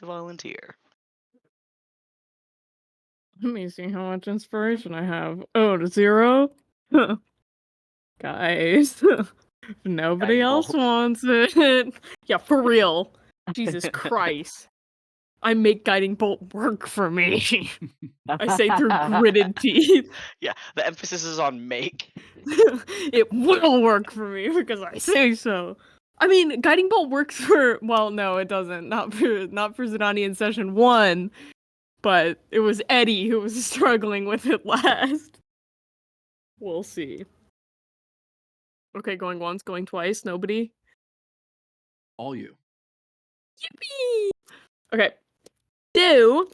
volunteer. Let me see how much inspiration I have. Oh, to 0? Guys. Nobody else wants it. Yeah, for real. Jesus Christ. I make Guiding Bolt work for me. I say through gritted teeth. Yeah, the emphasis is on make. It will work for me because I say so. I mean, Guiding Bolt works for, well, no, it doesn't. Not for Zidani in session 1, but it was Eddie who was struggling with it last. We'll see. Okay, going once, going twice, nobody? All you. Yippee! Okay. So,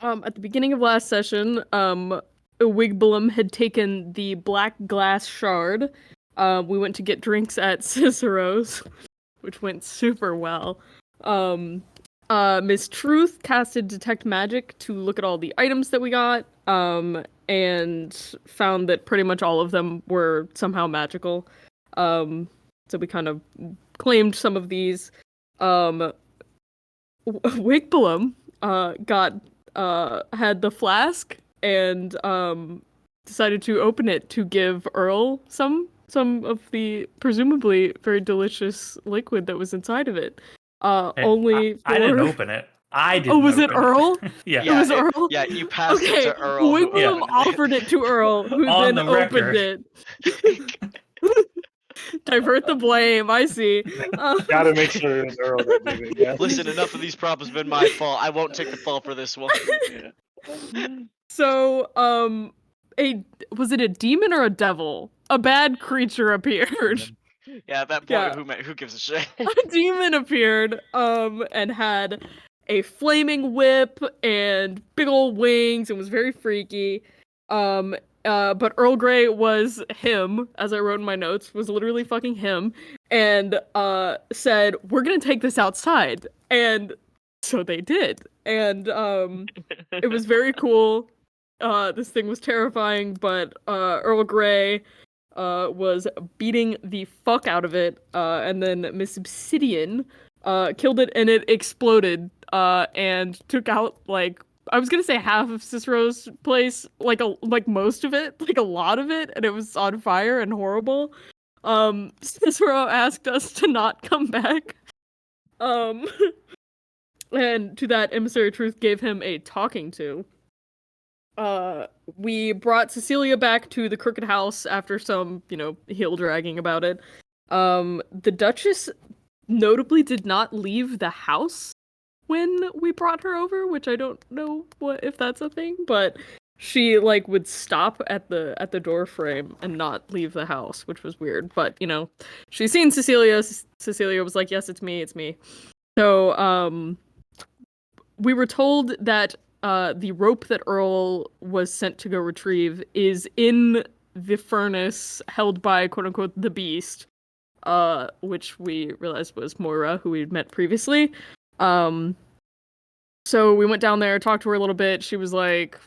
at the beginning of last session, Wigblum had taken the black glass shard. We went to get drinks at Cicero's, which went super well. Miss Truth casted Detect Magic to look at all the items that we got, and found that pretty much all of them were somehow magical. So we kind of claimed some of these. Wigblum had the flask and decided to open it to give Earl some of the presumably very delicious liquid that was inside of it. I didn't open it. I didn't. Oh, was it Earl? Yeah. It was Earl? Yeah, you passed it to Earl. Wigblum offered it to Earl, who then opened it. Divert the blame. I see. Gotta make sure it was Earl that did it. Yeah. Listen, enough of these problems have been my fault. I won't take the fall for this one. So, was it a demon or a devil? A bad creature appeared. Yeah, at that point, who gives a shit? A demon appeared, and had a flaming whip and big old wings and was very freaky. But Earl Grey was him, as I wrote in my notes, was literally fucking him, and said, "We're gonna take this outside," and so they did, and it was very cool. This thing was terrifying, but Earl Grey was beating the fuck out of it, and then Miss Obsidian killed it, and it exploded, and took out, like, I was gonna say half of Cicero's place, like most of it, like a lot of it, and it was on fire and horrible. Cicero asked us to not come back. And to that, Emissary Truth gave him a talking to. We brought Cecilia back to the Crooked House after some, heel dragging about it. The Duchess notably did not leave the house when we brought her over, which I don't know if that's a thing, but she would stop at the door frame and not leave the house, which was weird. But she's seen Cecilia. Cecilia was like, "Yes, it's me. So we were told that the rope that Earl was sent to go retrieve is in the furnace held by quote unquote the Beast, which we realized was Moira, who we'd met previously. So we went down there, talked to her a little bit. She was like,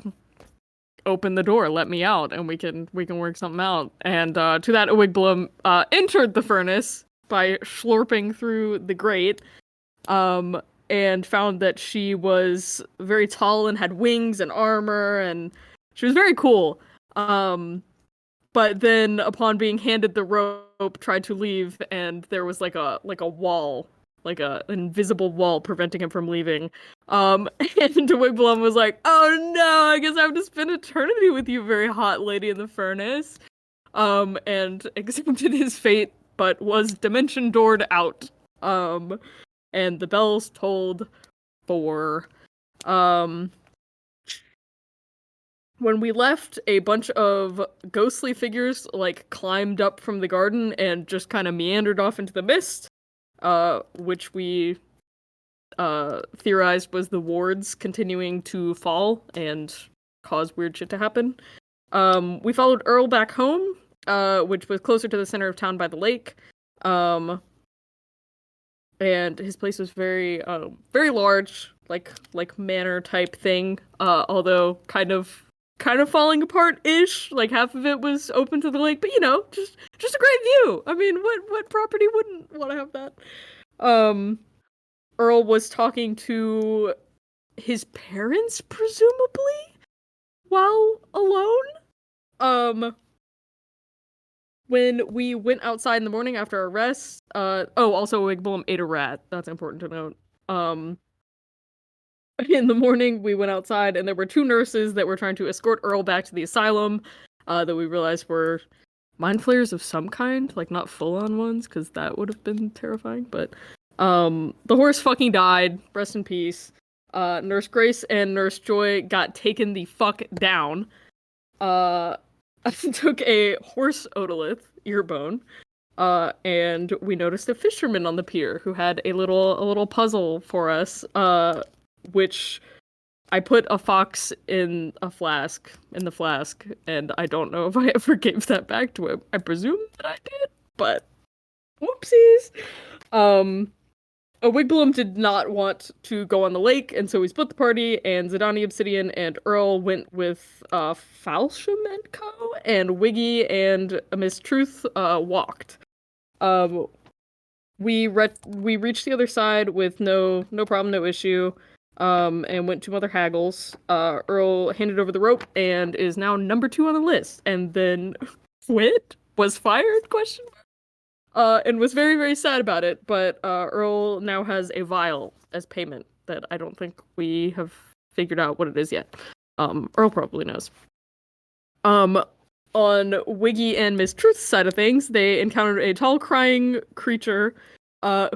"Open the door, let me out, and we can work something out." And to that, Wigblum entered the furnace by slurping through the grate, and found that she was very tall and had wings and armor, and she was very cool. But then, upon being handed the rope, tried to leave, and there was like a wall. Like an invisible wall preventing him from leaving. And Wigblum was like, "Oh no, I guess I have to spend eternity with you, very hot lady in the furnace." And accepted his fate, but was dimension doored out. And the bells tolled 4. When we left, a bunch of ghostly figures climbed up from the garden and just kind of meandered off into the mist. Which we theorized was the wards continuing to fall and cause weird shit to happen. We followed Earl back home, which was closer to the center of town by the lake. And his place was very large, like manor type thing. Although kind of falling apart-ish. Like half of it was open to the lake, but just a great view. I mean, what property wouldn't want to have that? Earl was talking to his parents, presumably, while alone. When we went outside in the morning after our rest, also Wigblum ate a rat. That's important to note. In the morning, we went outside, and there were 2 nurses that were trying to escort Earl back to the asylum, that we realized were mind flayers of some kind, not full-on ones, because that would have been terrifying, but, the horse fucking died, rest in peace. Nurse Grace and Nurse Joy got taken the fuck down. I took a horse otolith, earbone, and we noticed a fisherman on the pier who had a little puzzle for us, which I put a fox in the flask, and I don't know if I ever gave that back to him. I presume that I did, but whoopsies. Wigblum did not want to go on the lake, and so we split the party, and Zidani, Obsidian, and Earl went with Falsham and Co., and Wiggy and Miss Truth walked. We reached the other side with no problem, no issue. And went to Mother Haggles. Earl handed over the rope and is now number 2 on the list. And then was fired, ? And was very, very sad about it. But Earl now has a vial as payment that I don't think we have figured out what it is yet. Earl probably knows. on Wiggy and Miss Truth's side of things, they encountered a tall, crying creature,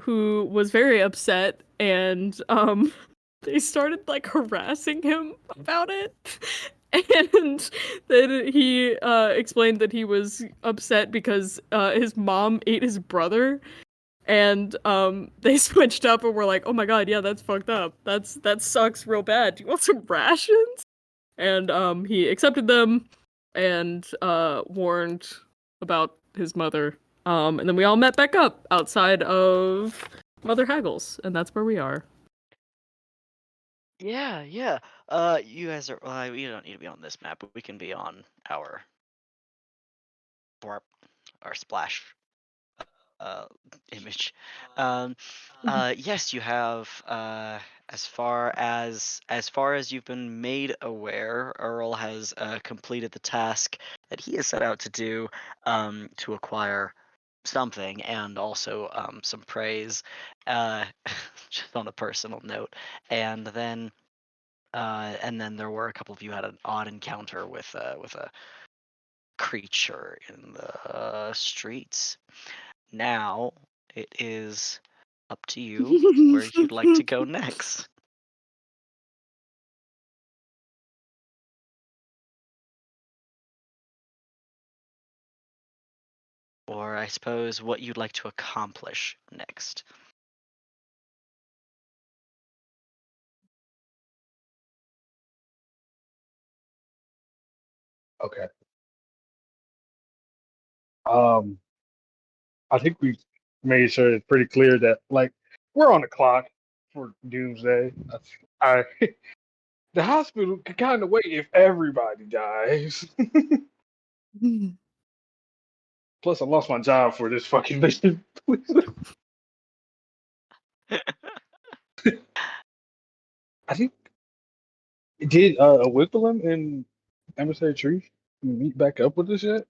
who was very upset, and they started like harassing him about it. And then he explained that he was upset because his mom ate his brother, and they switched up and were like, "Oh my god, yeah, that's fucked up. That sucks real bad. Do you want some rations?" And he accepted them and warned about his mother. And then we all met back up outside of Mother Haggles, and that's where we are. Yeah, yeah. You guys are. Well, you don't need to be on this map, but we can be on our our splash image. Yes, you have. As far as you've been made aware, Earl has completed the task that he has set out to do, to acquire something and also some praise, just on a personal note, and then there were a couple of you had an odd encounter with a creature in the streets. Now it is up to you where you'd like to go next. Or I suppose what you'd like to accomplish next. Okay. Um, I think we made sure it's pretty clear that like we're on the clock for Doomsday. I the hospital can kind of wait if everybody dies. Plus, I lost my job for this fucking mission. I think did Whippleham and Emissary Truth meet back up with this yet?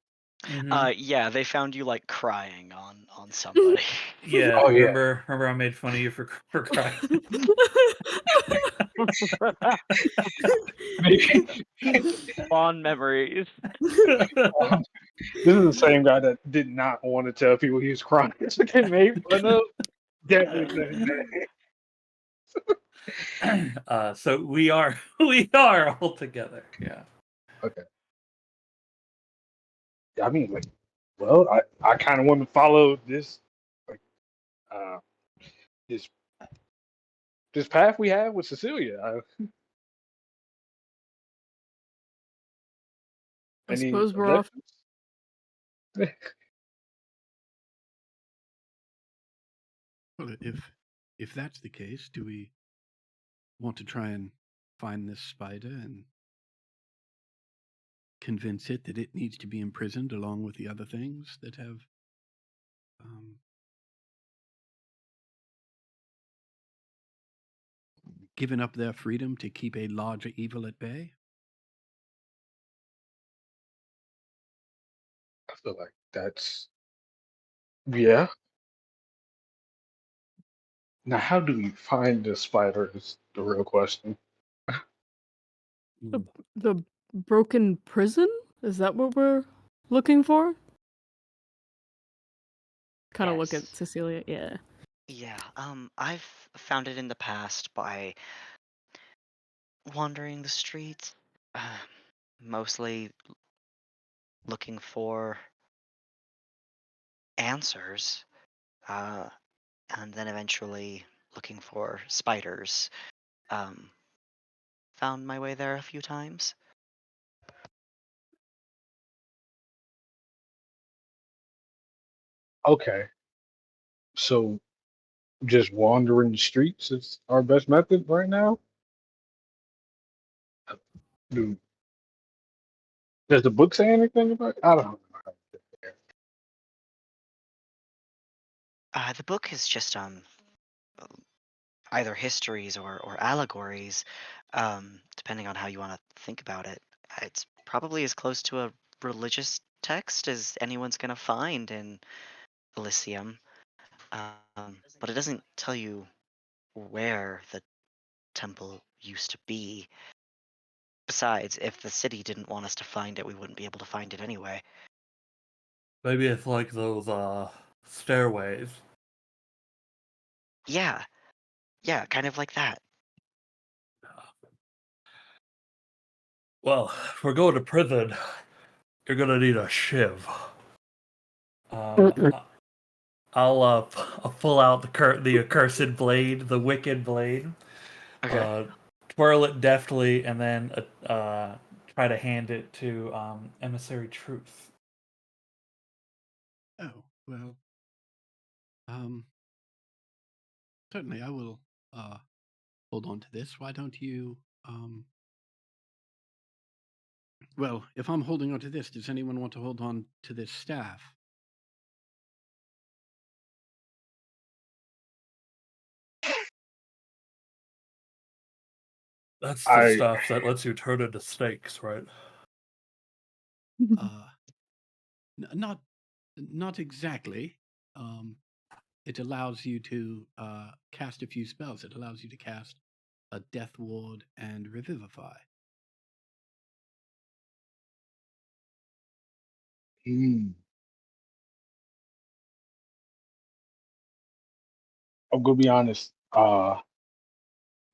Yeah, they found you like crying on somebody. Yeah, Oh, yeah. remember I made fun of you for crying. Fond memories. This is the same guy that did not want to tell people he was crying. So they made fun of. Definitely said that. So we are all together. Yeah. Okay. I mean, like, well, I kind of want to follow this, like, this path we have with Cecilia. I Any suppose we're off. objections? Well, if that's the case, do we want to try and find this spider and convince it that it needs to be imprisoned along with the other things that have given up their freedom to keep a larger evil at bay? I feel like that's yeah. Now, how do we find the spider? Is the real question. The broken prison? Is that what we're looking for? Kind of look at Yes. Cecilia. Yeah. Yeah, I've found it in the past by wandering the streets, mostly looking for answers, and then eventually looking for spiders. Found my way there a few times. Okay, so just wandering the streets is our best method right now. Do Does the book say anything about it? I don't know. The book is just either histories or allegories, depending on how you want to think about it. It's probably as close to a religious text as anyone's gonna find in Elysium, but it doesn't tell you where the temple used to be. Besides, if the city didn't want us to find it, we wouldn't be able to find it anyway. Maybe it's like those stairways. Yeah. Yeah, kind of like that. Well, if we're going to prison, you're gonna need a shiv. I'll pull out the accursed blade, the wicked blade. Okay. Twirl it deftly, and then try to hand it to Emissary Truth. Oh, well. Certainly I will hold on to this. Why don't you well, if I'm holding on to this, does anyone want to hold on to this staff? That's the I stuff that lets you turn into snakes, right? Not exactly. It allows you to cast a few spells. It allows you to cast a Death Ward and Revivify. I'm gonna be honest.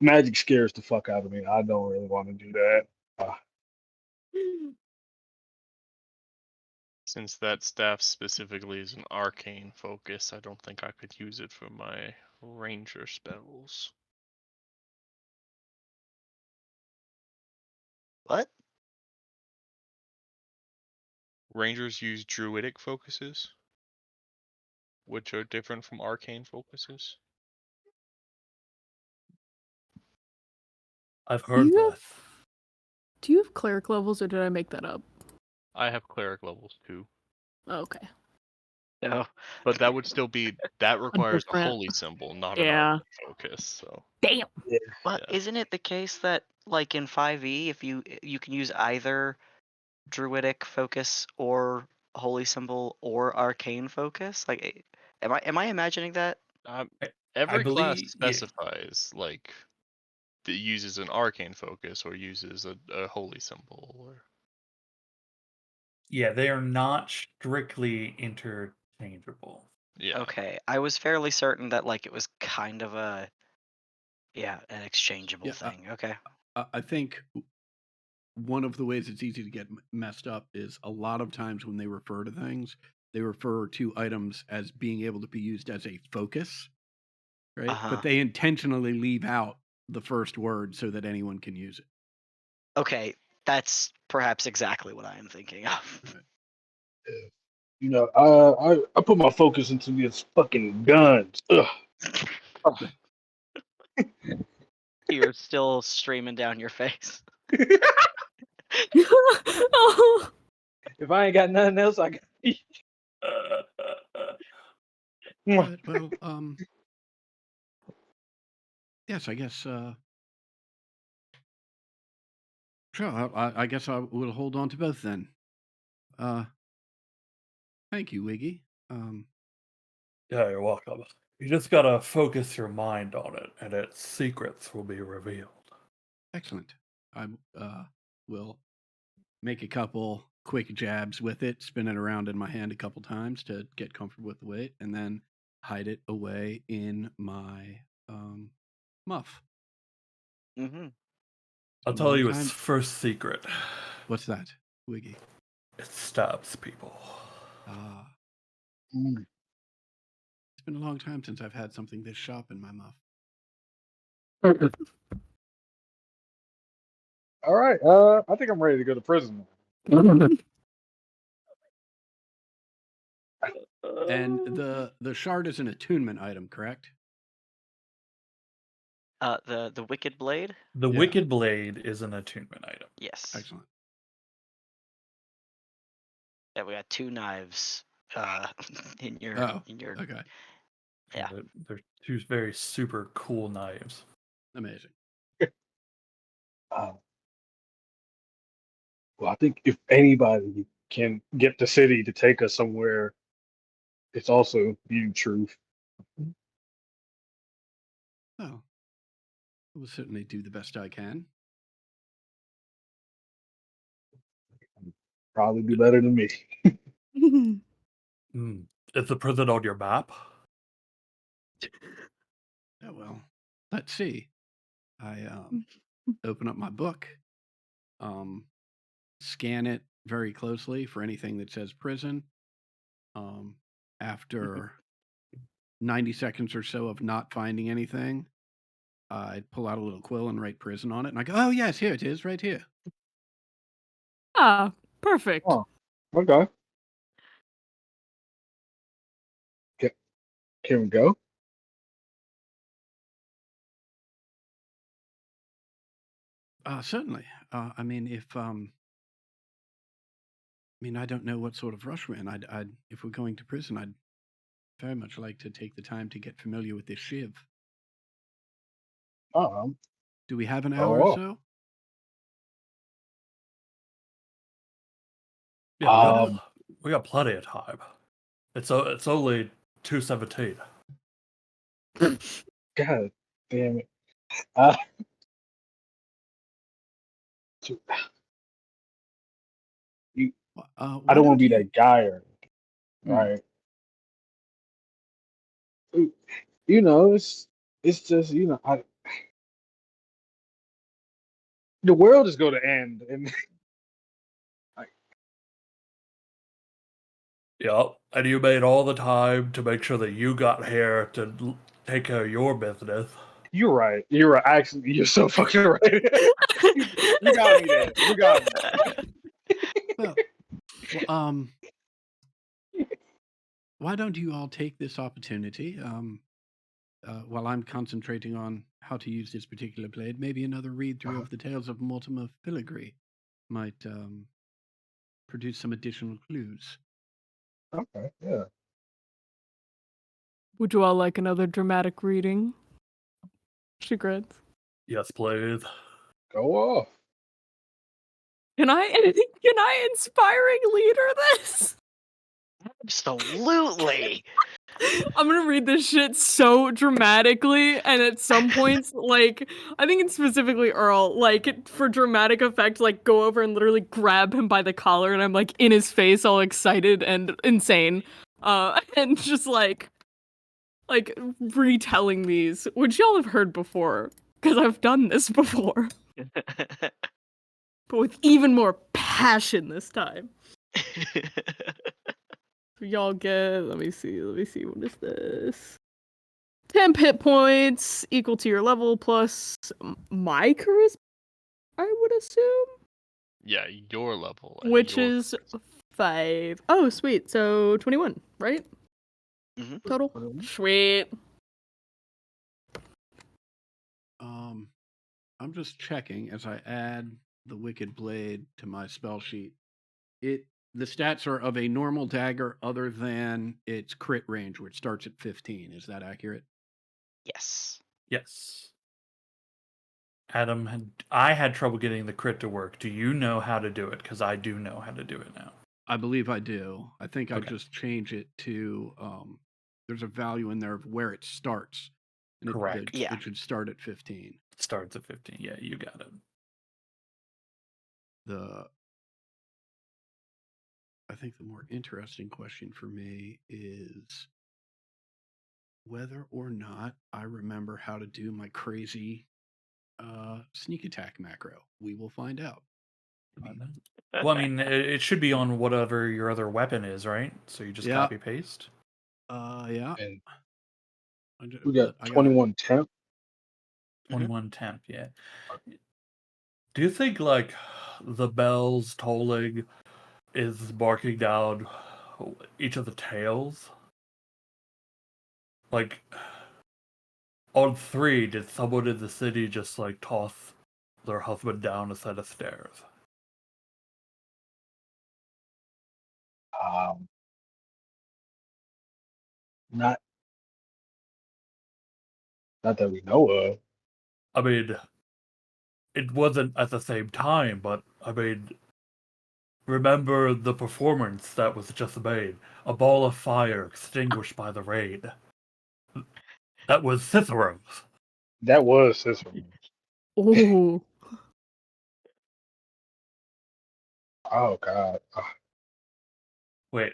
Magic scares the fuck out of me. I don't really want to do that. Since that staff specifically is an arcane focus, I don't think I could use it for my ranger spells. What? Rangers use druidic focuses, which are different from arcane focuses. I've heard this. Do you have cleric levels, or did I make that up? I have cleric levels too, Oh, okay. No. but that would still be that requires a 100%. holy symbol, not an Yeah. arcane focus. So Damn. But Yeah. isn't it the case that, like in 5e, if you can use either druidic focus or holy symbol or arcane focus? Like, am I imagining that? every class believe- yeah. specifies like that uses an arcane focus or uses a holy symbol or Yeah, they are not strictly interchangeable. yeah. Okay, I was fairly certain that like it was kind of an exchangeable Yeah, thing. Okay. I think one of the ways it's easy to get messed up is a lot of times when they refer to things, they refer to items as being able to be used as a focus, right? Uh-huh. But they intentionally leave out the first word so that anyone can use it. Okay, that's perhaps exactly what I am thinking of. You know, I put my focus into these fucking guns. Ugh. You're still streaming down your face. Oh. If I ain't got nothing else, I got. But, well, yes, I guess. Sure, I guess I will hold on to both then. Thank you, Wiggy. Yeah, you're welcome. You just gotta focus your mind on it, and its secrets will be revealed. Excellent. I will make a couple quick jabs with it, spin it around in my hand a couple times to get comfortable with the weight, and then hide it away in my muff. Mm-hmm. I'll Been a tell long you time. its first secret. What's that, Wiggy? It stabs people. Ah, Mm. it's been a long time since I've had something this sharp in my muff. All right. I think I'm ready to go to prison. And the shard is an attunement item, correct? The wicked blade? The Yeah. Wicked Blade is an attunement item. Yes. Excellent. Yeah, we got two knives in your Oh, in your okay. Yeah. They're two very super cool knives. Amazing. Well, I think if anybody can get the city to take us somewhere, it's also you, Truth. Well, I will certainly do the best I can. probably do better than me. Is the prison on your map? Oh, well, let's see. I open up my book, scan it very closely for anything that says prison. After 90 seconds or so of not finding anything, I pull out a little quill and write prison on it, and I go, "Oh yes, here it is, right here." Ah, perfect. Oh, okay. Can we go? Certainly. I mean, I don't know what sort of rush we're in. If we're going to prison, I'd very much like to take the time to get familiar with this shiv. Do we have an hour or so? Yeah, we got plenty of time. It's only 2:17. God damn it. I don't want to be that guy or right. You know, it's just, you know, the world is going to end, and Yep, and you made all the time to make sure that you got here to take care of your business. you're right. You're right. Actually, you're so fucking right. You got me there. You got me. Well, why don't you all take this opportunity? While I'm concentrating on how to use this particular blade, maybe another read through of the Tales of Mortimer Filigree might produce some additional clues. Okay, yeah. Would you all like another dramatic reading? Secrets. Yes, please. Go off. Can I inspiring leader this? Absolutely. I'm gonna read this shit so dramatically, and at some points, like, I think it's specifically Earl, like, for dramatic effect, like, go over and literally grab him by the collar, and I'm, like, in his face, all excited and insane. And just, like, retelling these, which y'all have heard before, because I've done this before, but with even more passion this time. Y'all get, let me see, what is this? 10 hit points equal to your level plus my charisma, I would assume? Yeah, your level. and Which your is charisma. 5. Oh, sweet. So 21, right? Mhm. Total? Sweet. I'm just checking as I add the Wicked Blade to my spell sheet. The stats are of a normal dagger other than its crit range, which starts at 15. Is that accurate? Yes. Yes. Adam, I had trouble getting the crit to work. Do you know how to do it? Because I do know how to do it now. I believe I do. I think I Okay. just change it to there's a value in there of where it starts. And Correct. Yeah. It should start at 15. Starts at 15. Yeah, you got it. I think the more interesting question for me is whether or not I remember how to do my crazy sneak attack macro. We will find out. Well, I mean, it should be on whatever your other weapon is, right? So you just Yeah. copy paste. Yeah. And I we got got 21 temp. 21 temp, yeah. Do you think, like, the bells tolling is barking down each of the tails? Like, on 3, did someone in the city just, like, toss their husband down a set of stairs? Not that we know of. I mean, it wasn't at the same time, but, I mean, remember the performance that was just made? A ball of fire extinguished by the rain. That was Cicero's. That was Cicero. Ooh. Oh God. Wait,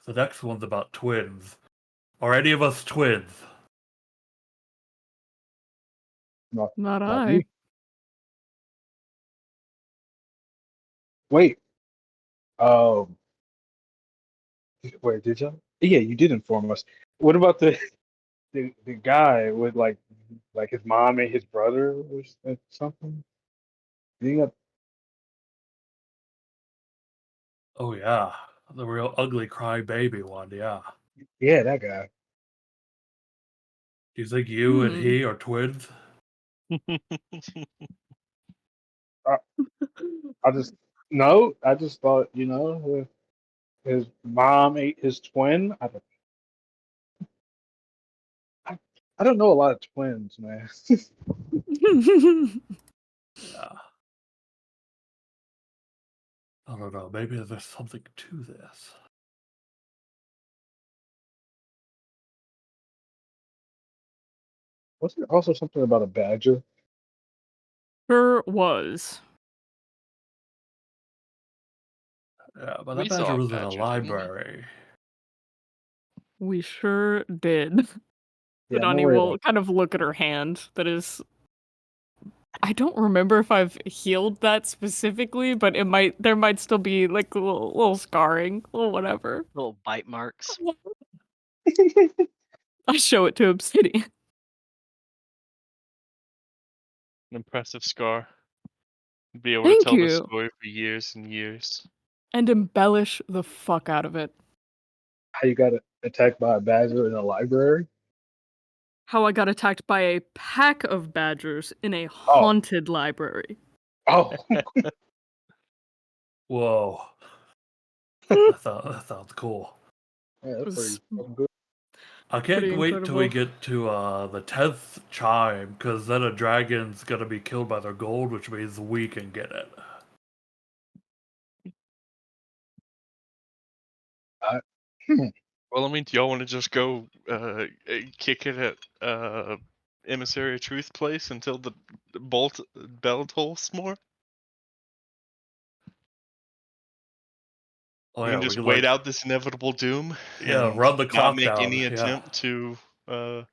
the next one's about twins. Are any of us twins? Not, Not not I. me. Wait. Um. Wait. Did you? Yeah, you did inform us. What about the guy with like his mom and his brother or something? You got Oh yeah, the real ugly crying baby one. Yeah. yeah, that guy. Do you think you and Hmm. he are twins? I just no. I just thought his mom ate his twin. I, I don't know a lot of twins, man. Yeah. I don't know. Maybe there's something to this. Was there also something about a badger? Sure was. Yeah, but We that badger saw was in a badgers, didn't we? library. We sure did. Yeah, I'm not Donnie worried will about. kind of look at her hand that is I don't remember if I've healed that specifically, but there might still be like a little scarring or whatever. Little bite marks. I show it to Obsidian. An impressive scar. Be able to Thank tell this you. story for years and years. And embellish the fuck out of it. How you got attacked by a badger in a library? How I got attacked by a pack of badgers in a Oh, haunted library. oh, Whoa, It that sounds cool. yeah, that's pretty was fucking good. I can't pretty wait till we incredible. get to the 10th chime, because then a dragon's gonna be killed by their gold, which means we can get it. I, hmm, Well, I mean, do y'all want to just go kick it at Emissary of Truth place until the bolt bell tolls more? Oh We yeah, can we just could wait out this inevitable doom yeah, and run the not clock make down. any Yeah. attempt to, you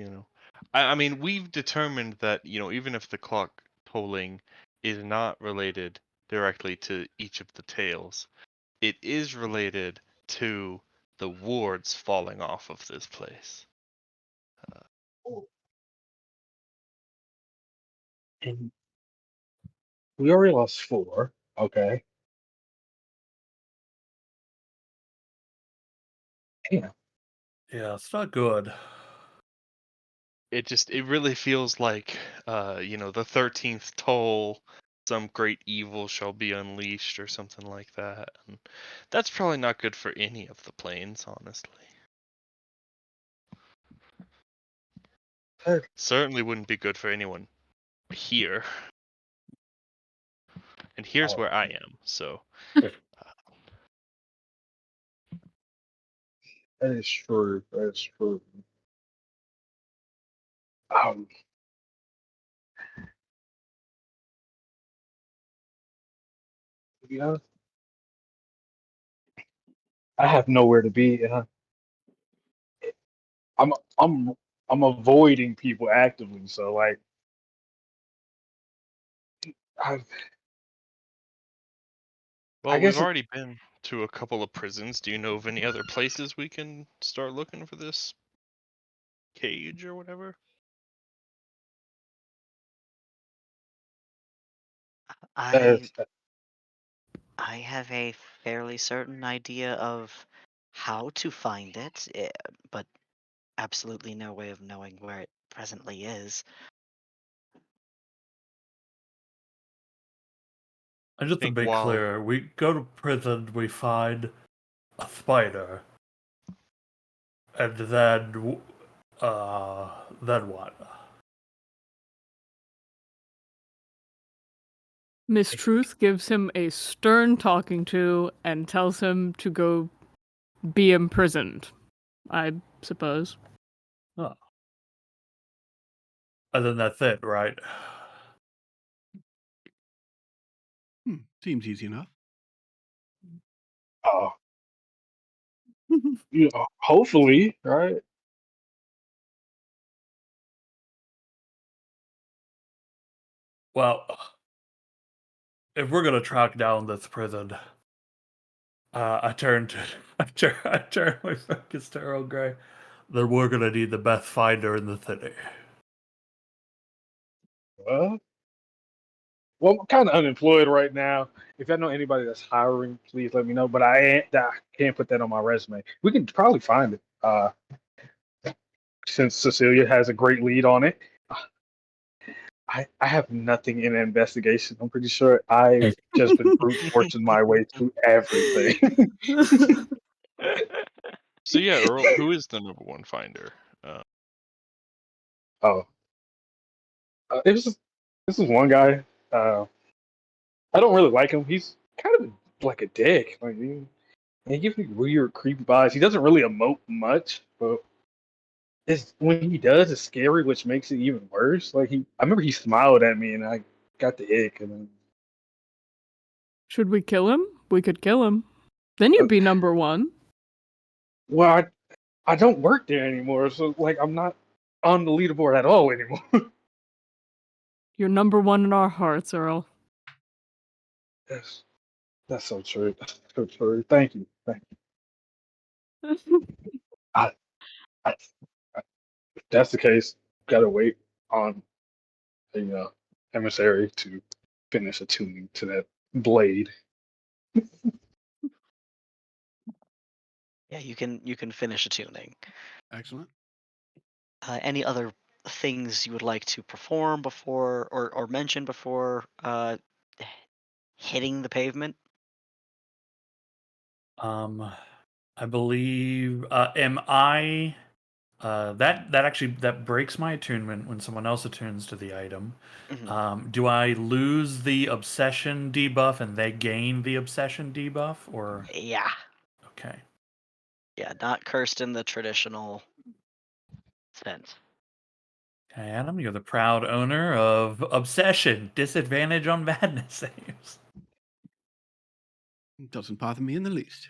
know. I mean, we've determined that, even if the clock tolling is not related directly to each of the tails, it is related to the wards falling off of this place. and we already lost 4. Okay. Yeah. Yeah, it's not good. It really feels like the 13th toll, some great evil shall be unleashed or something like that. And that's probably not good for any of the planes, honestly. Hey, Certainly wouldn't be good for anyone here. And here's oh, where I am. So that is true. That is true. Um, to be honest, I have nowhere to be, and I'm I'm I'm avoiding people actively. So like, I well, I we've guess it, already been to a couple of prisons. Do you know of any other places we can start looking for this cage or whatever? I I have a fairly certain idea of how to find it, but absolutely no way of knowing where it presently is. And just to Think be while clear, we go to prison, we find a spider, and then what? Miss Truth gives him a stern talking to and tells him to go be imprisoned, I suppose. Oh. And then that's it, right? Seems easy enough. Uh, hopefully, right? Well, if we're gonna track down this prison, I turned to I turned my focus to Earl Grey. Then we're gonna need the best finder in the city. Well, I'm kind of unemployed right now. If I know anybody that's hiring, please let me know. But I can't put that on my resume. We can probably find it. Since Cecilia has a great lead on it. I have nothing in investigation. I'm pretty sure I've just been brute forcing my way through everything. So yeah, Earl, who is the number one finder? Oh, this is one guy. I don't really like him. He's kind of like a dick. Like he gives me weird, creepy vibes. He doesn't really emote much, but when he does, it's scary, which makes it even worse. I remember he smiled at me, and I got the ick. And then, Should we kill him? We could kill him. Then you'd be number one. well, I don't work there anymore, so I'm not on the leaderboard at all anymore. You're number one in our hearts, Earl. Yes, that's so true. That's so true. Thank you. Thank you. I, I, if that's the case, gotta wait on the emissary to finish attuning to that blade. Yeah, you can finish attuning. Excellent. Any other things you would like to perform before or mention before hitting the pavement? I believe. Am I? That actually that breaks my attunement when someone else attunes to the item. Mhm. Do I lose the obsession debuff and they gain the obsession debuff, or Yeah, okay? yeah, not cursed in the traditional sense. Okay, Adam, you're the proud owner of obsession. Disadvantage on madness saves. It doesn't bother me in the least.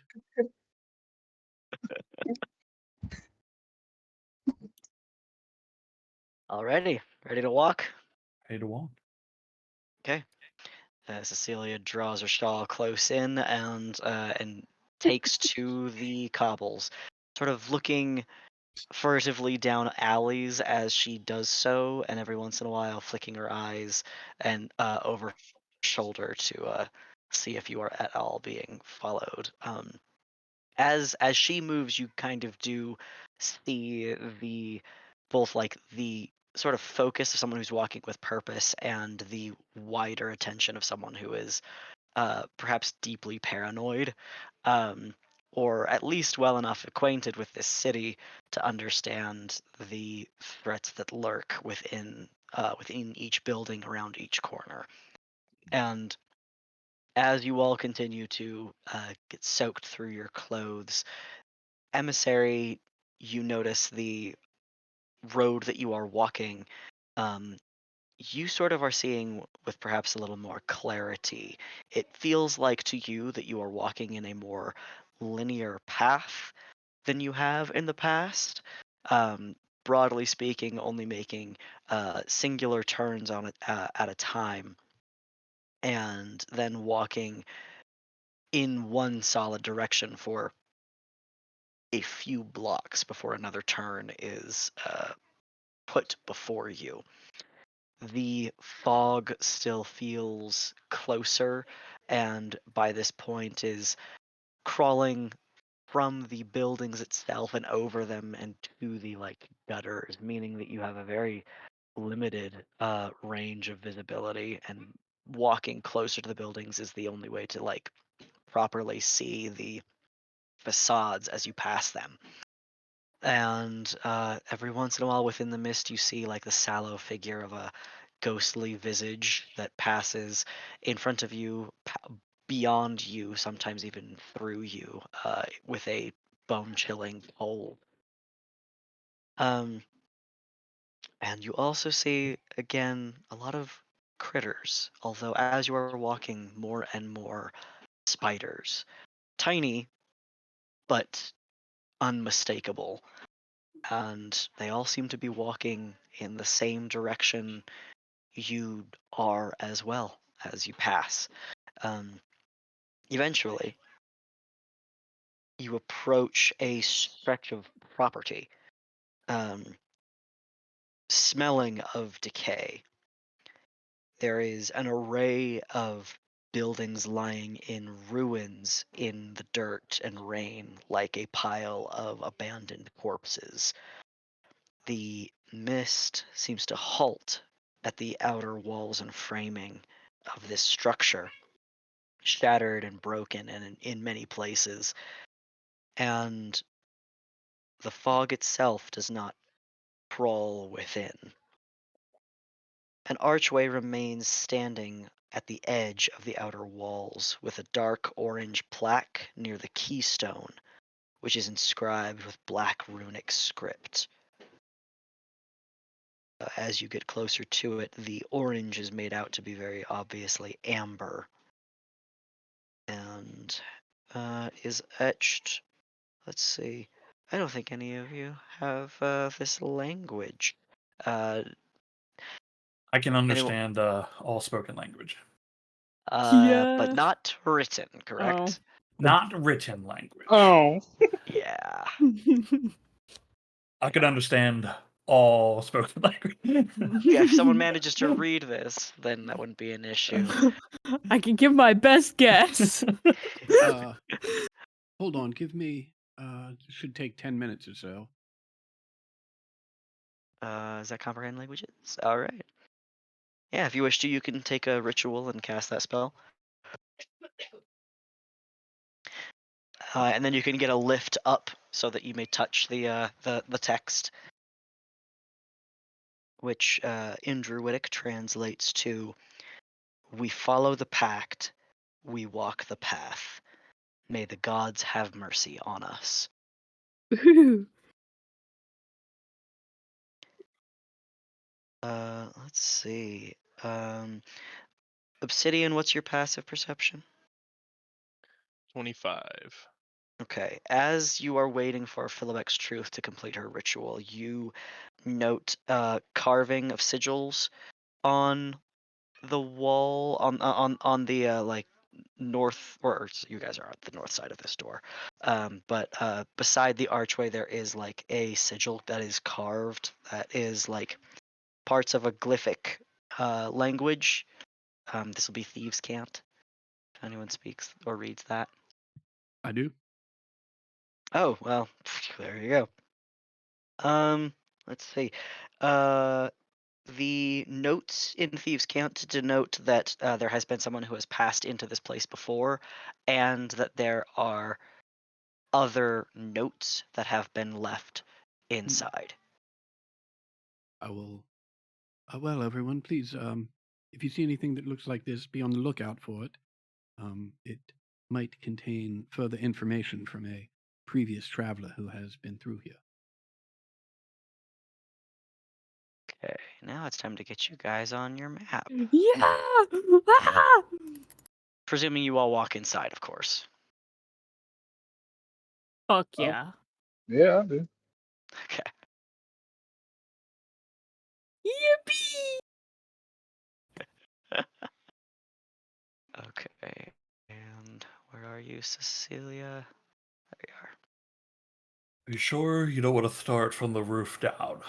Alrighty, ready to walk? Pay to walk. Okay. Cecilia draws her shawl close in and takes to the cobbles, sort of looking furtively down alleys as she does so, and every once in a while flicking her eyes and over her shoulder to see if you are at all being followed. As she moves, you kind of do see the both like the sort of focus of someone who's walking with purpose and the wider attention of someone who is perhaps deeply paranoid, um, or at least well enough acquainted with this city to understand the threats that lurk within each building around each corner. And as you all continue to get soaked through your clothes, emissary, you notice the road that you are walking. Um, you sort of are seeing with perhaps a little more clarity. It feels like to you that you are walking in a more linear path than you have in the past. Um, Broadly speaking, only making singular turns on it at a time, and then walking in one solid direction for a few blocks before another turn is put before you. The fog still feels closer, and by this point is crawling from the buildings itself and over them and to the gutters, meaning that you have a very limited range of visibility, and walking closer to the buildings is the only way to properly see the facades as you pass them. And every once in a while within the mist you see the sallow figure of a ghostly visage that passes in front of you, beyond you, sometimes even through you, with a bone-chilling cold. Um, and you also see again a lot of critters, although as you are walking, more and more spiders. tiny, but unmistakable. And they all seem to be walking in the same direction you are as well as you pass. Eventually, you approach a stretch of property, smelling of decay. There is an array of buildings lying in ruins in the dirt and rain, like a pile of abandoned corpses. The mist seems to halt at the outer walls and framing of this structure, shattered and broken in many places. And the fog itself does not crawl within. An archway remains standing at the edge of the outer walls, with a dark orange plaque near the keystone, which is inscribed with black runic script. As you get closer to it, the orange is made out to be very obviously amber, and is etched. Let's see. I don't think any of you have this language. I can Anyone- understand all spoken language, But Yeah. not written, correct? not written language. Oh, Yeah. I could understand all spoken language. Yeah, if someone manages to read this, then that wouldn't be an issue. I can give my best guess. Hold on, give me. It should take 10 minutes or so. Is that comprehend languages? All right. Yeah, if you wish to, you can take a ritual and cast that spell. And then you can get a lift up so that you may touch the text, which in Druidic translates to, "We follow the pact, we walk the path. May the gods have mercy on us." Let's see. Obsidian, what's your passive perception? 25. Okay, as you are waiting for Philibek's Truth to complete her ritual, you note carving of sigils on the wall on the like north, or you guys are at the north side of this door. But beside the archway there is like a sigil that is carved that is like parts of a glyphic language. This will be Thieves' Cant. If anyone speaks or reads that. I do. Oh, well, there you go. Let's see. The notes in Thieves' Cant denote that there has been someone who has passed into this place before, and that there are other notes that have been left inside. I will. Well, everyone, please, if you see anything that looks like this, be on the lookout for it. It might contain further information from a previous traveler who has been through here. Okay, now it's time to get you guys on your map. Yeah. Ah! Presuming you all walk inside, of course. Fuck Oh. yeah. yeah, I do. Okay. Yippee! Okay. And where are you, Cecilia? There you are. Are you sure you don't want to start from the roof down?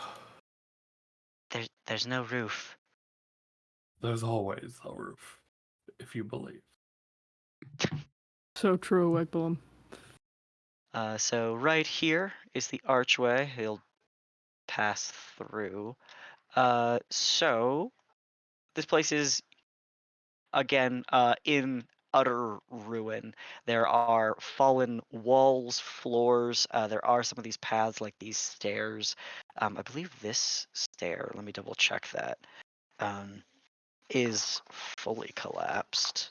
There's no roof. There's always a roof, if you believe. So true, Wigblam. So right here is the archway he'll pass through. So this place is again in utter ruin. There are fallen walls, floors. There are some of these paths, like these stairs. I believe this stair, let me double check that, is fully collapsed.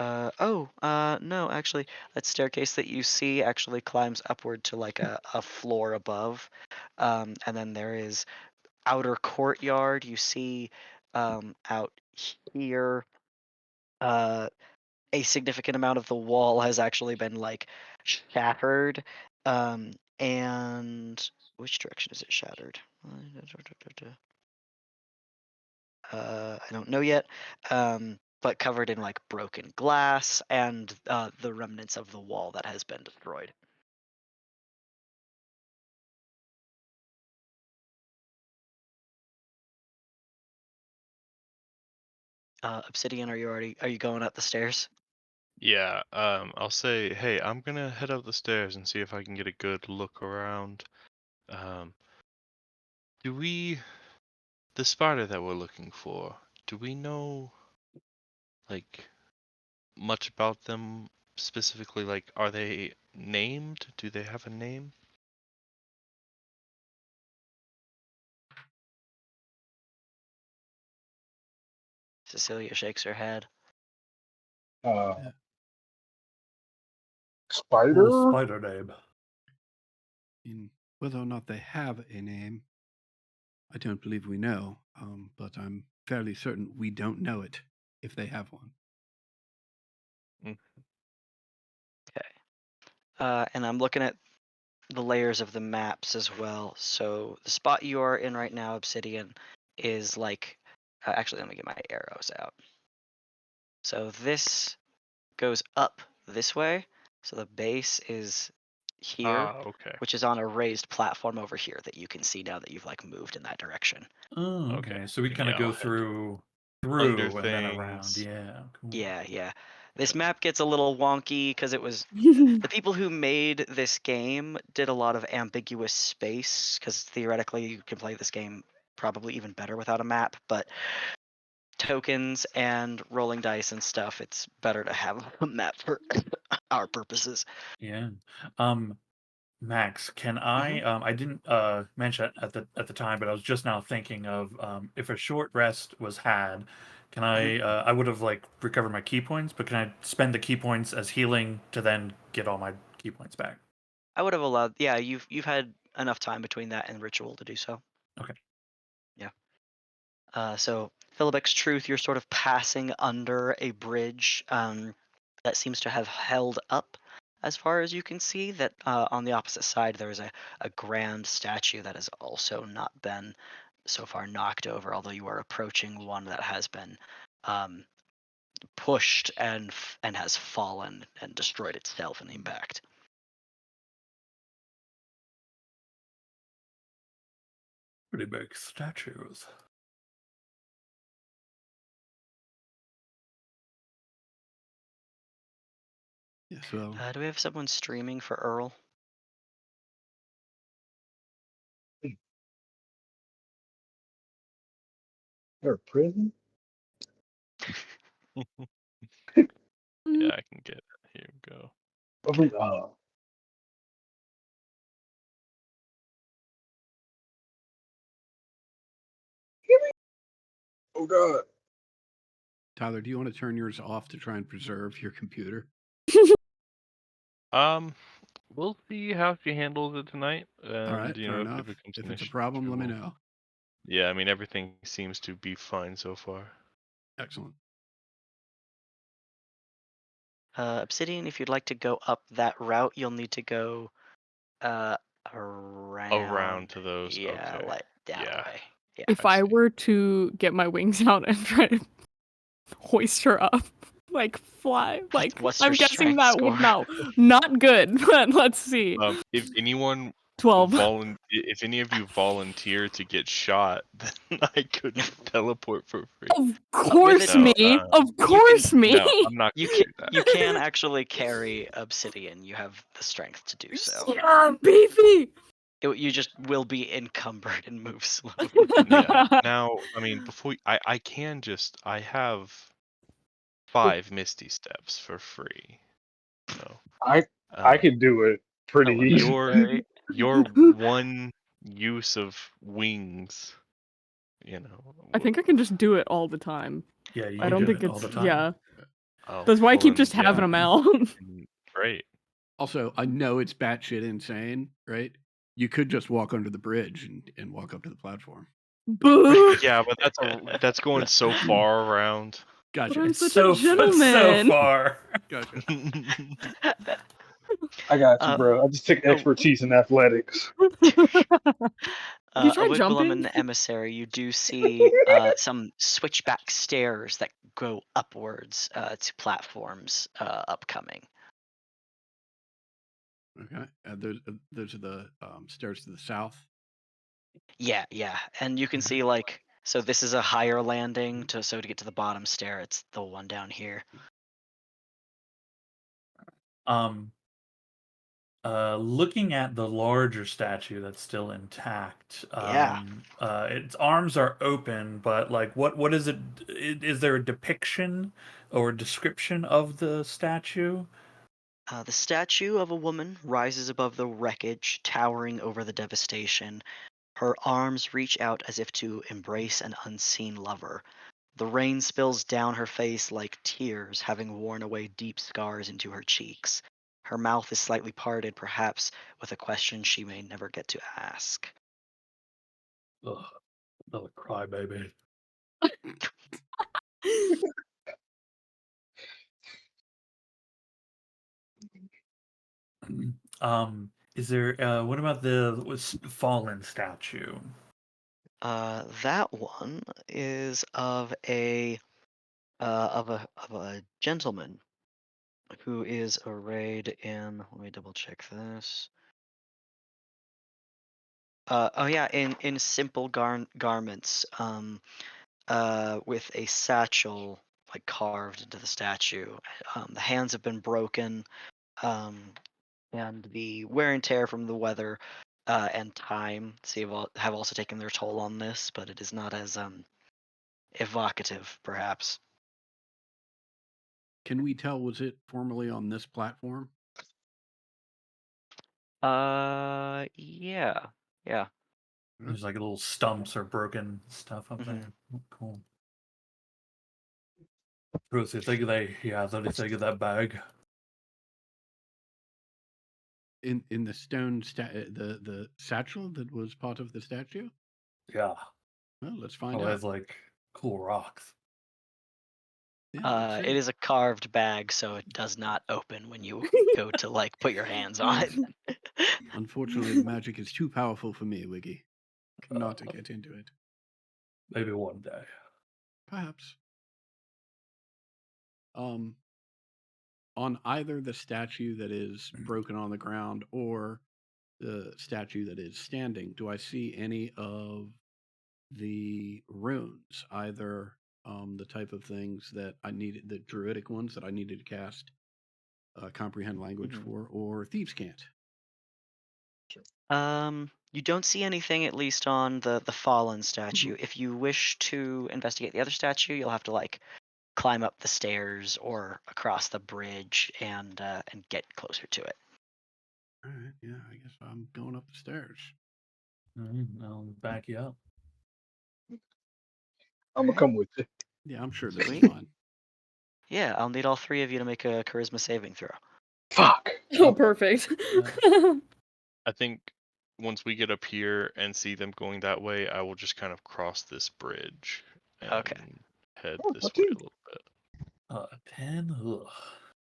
No, actually, that staircase that you see actually climbs upward to like a floor above. And then there is outer courtyard you see out here. a significant amount of the wall has actually been like shattered. And which direction is it shattered? I don't know yet. But covered in like broken glass and the remnants of the wall that has been destroyed. Obsidian, are you going up the stairs? Yeah, I'll say, hey, I'm gonna head up the stairs and see if I can get a good look around. Um, do we, the spider that we're looking for, do we know, like, much about them specifically? Like, are they named? Do they have a name? Cecilia shakes her head. Uh, Yeah. Spider. Cool spider name. In whether or not they have a name, I don't believe we know, but I'm fairly certain we don't know it if they have one. And I'm looking at the layers of the maps as well. So the spot you are in right now, Obsidian, is like. Actually, let me get my arrows out. So this goes up this way. So the base is here, Ah, okay. which is on a raised platform over here that you can see now that you've like moved in that direction. Oh, Okay. okay. So we Then kind of yeah, go I'll head through under and then around. things. Yeah. Cool. Yeah. This Yes. map gets a little wonky because it was the people who made this game did a lot of ambiguous space because theoretically you can play this game probably even better without a map, but tokens and rolling dice and stuff, it's better to have a map for our purposes. Yeah. Max, can I didn't mention it at the time, but I was just now thinking of if a short rest was had, can I would have like recovered my key points, but can I spend the key points as healing to then get all my key points back? I would have allowed. Yeah, you've had enough time between that and ritual to do so. Okay. Yeah. So Philibek's Truth, you're sort of passing under a bridge that seems to have held up as far as you can see. That on the opposite side there is a grand statue that has also not been so far knocked over, although you are approaching one that has been um, pushed and has fallen and destroyed itself in the impact. Pretty big statues. Yes, well, Do we have someone streaming for Earl? They're a prison. Yeah, I can get it. Here we go. Oh God. Tyler, do you want to turn yours off to try and preserve your computer? We'll see how she handles it tonight. All right, And you fair know, enough. if it becomes If an it's a issue, problem, let me we'll- know. Yeah, I mean everything seems to be fine so far. Excellent. Obsidian, if you'd like to go up that route, you'll need to go around. Around to those. Yeah, Okay. like that Yeah. way. Yeah. If I I see. were to get my wings out and try to hoist her up, like fly, like What's I'm your guessing strength that would score? not good. But let's see. If anyone 12. if any of you volunteer to get shot, then I could teleport for free. Of course No, me. Of course me. No, I'm not You gonna can do that. you can actually carry Obsidian. You have the strength to do so. Yeah, beefy. You just will be encumbered and move slowly. Yeah. Now, I mean, before I can just I have 5 Misty Steps for free. So I could do it pretty Oh, easy. very- your one use of wings, you know. I think I can just do it all the time. Yeah, you I can don't do think it all it's the time. yeah. Oh, That's why I well keep then, just having yeah, them out. Great. Also, I know it's batshit insane, right? You could just walk under the bridge and walk up to the platform. Boo. Yeah, but that's going so far around. Gotcha. I'm It's such so a gentleman. far. Gotcha. I got you, Uh, bro. I just took oh. expertise in athletics. You tried Wigglum jumping? and the emissary, you do see some switchback stairs that go upwards to platforms upcoming. Okay. Those are the stairs to the south. Yeah, yeah, and you can Mhm. see like so this is a higher landing to get to the bottom stair. It's the one down here. Um, looking at the larger statue that's still intact, Yeah. its arms are open, but like, what is it? Is there a depiction or a description of the statue? The statue of a woman rises above the wreckage, towering over the devastation. Her arms reach out as if to embrace an unseen lover. The rain spills down her face like tears, having worn away deep scars into her cheeks. Her mouth is slightly parted, perhaps with a question she may never get to ask. Ugh, another crybaby. Is there? What about the fallen statue? That one is of a gentleman who is arrayed in. Let me double check this. Oh yeah, in simple garments. With a satchel like carved into the statue. The hands have been broken, um, and the wear and tear from the weather and time have also taken their toll on this, but it is not as evocative, perhaps. Can we tell, was it formerly on this platform? Yeah, yeah. There's like little stumps or broken stuff up Mhm. there. Cool. Bruce, you think they? Yeah, what do you think of that bag? In the stone the satchel that was part of the statue? Yeah, Well, let's find oh, out. has like cool rocks. Yeah, let's It see. is a carved bag, so it does not open when you go to like put your hands on it. Unfortunately, the magic is too powerful for me, Wiggy. Not to get into it. Maybe one day. Perhaps. On either the statue that is broken on the ground or the statue that is standing, do I see any of the runes? Either the type of things that I needed, the druidic ones that I needed to cast comprehend language Mhm. for, or thieves' cant. You don't see anything, at least on the fallen statue. If you wish to investigate the other statue, you'll have to like climb up the stairs or across the bridge and get closer to it. All right, yeah, I guess I'm going up the stairs. I'll back you up. I'm gonna come with you. Yeah, I'm sure this is Sweet. fine. Yeah, I'll need all three of you to make a charisma saving throw. Fuck. Oh, perfect. I think once we get up here and see them going that way, I will just kind of cross this bridge and Okay. head Oh, this my way a team. little bit. 10. Ugh.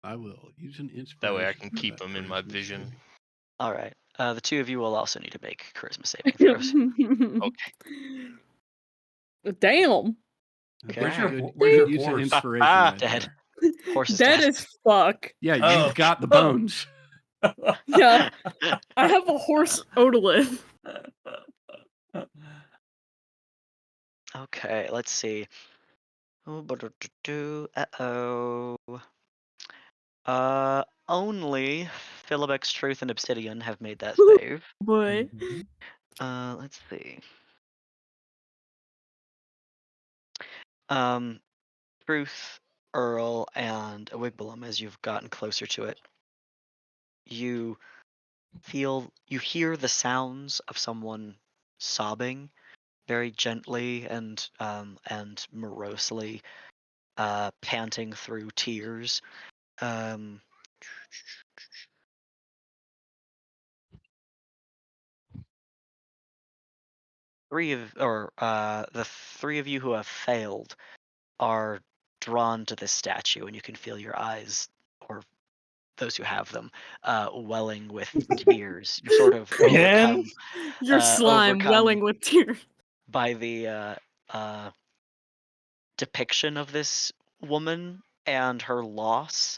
I will use an inspiration. That way I can for keep that them in my charisma vision. saving. All right. The two of you will also need to make charisma saving throws. Okay. Damn. Okay. Where's your, Good- where's your good use of horse? inspiration right Dead. there. Horse is Dead dead. as fuck. Yeah, Oh. you've got the Oh. bones. Yeah. I have a horse otolith. Okay, let's see. Uh-oh. Only Philibek's Truth and Obsidian have made that save. Boy. Let's see. Truth, Earl, and Wigbalum, as you've gotten closer to it, you hear the sounds of someone sobbing very gently and morosely, panting through tears. The three of you who have failed are drawn to this statue, and you can feel your eyes, or those who have them, welling with tears. You're sort of Again? Your slime overcome welling with tears. by the depiction of this woman and her loss,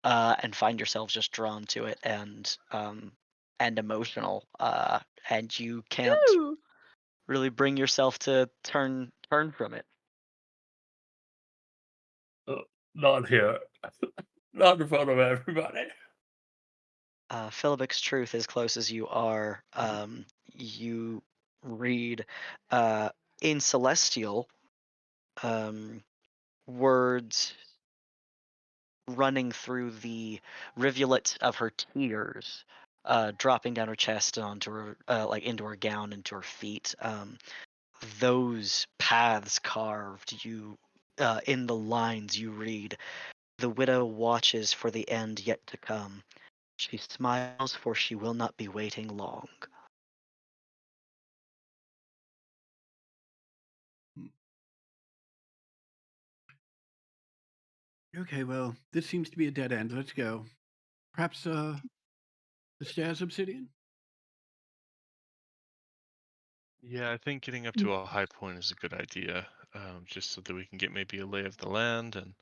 and find yourselves just drawn to it and emotional, and you can't Ooh. really bring yourself to turn from it. Not here. Not in front of everybody. Philibic's Truth, as close as you are, you read in Celestial words running through the rivulet of her tears, dropping down her chest and onto her, like into her gown, into her feet. Those paths carved, you in the lines you read. The widow watches for the end yet to come. She smiles, for she will not be waiting long. Okay, well, this seems to be a dead end. Let's go. Perhaps the stairs, Obsidian? Yeah, I think getting up to a high point is a good idea, just so that we can get maybe a lay of the land and.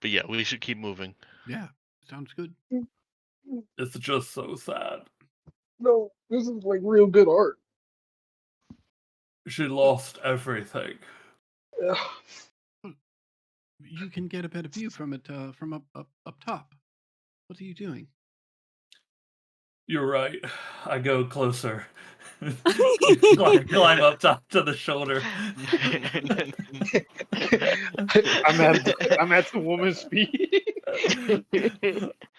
But yeah, we should keep moving. Yeah, sounds good. It's just so sad. No, this is like real good art. She lost everything. Ugh. You can get a better view from it from up top. What are you doing? You're right. I go closer. climb up top to the shoulder. I'm at the woman's feet.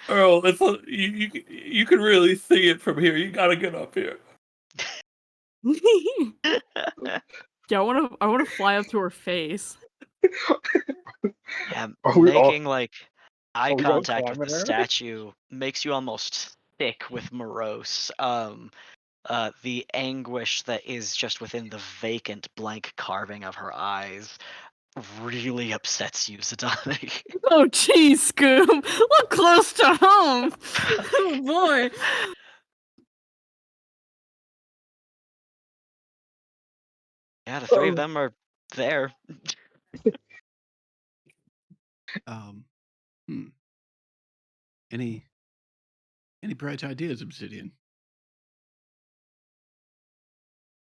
Earl, you can really see it from here. You gotta get up here. Yeah, I wanna fly up to her face. Yeah, Are we all- making like eye are we all contact with the climbing her? statue makes you almost thick with morose. The anguish that is just within the vacant blank carving of her eyes really upsets you, Zidane. Oh jeez, Scoob! Look close to home! Oh boy! Yeah, the three of Oh. them are there. Hmm. Any bright ideas, Obsidian?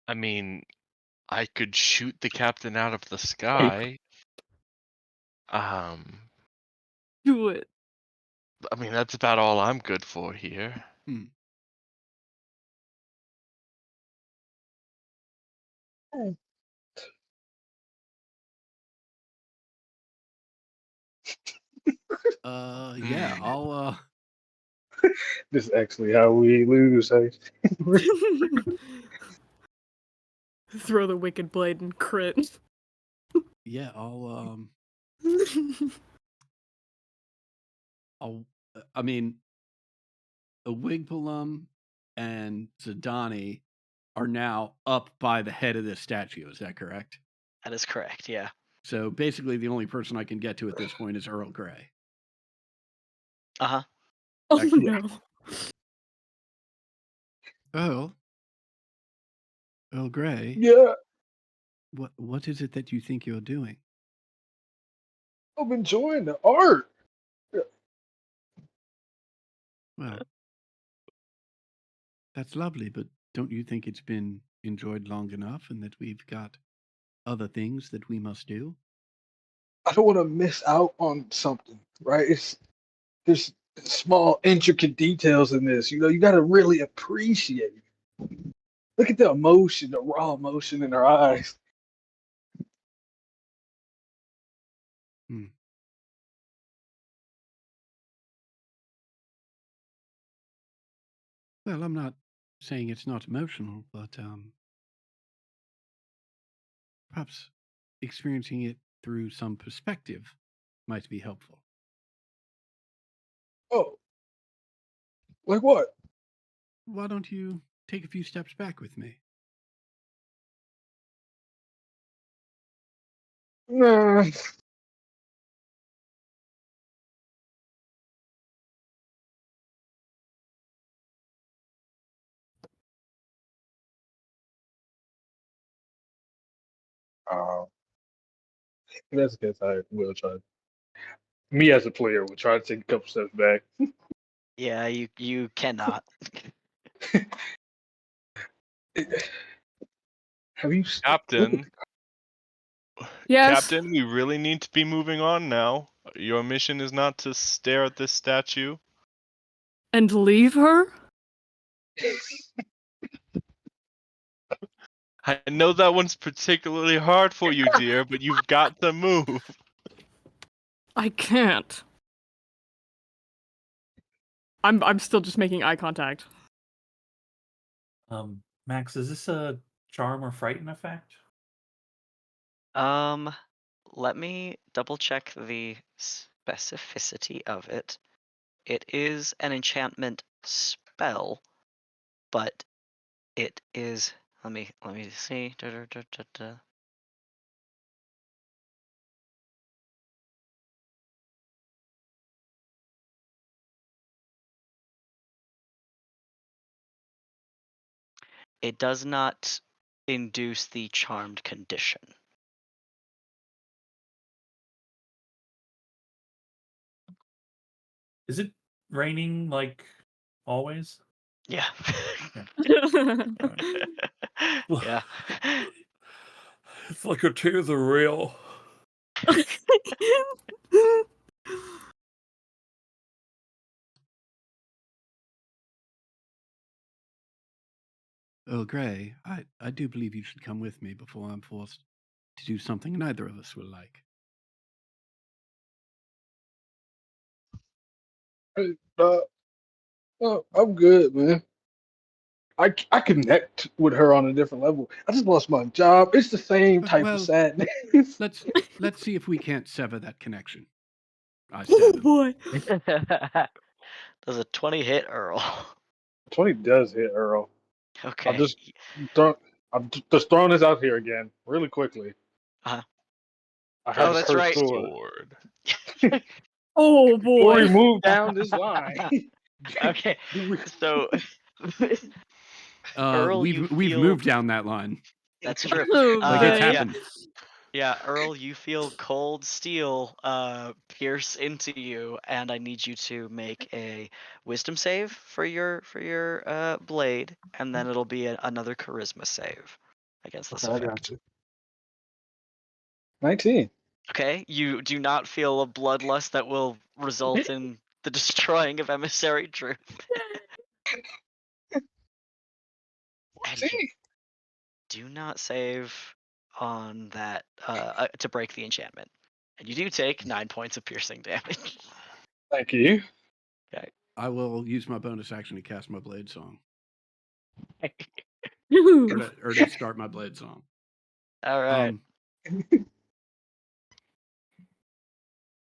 I mean, I could shoot the captain out of the sky. Do it. I mean, that's about all I'm good for here. Yeah, I'll This is actually how we lose. Hey? Throw the wicked blade and crit. yeah, I'll I mean, Wigpalum and Zidane are now up by the head of this statue. Is that correct? That is correct, yeah. So basically, the only person I can get to at this point is Earl Grey. Uh-huh. Oh Actually- no. Earl Grey. Yeah, What is it that you think you're doing? I'm enjoying the art. Well, that's lovely, but don't you think it's been enjoyed long enough and that we've got other things that we must do? I don't want to miss out on something, right? There's small intricate details in this. You got to really appreciate it. Look at the emotion, the raw emotion in her eyes. Well, I'm not saying it's not emotional, but perhaps experiencing it through some perspective might be helpful. Oh, like what? Why don't you take a few steps back with me? Nah. Uh, that's because I will try. Me as a player will try to take a couple steps back. Yeah, you cannot. Have you? Captain, Yes. Captain, we really need to be moving on now. Your mission is not to stare at this statue. And leave her? I know that one's particularly hard for you, dear, but you've got to move. I can't. I'm still just making eye contact. Max, is this a charm or frighten effect? Let me double check the specificity of it. It is an enchantment spell, but it is. Let me see. It does not induce the charmed condition. Is it raining like always? Yeah. Yeah. It's like her tears are real. Oh, Gray, I do believe you should come with me before I'm forced to do something neither of us will like. I'm good, man. I connect with her on a different level. I just lost my job. It's the same type Well, of sadness. Let's see if we can't sever that connection. I Oh stab him. boy. Does a 20 hit, Earl? 20 does hit Earl. Okay. I'm just throwing this out here again, really quickly. Uh-huh. I have Oh, a that's cursed right. Sword. Oh Before we boy. move down this line, Okay. So, Earl, you We've feel moved down that line. that's true. Oh, Like it's boy. happened. Yeah, Earl, you feel cold steel pierce into you, and I need you to make a wisdom save for your blade, and then it'll be another charisma save against this I effect. got you. 19. Okay, you do not feel a bloodlust that will result in the destroying of emissary truth. And you 14. do not save on that to break the enchantment. And you do take 9 points of piercing damage. Thank you. I will use my bonus action to cast my blade song. Ooh. Or to start my blade song. All right.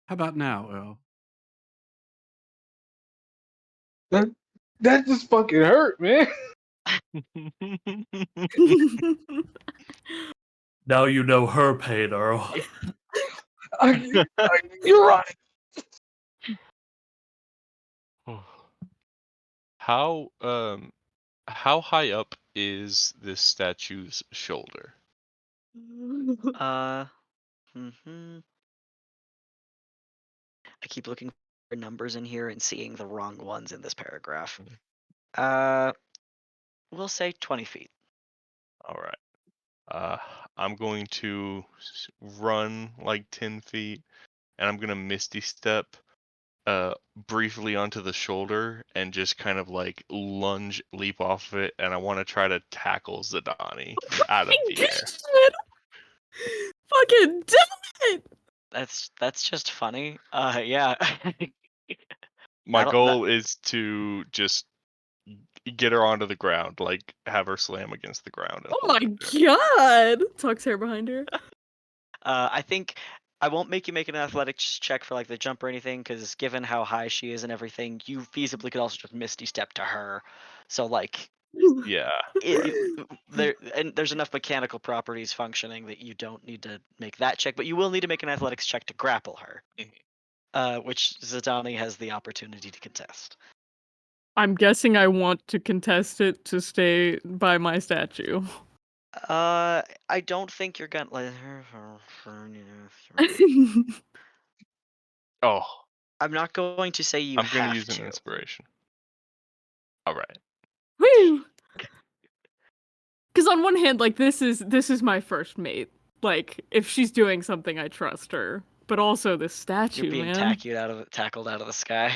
How about now, Earl? That just fucking hurt, man. Now you know her pain, Earl. You're right. How high up is this statue's shoulder? I keep looking for numbers in here and seeing the wrong ones in this paragraph. We'll say 20 feet. All right. I'm going to run like 10 feet, and I'm gonna misty step briefly onto the shoulder and just kind of like leap off of it, and I want to try to tackle Zidani out of the air. Fucking do it! That's just funny. Yeah. My That'll- goal is to just get her onto the ground, like have her slam against the ground. And Oh hold my her there. god! Tuck's hair behind her. I think I won't make you make an athletics check for like the jump or anything, because given how high she is and everything, you feasibly could also just misty step to her. So like Yeah. There's enough mechanical properties functioning that you don't need to make that check, but you will need to make an athletics check to grapple her, which Zidani has the opportunity to contest. I'm guessing I want to contest it to stay by my statue. I don't think you're gonna let her. Oh, I'm not going to say you I'm gonna have use an to. inspiration. All right. Woo! Because on one hand, like this is my first mate. Like if she's doing something, I trust her. But also this statue, You're being man. tackled out of the sky.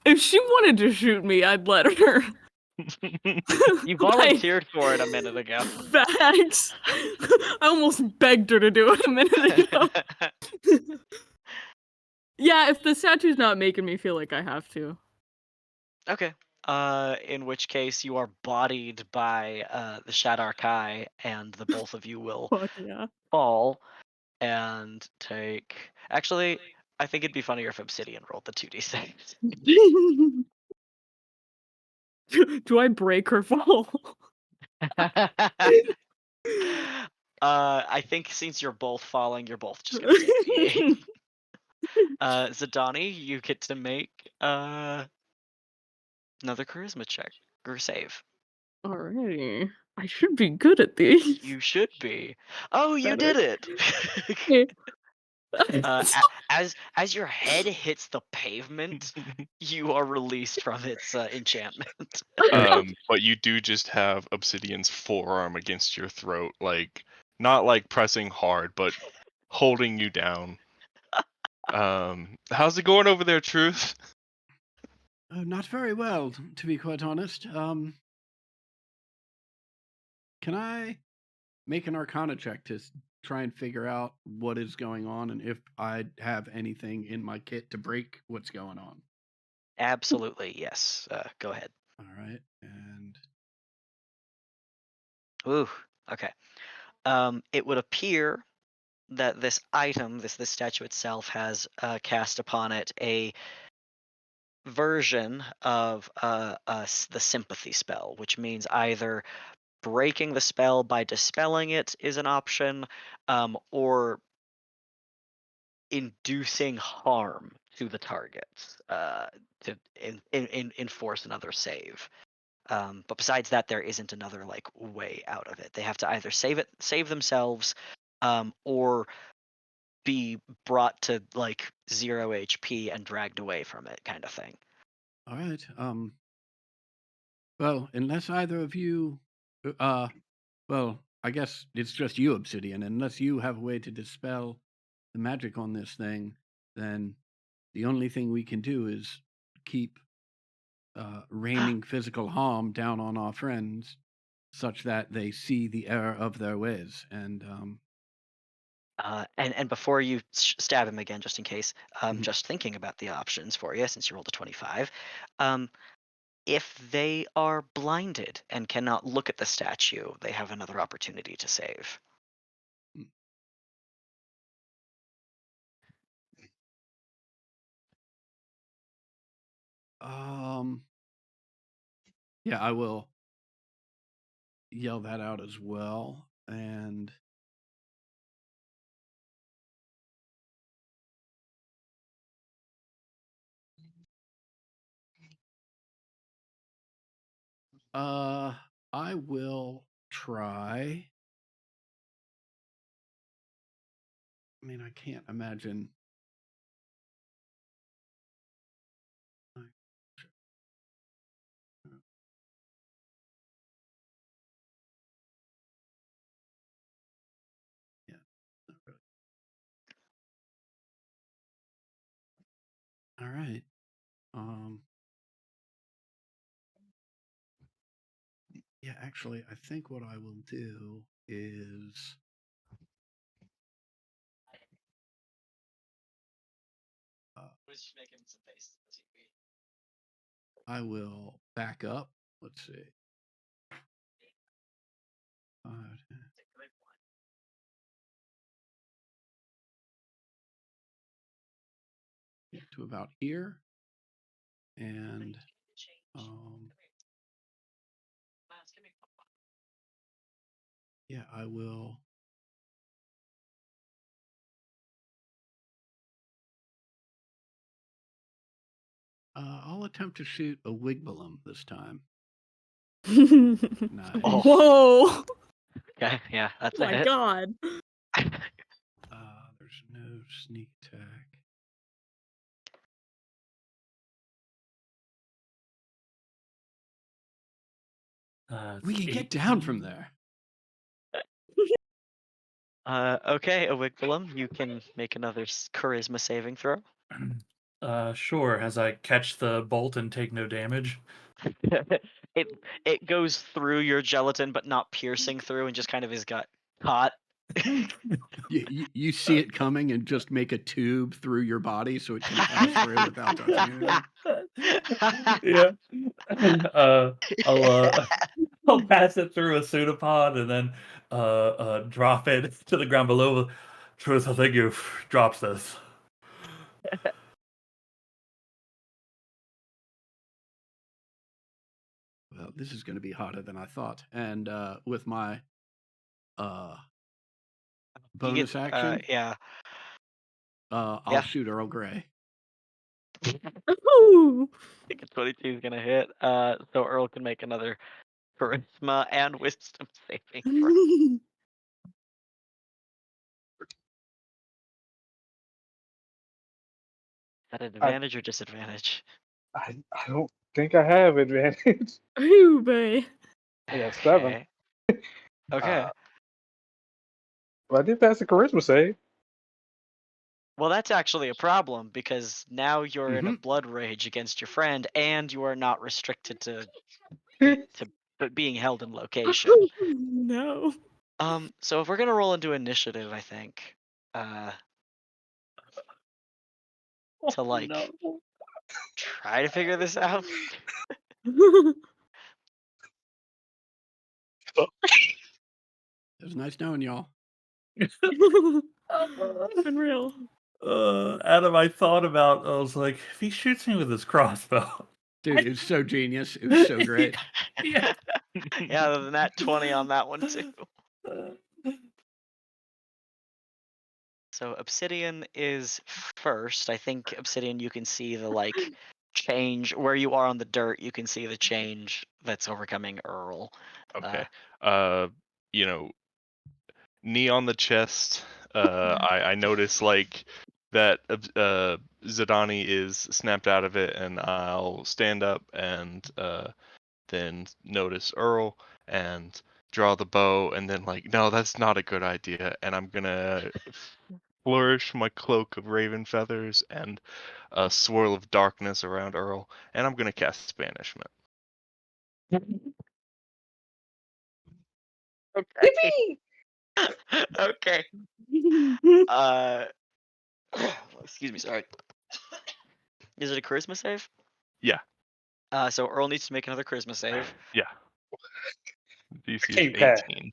If she wanted to shoot me, I'd let her. You Like, volunteered for it a minute ago. facts. I almost begged her to do it a minute ago. Yeah, if the statue's not making me feel like I have to. Okay. In which case you are bodied by the Shadar Kai, and the both of you will Fuck yeah. fall and take. Actually, I think it'd be funnier if Obsidian rolled the 2d6. Do I break her fall? I think since you're both falling, you're both just gonna take the 8. Zidani, you get to make another charisma check or save. Alrighty. I should be good at these. You should be. Oh, you Better. did it! Yeah. As your head hits the pavement, you are released from its enchantment. But you do just have Obsidian's forearm against your throat, like not like pressing hard, but holding you down. How's it going over there, Truth? Not very well, to be quite honest. Can I make an Arcana check to try and figure out what is going on and if I have anything in my kit to break what's going on? Absolutely, yes. Go ahead. All right, and Ooh, okay. It would appear that this item, this statue itself, has cast upon it a version of the sympathy spell, which means either breaking the spell by dispelling it is an option, or inducing harm to the target to enforce another save. But besides that, there isn't another like way out of it. They have to either save themselves, or be brought to like 0 HP and dragged away from it, kind of thing. all right. Well, unless either of you, well, I guess it's just you, Obsidian. Unless you have a way to dispel the magic on this thing, then the only thing we can do is keep raining physical harm down on our friends, such that they see the error of their ways. And And before you stab him again, just in case, Mhm. just thinking about the options for you, since you rolled a 25, if they are blinded and cannot look at the statue, they have another opportunity to save. um, yeah, I will yell that out as well. And I will try. I mean, I can't imagine. Yeah, not really. All right. Yeah, actually, I think what I will do is I will back up. Let's see. 5, 10. Get to about here, and Yeah, I will. I'll attempt to shoot a Wigbalum this time. Nice. Oh. Whoa! Okay, yeah, that's a My hit. God. There's no sneak attack. We can get down from there. Okay, a Wigbalum, you can make another charisma saving throw. Sure. As I catch the bolt and take no damage. it goes through your gelatin, but not piercing through, and just kind of is got caught. You see it coming and just make a tube through your body so it can pass through without touching anything. Yeah. I'll pass it through a pseudopod and then drop it to the ground below. Truth, I think you've dropped this. Well, this is going to be hotter than I thought. And with my bonus action, Yeah. I'll shoot Earl Grey. Ooh. I think a 22 is gonna hit. So Earl can make another charisma and wisdom saving throw. At advantage or disadvantage? I don't think I have advantage. Ooh, boy. I got 7. Okay. But I did pass the charisma save. Well, that's actually a problem because now you're in a blood rage against your friend, and you are not restricted to being held in location. No. So if we're gonna roll into initiative, I think, to like try to figure this out. It was nice knowing y'all. It's been real. Adam, I was like, if he shoots me with his crossbow. Dude, it was so genius. It was so great. Yeah. Yeah, other than that, 20 on that one too. So Obsidian is first. I think Obsidian, you can see the like change where you are on the dirt. You can see the change that's overcoming Earl. Okay. You know, knee on the chest. I notice like that Zidani is snapped out of it, and I'll stand up and then notice Earl and draw the bow, and then like, no, that's not a good idea, and I'm gonna flourish my cloak of raven feathers and a swirl of darkness around Earl, and I'm gonna cast Banishment. Okay. Okay. Excuse me. Sorry. Is it a charisma save? Yeah. So Earl needs to make another charisma save. Yeah. DC is Can't pass. 18.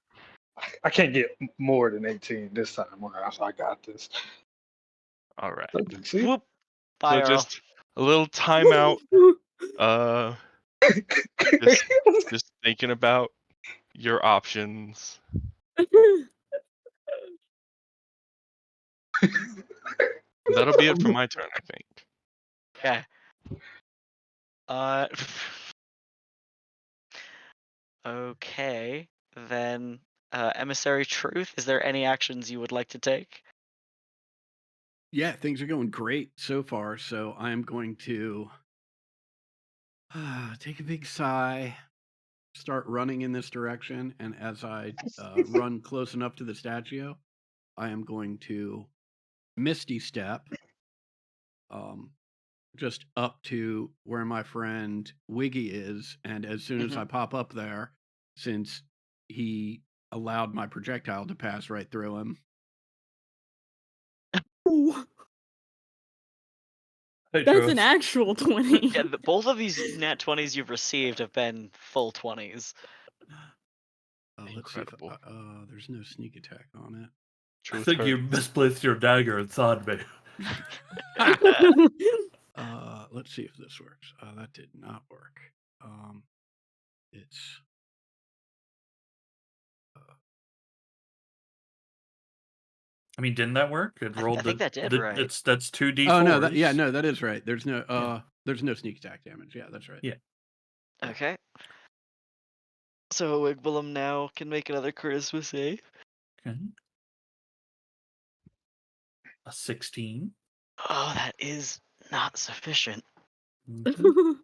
I can't get more than 18 this time. I got this. All right. See? Whoop. So Bye, Earl. just a little timeout. Just thinking about your options. That'll be it for my turn, I think. Okay. Okay. Then, Emissary Truth, is there any actions you would like to take? Yeah, things are going great so far. So I'm going to take a big sigh, start running in this direction, and as I run close enough to the statue, I am going to Misty Step just up to where my friend Wiggy is, and as soon as I pop up there, since he allowed my projectile to pass right through him. That's an actual 20. Yeah, both of these nat 20s you've received have been full 20s. Let's see if Incredible. there's no sneak attack on it. I think you misplaced your dagger inside me. Let's see if this works. That did not work. It's I mean, didn't that work? It I rolled think that did, right. That's 2d4s. Oh no, that is right. There's no sneak attack damage. Yeah, that's right. Yeah. Okay. So Wigblum now can make another charisma save. Okay. A 16. Oh, that is not sufficient. Mhm.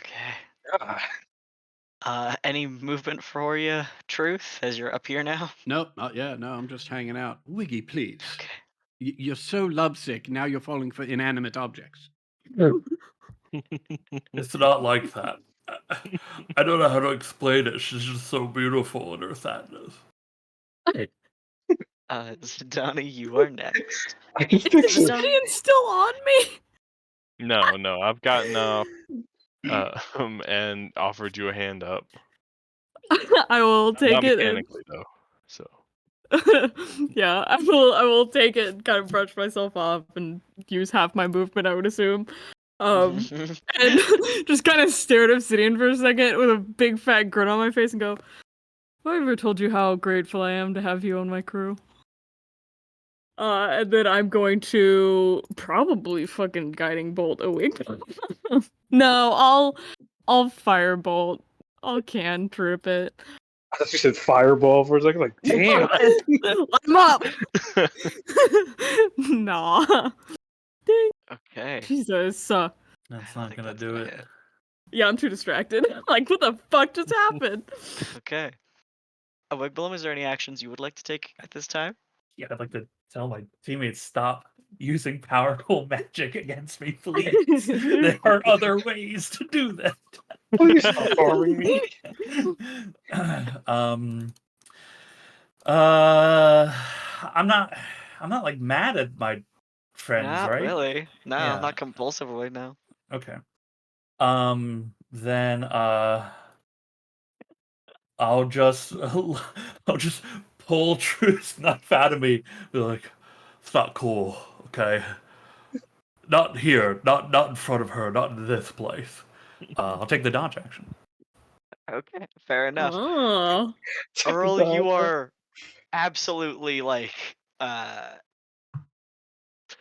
Okay. Any movement for you, Truth, as you're up here now? Nope, not yet. No, I'm just hanging out. Wiggy, please. Okay. You're so lovesick. Now you're falling for inanimate objects. It's not like that. I don't know how to explain it. She's just so beautiful in her sadness. Zidani, you are next. I can Is fix this it. Gideon still on me? No, I've gotten up and offered you a hand up. I will take Not it. mechanically though. So Yeah, I will take it, kind of brush myself off and use half my movement, I would assume. And just kind of stare at Obsidian for a second with a big fat grin on my face and go, have I ever told you how grateful I am to have you on my crew? And then I'm going to probably fucking guiding bolt a wig. No, I'll firebolt. I'll cantrip it. I thought you said fireball for a second. Like, damn. I'm up. Nah. Okay. Jesus. That's I not think gonna that's do gonna it. hit. Yeah, I'm too distracted. Like, what the fuck just happened? Okay. Wigblum, is there any actions you would like to take at this time? Yeah, I'd like to tell my teammates stop using powerful magic against me, please. There are other ways to do that. Please stop harming me. I'm not like mad at my friends, Not right? really. No, Yeah. not compulsively, no. Okay. Then I'll just pull Truth's knife out of me. Be like, it's not cool, okay? Not here, not in front of her, not in this place. I'll take the dodge action. Okay, fair enough. Oh. Earl, you are absolutely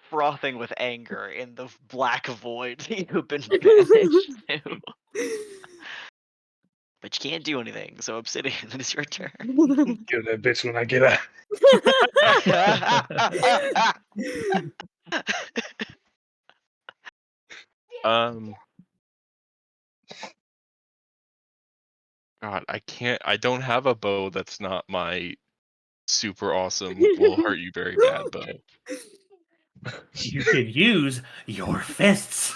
frothing with anger in the black void that you've been banished to. But you can't do anything, so Obsidian, it is your turn. Kill that bitch when I get out. God, I don't have a bow that's not my super awesome will hurt you very bad bow. You can use your fists.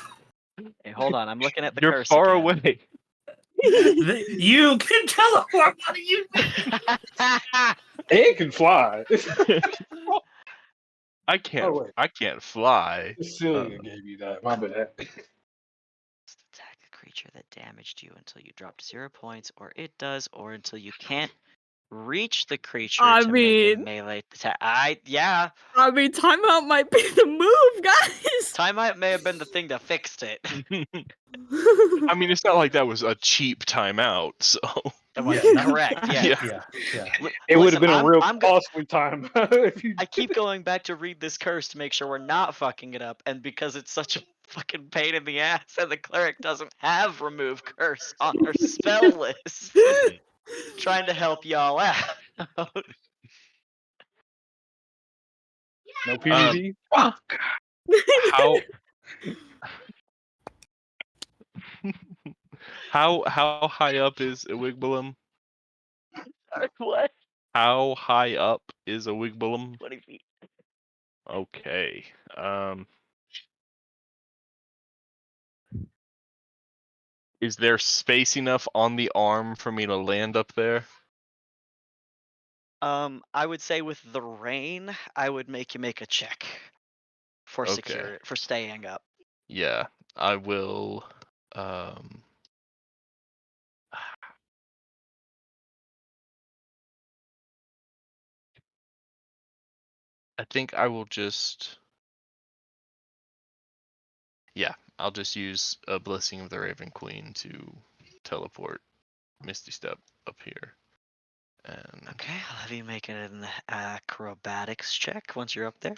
Hey, hold on, I'm looking at the You're curse far again. away. You can teleport. What do you mean? It can fly. I can't Oh, wait. I can't fly. Celia gave you that. My bad. Just attack the creature that damaged you until you drop to 0 points, or it does, or until you can't reach the creature I to make a mean- melee attack. Yeah. I mean, timeout might be the move, guys. Timeout may have been the thing that fixed it. I mean, it's not like that was a cheap timeout, so Correct, yeah. Yeah. It would have Listen, been a real I'm costly time if you. I keep going back to read this curse to make sure we're not fucking it up, and because it's such a fucking pain in the ass, and the cleric doesn't have remove curse on her spell list, trying to help y'all out. No PvP. Fuck. How high up is a Wigblum? What? How high up is a Wigblum? 20 feet. Okay. Is there space enough on the arm for me to land up there? I would say with the rain, I would make you make a check for Okay. for staying up. Yeah, I will. I think I will just. Yeah, I'll just use a Blessing of the Raven Queen to teleport Misty Step up here. And Okay, I'll have you make an acrobatics check once you're up there.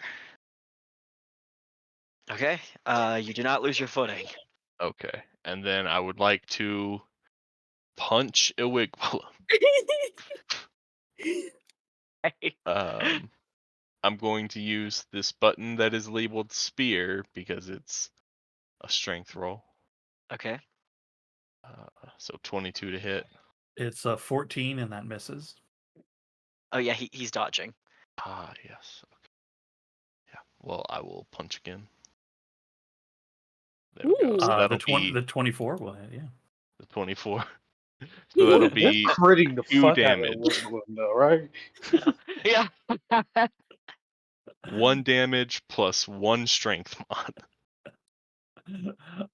Okay, you do not lose your footing. okay, and then I would like to punch a Wigwam. I'm going to use this button that is labeled spear because it's a strength roll. Okay. So 22 to hit. It's a 14 and that misses. Oh yeah, he's dodging. Ah, yes. Okay. Yeah. Well, I will punch again. There we go. Ooh. So The that'll be 24 will hit, yeah. the 24. So that'll We're be critting the 2 fuck out of that damage. Wigwam, though, right? Yeah. 1 damage plus 1 strength mod.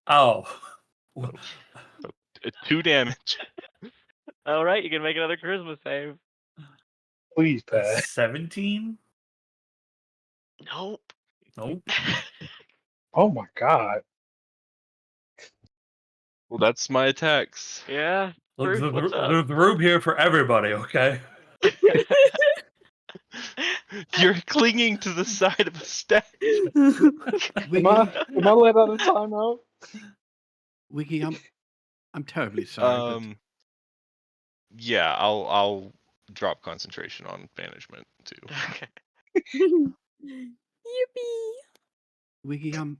Oh. So 2 damage. All right, you can make another charisma save. Please, Pat. 17? Nope. Nope. Oh my god. Well, that's my attacks. Yeah. Look, Truth, what's up? there's room here for everybody, okay? You're clinging to the side of a statue. Am I let out of timeout? Wiggy, I'm terribly sorry, Yeah, I'll drop concentration on management too. Okay. Yippee! but Wiggy, I'm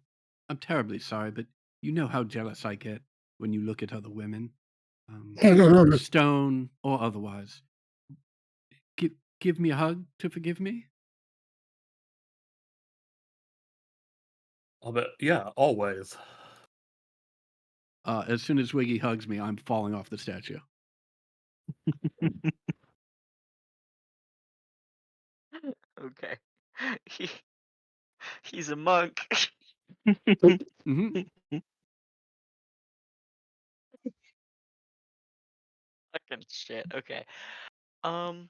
terribly sorry, but you know how jealous I get when you look at other women, stone or otherwise. Give me a hug to forgive me. I'll bet, yeah, always. As soon as Wiggy hugs me, I'm falling off the statue. Okay. He's a monk. hmm Fucking shit. Okay. Um.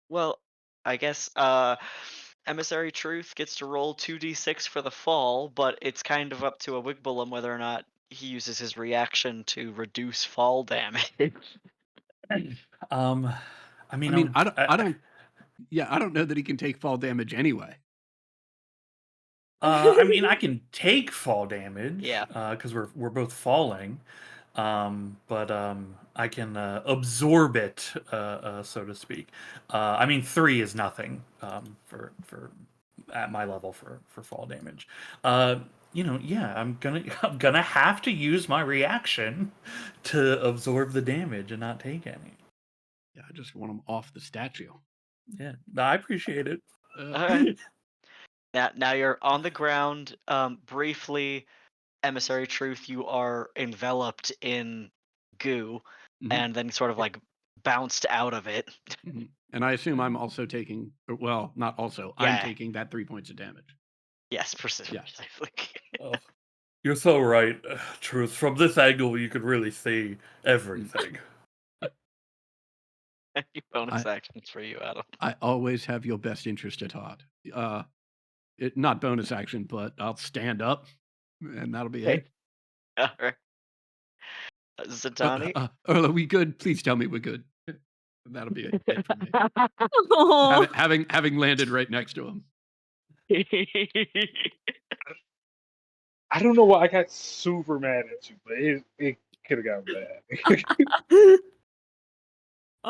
Well, I guess Emissary Truth gets to roll 2d6 for the fall, but it's kind of up to a Wigbalum whether or not he uses his reaction to reduce fall damage. I mean, I mean, I don't. Yeah, I don't know that he can take fall damage anyway. I mean, I can take fall damage. Yeah. Because we're both falling. But I can absorb it, so to speak. I mean, 3 is nothing for at my level for fall damage. Yeah, I'm gonna have to use my reaction to absorb the damage and not take any. Yeah, I just want him off the statue. Yeah, I appreciate it. Alright. Now you're on the ground. Briefly, Emissary Truth, you are enveloped in goo, Mhm. and then sort of like bounced out of it. Mhm. And I assume I'm also taking. Well, not also. I'm Yeah. taking that 3 points of damage. Yes, precisely. Yes. Oh, you're so right, Truth. From this angle, you could really see everything. Any bonus actions for you, Adam? I always have your best interest at heart. Not bonus action, but I'll stand up, and that'll be it. All right. Zatani? Earl, are we good? Please tell me we're good. That'll be it for me. Aw. Having landed right next to him. I don't know why I got super mad at you, but it could have gotten bad.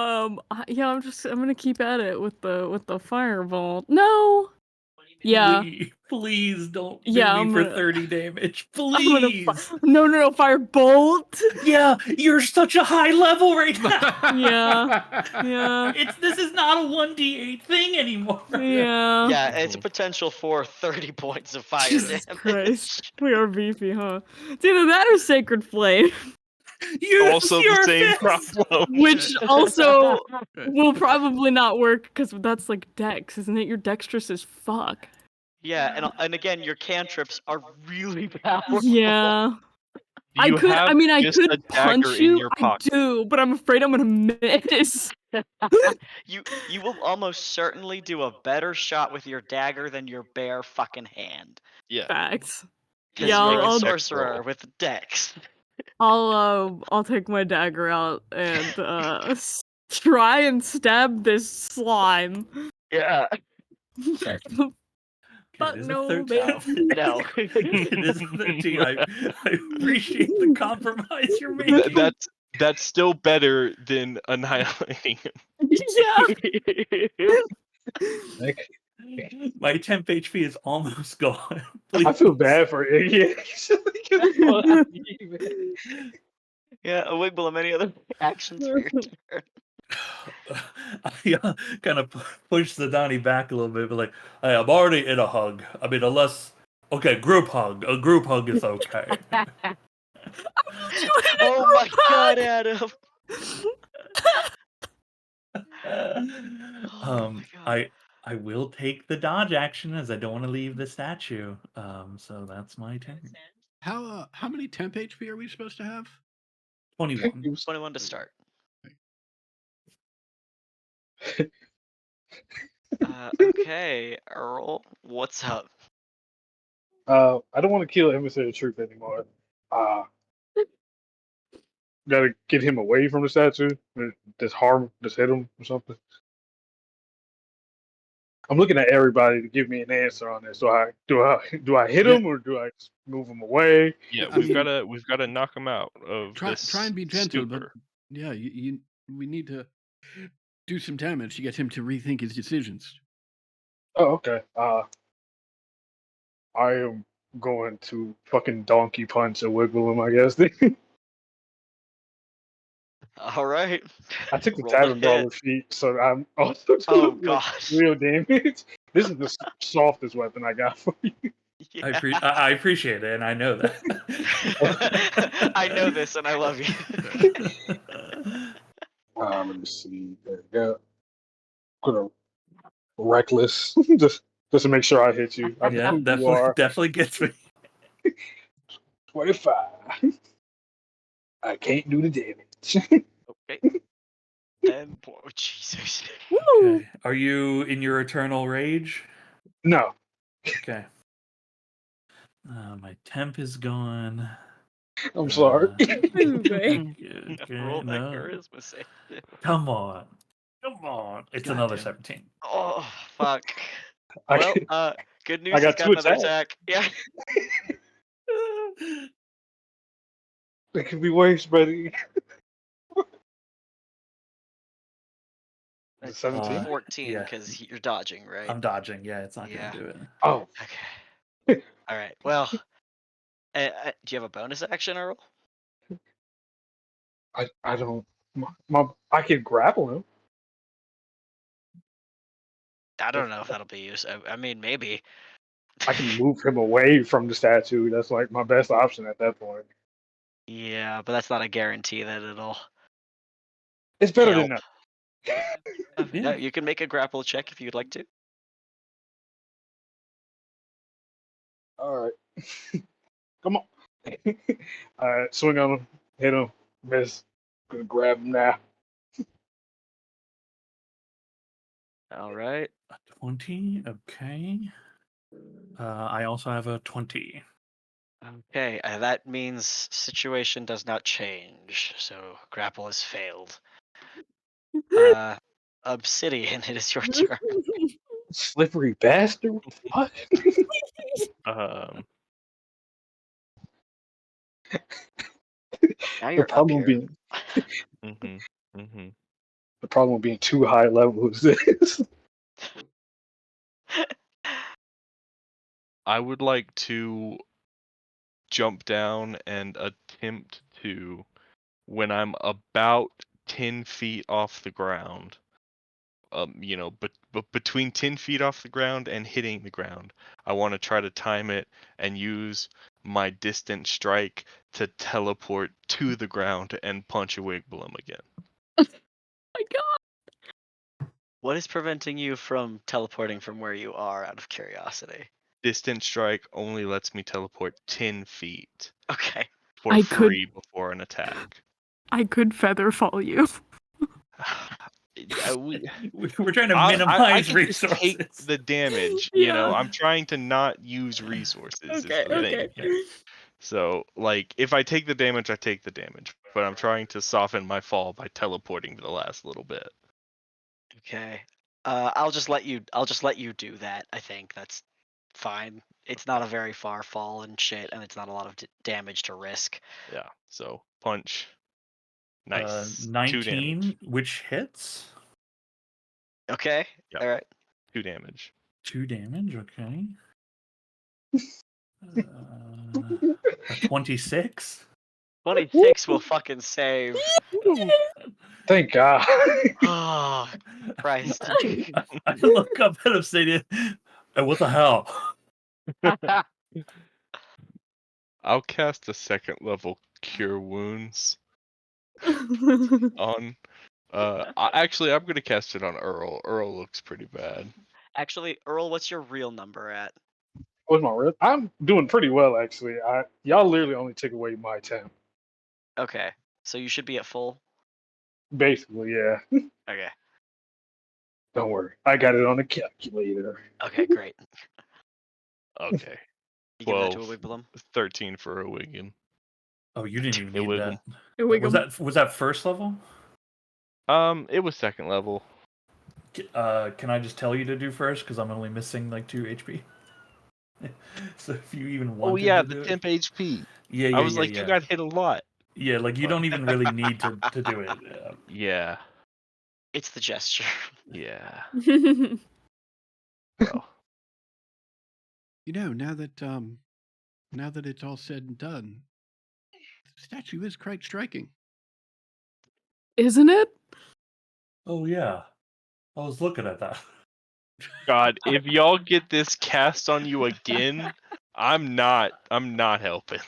Yeah, I'm gonna keep at it with the fireball. No. Yeah. Please don't do Yeah, me I'm for gonna- 30 damage. I'm gonna Please. No, firebolt. Yeah, you're such a high level right now. Yeah. This is not a 1d8 thing anymore. Yeah. Yeah, it's a potential for 30 points of fire Jesus damage. Christ. We are beefy, huh? It's either that or Sacred Flame. Also the same problem. Which also will probably not work because that's like dex, isn't it? You're dexterous as fuck. Yeah, and again, your cantrips are really powerful. Yeah. Do you have I just a could punch dagger in you. your I pocket? do, but I'm afraid I'm gonna miss. You will almost certainly do a better shot with your dagger than your bare fucking hand. Yeah. Facts. 'Cause Yeah, you're a I'll- sorcerer with dex. I'll take my dagger out and try and stab this slime. Yeah. But it is no, a 13. No. It is a 13. I appreciate the compromise you're making. That's still better than annihilating him. Yeah. Like, My temp HP is almost gone. I feel Please. bad for Iggy. Yeah, a wiggle of any other actions for your turn. I kind of push Zidani back a little bit, but like, hey, I'm already in a hug. I mean, unless group hug. A group hug is okay. Oh my god, Adam. Oh my god. I will take the dodge action as I don't want to leave the statue. So that's my turn. How many temp HP are we supposed to have? 21. 21 to start. Okay, Earl, what's up? I don't want to kill Emissary of Truth anymore. Gotta get him away from the statue. Just hit him or something. I'm looking at everybody to give me an answer on this. Do I hit him or do I just move him away? Yeah, I we've mean- got to knock him out of Try this and be gentle, stupor. but yeah, we need to do some damage to get him to rethink his decisions. Oh, okay. I am going to fucking donkey punch a wiggle him, I guess. All right. I took the Roll to tavern hit. brawler feat, so I'm also Oh doing gosh. real damage. This is the softest weapon I got for you. Yeah. I appreciate it, and I know that. I know this and I love you. Let me see. There we go. Gonna reckless just to make sure I hit you. I know Yeah, who you are. definitely gets me. 25. I can't do the damage. Okay. And oh, Jesus. Woo! Okay. Are you in your eternal rage? No. Okay. My temp is gone. I'm sorry. Moving. Roll that No. charisma save. Come on. It's God another damn it. 17. Oh fuck. I Well, can- good news. I He's got got two another attacks. attack. Yeah. It could be worse, buddy. That's 17? 14 yeah. because you're dodging, right? I'm dodging. Yeah, it's not Yeah. going to do it. Oh, Okay. All right. Well, do you have a bonus action, Earl? I don't. I could grapple him. I don't know if that'll be used. I mean, maybe. I can move him away from the statue. That's like my best option at that point. Yeah, but that's not a guarantee that it'll. It's better Help. than nothing. Yeah, you can make a grapple check if you'd like to. All right. Come on. All right, swing on him, hit him, miss. Gonna grab him now. All right. A 20. Okay. I also have a 20. Okay, that means situation does not change, so grapple has failed. Obsidian, it is your turn. Slippery bastard. What the fuck? Now The you're up problem here. being Mm-hmm. the problem being too high level is this. I would like to jump down and attempt to, when I'm about 10 feet off the ground, but between 10 feet off the ground and hitting the ground, I want to try to time it and use my distant strike to teleport to the ground and punch a Wigblum again. My God. What is preventing you from teleporting from where you are, out of curiosity? Distant strike only lets me teleport 10 feet Okay. for I could- free before an attack. I could feather fall you. We're trying to I minimize can just resources. take the damage. Yeah. I'm trying to not use resources. is Okay, the thing okay. here. So, like, if I take the damage, I take the damage. But I'm trying to soften my fall by teleporting the last little bit. Okay. I'll just let you do that. I think that's fine. It's not a very far fall and shit, and it's not a lot of damage to risk. Yeah. So punch. Nice. 2 damage. 19, which hits. Okay. Yep. All right. 2 damage. 2 damage, okay. A 26. 26 will fucking save. Thank God. Oh, Christ. I look up at Obsidian. And what the hell? I'll cast a 2nd level Cure Wounds on. Actually, I'm gonna cast it on Earl. Earl looks pretty bad. Actually, Earl, what's your real number at? What's my real? I'm doing pretty well actually. Y'all literally only took away my 10. Okay. So you should be at full. Basically, yeah. Okay. Don't worry. I got it on the calculator. Okay, great. Okay. You give that to a 12. Wigblum? 13 for a Wigan. Oh, you didn't even It need wiggle. that. Was that first level? It was 2nd level. Can I just tell you to do first? Because I'm only missing like 2 HP. So if you even want Oh to yeah, do the it. temp HP. Yeah, I was like, you got hit a lot. Yeah, like you don't even really need to do it. Yeah. It's the gesture. Yeah. Oh. Oh. You know, now that it's all said and done, the statue is quite striking. Isn't it? Oh yeah, I was looking at that. God, if y'all get this cast on you again, I'm not helping.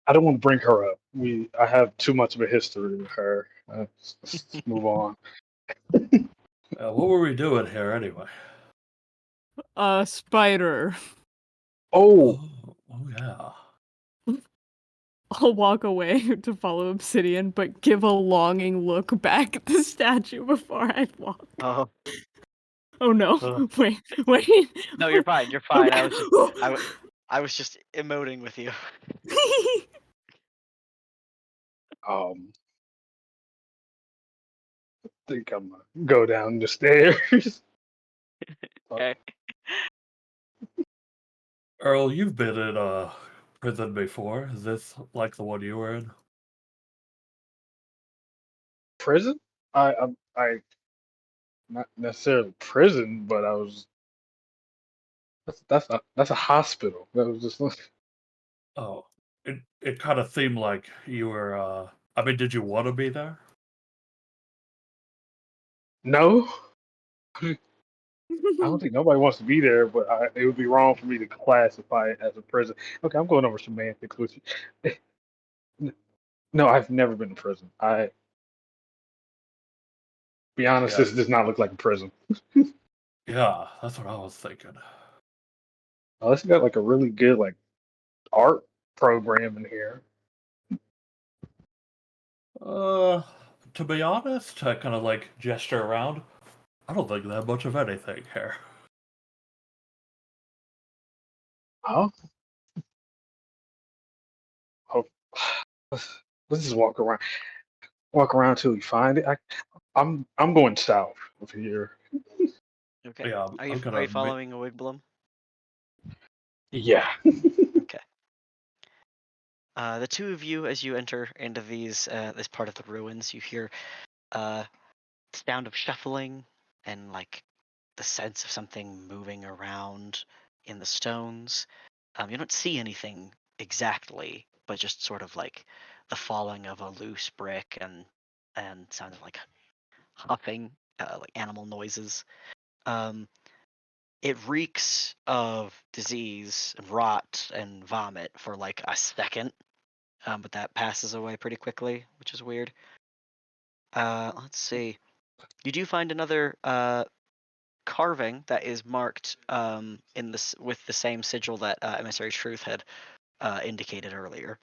I don't want to bring her up. I have too much of a history with her. Let's move on. What were we doing here anyway? Spider. Oh, Oh yeah. I'll walk away to follow Obsidian, but give a longing look back at the statue before I walk. Oh. Oh no! Ugh. Wait. No, you're fine. You're fine. Okay. I was just emoting with you. I think I'm gonna go down the stairs. Okay. Earl, you've been in prison before. Is this like the one you were in? Prison? I not necessarily prison, but I was. That's a hospital. That was just Oh, it kind of seemed like you were. I mean, did you want to be there? no. I don't think nobody wants to be there, but it would be wrong for me to classify it as a prison. Okay, I'm going over semantics with you. No, I've never been to prison. Be honest, Yeah. this does not look like a prison. Yeah, that's what I was thinking. Unless you got like a really good like art program in here. To be honest, I kind of like gesture around. I don't think that much of anything here. Oh, oh, let's just walk around. Walk around till we find it. I'm going south of here. Okay. Yeah, Are you following a Wigblum? Yeah. Okay. The two of you, as you enter into this part of the ruins, you hear sound of shuffling and like the sense of something moving around in the stones. You don't see anything exactly, but just sort of like the falling of a loose brick and sounds like huffing, like animal noises. Um, it reeks of disease and rot and vomit for like a second, but that passes away pretty quickly, which is weird. Let's see. You do find another carving that is marked in this with the same sigil that Emissary Truth had indicated earlier.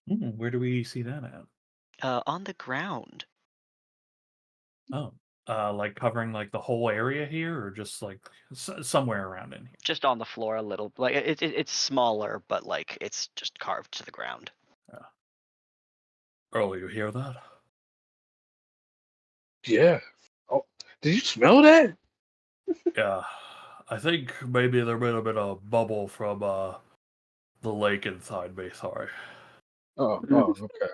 Where do we see that at? On the ground. Oh, Like covering like the whole area here, or just like somewhere around in here. Just on the floor a little. Like it's smaller, but like it's just carved to the ground. Earl, you hear that? Yeah. Oh, did you smell that? Yeah, I think maybe there might have been a bubble from the lake inside me. Sorry. Oh, okay.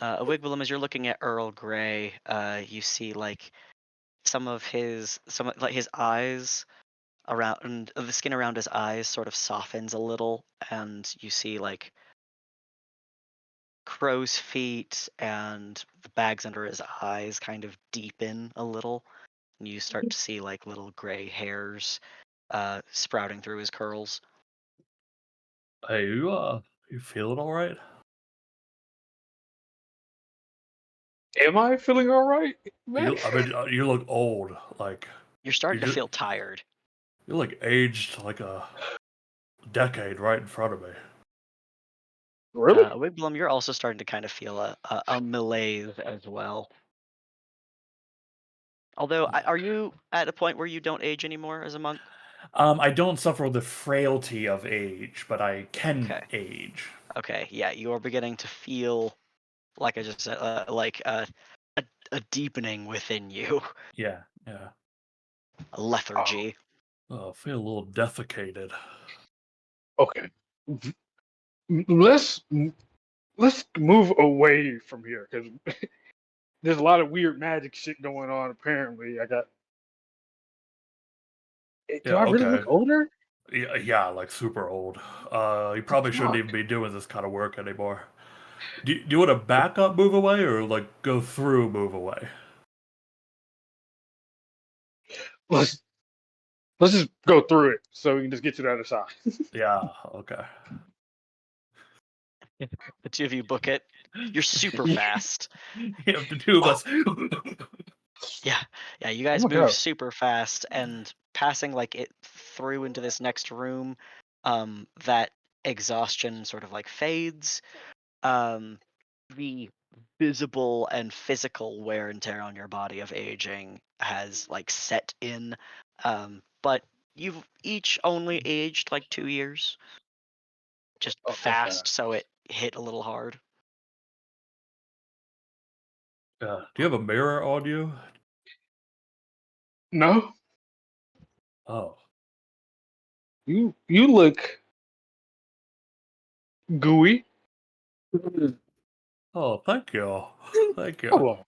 Wigwam, as you're looking at Earl Grey, you see like like his eyes around the skin around his eyes sort of softens a little, and you see like crow's feet and the bags under his eyes kind of deepen a little, and you start to see like little gray hairs sprouting through his curls. Hey, you feeling all right? Am I feeling all right, man? I mean, you look old. Like You're starting to you feel tired. you like aged like a decade right in front of me. Really? Wigblum, you're also starting to kind of feel a malaise as well. Although, are you at a point where you don't age anymore as a monk? I don't suffer the frailty of age, but I can Okay. age. Okay, yeah, you are beginning to feel, like I just said, like a deepening within you, Yeah, yeah. a lethargy. Oh, I feel a little defecated. Okay. Let's let's move away from here because there's a lot of weird magic shit going on. Apparently, I got. Do Yeah, I really okay. look older? Yeah, like super old. You probably shouldn't Fuck. even be doing this kind of work anymore. Do you want to back up, move away, or like go through, move away? Let's let's just go through it so we can just get to the other side. Yeah, okay. The two of you book it. You're super Yeah. fast. You have the two of us. Yeah, you Oh guys my move god. super fast, and passing like it through into this next room, that exhaustion sort of like fades. The visible and physical wear and tear on your body of aging has like set in, but you've each only aged like 2 years, just Oh, okay. fast, so it hit a little hard. Do you have a mirror on you? No, Oh, you look gooey. oh, thank you, thank you. Come on.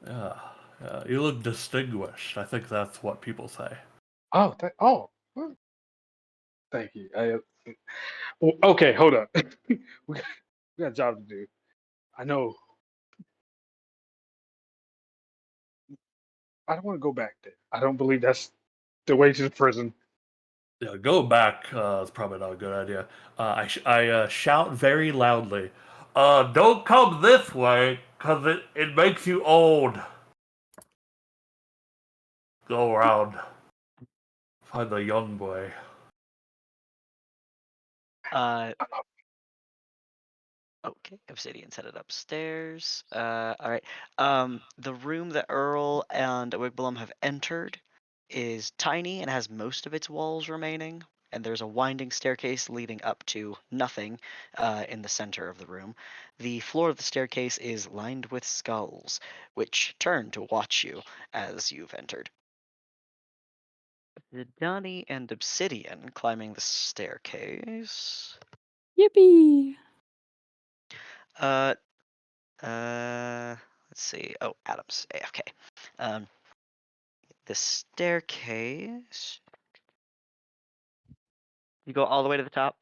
Yeah, yeah, you look distinguished. I think that's what people say. Oh, well, thank you. Okay, hold up. We got a job to do. I know. I don't want to go back there. I don't believe that's the way to the prison. Yeah, go back is probably not a good idea. I shout very loudly, don't come this way, cause it makes you old. Go around, find the young boy. Uh, okay, Obsidian's headed upstairs. All right. The room that Earl and Wigblum have entered is tiny and has most of its walls remaining. And there's a winding staircase leading up to nothing in the center of the room. The floor of the staircase is lined with skulls, which turn to watch you as you've entered. Donnie and Obsidian climbing the staircase. Yippee! Uh, let's see. Oh, Adam's AFK. Um, the staircase. You go all the way to the top.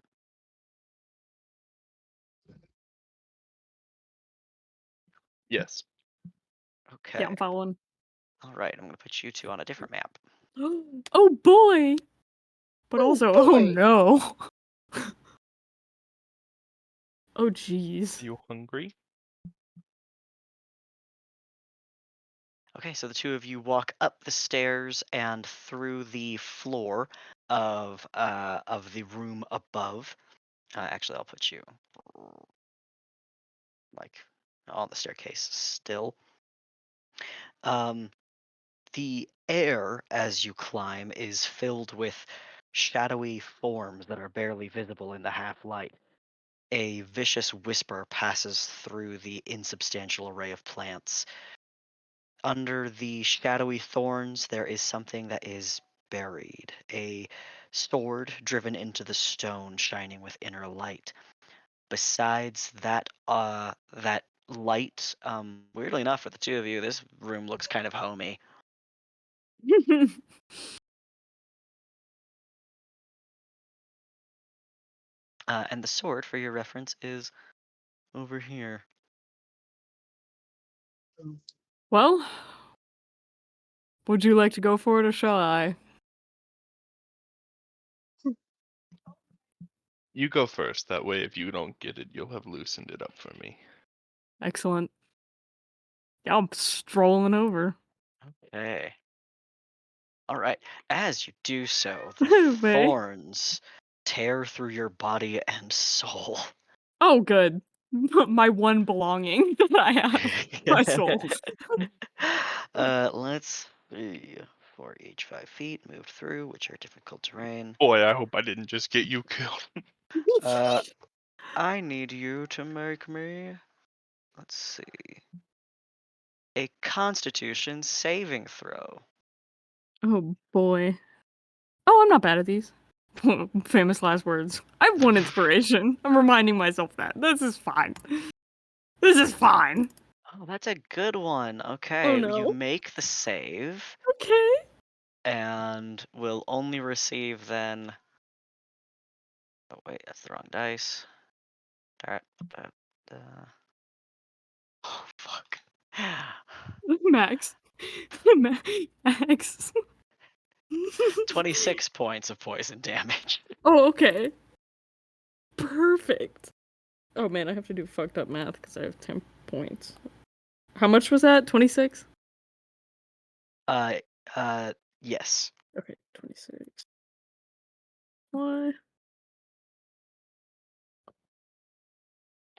Yes. Okay. Yeah, I'm following. All right. I'm gonna put you two on a different map. Oh boy! But Oh, also, oh boy. no. Oh jeez. You hungry? Okay, so the two of you walk up the stairs and through the floor of the room above. Actually, I'll put you like on the staircase still. The air as you climb is filled with shadowy forms that are barely visible in the half light. A vicious whisper passes through the insubstantial array of plants. Under the shadowy thorns, there is something that is buried, a sword driven into the stone, shining with inner light. Besides that light, weirdly enough, for the two of you, this room looks kind of homey. And the sword, for your reference, is over here. Well, would you like to go for it or shall I? You go first. That way, if you don't get it, you'll have loosened it up for me. Excellent. Yeah, I'm strolling over. Okay. All right. As you do so, the Wait. thorns tear through your body and soul. Oh, good. My one belonging that I have. My soul. Let's see. For each 5 feet moved through, which are difficult terrain. Boy, I hope I didn't just get you killed. I need you to make me, let's see, a Constitution saving throw. Oh boy. Oh, I'm not bad at these. Famous last words. I have 1 inspiration. I'm reminding myself that. This is fine. This is fine. Oh, that's a good one. Okay, Oh you no. make the save Okay. and will only receive then. Oh wait, that's the wrong dice. Da, da, da. Oh fuck. Max. Max. 26 points of poison damage. Oh, okay. Perfect. Oh man, I have to do fucked up math because I have 10 points. How much was that? 26? Yes. Okay, 26. What?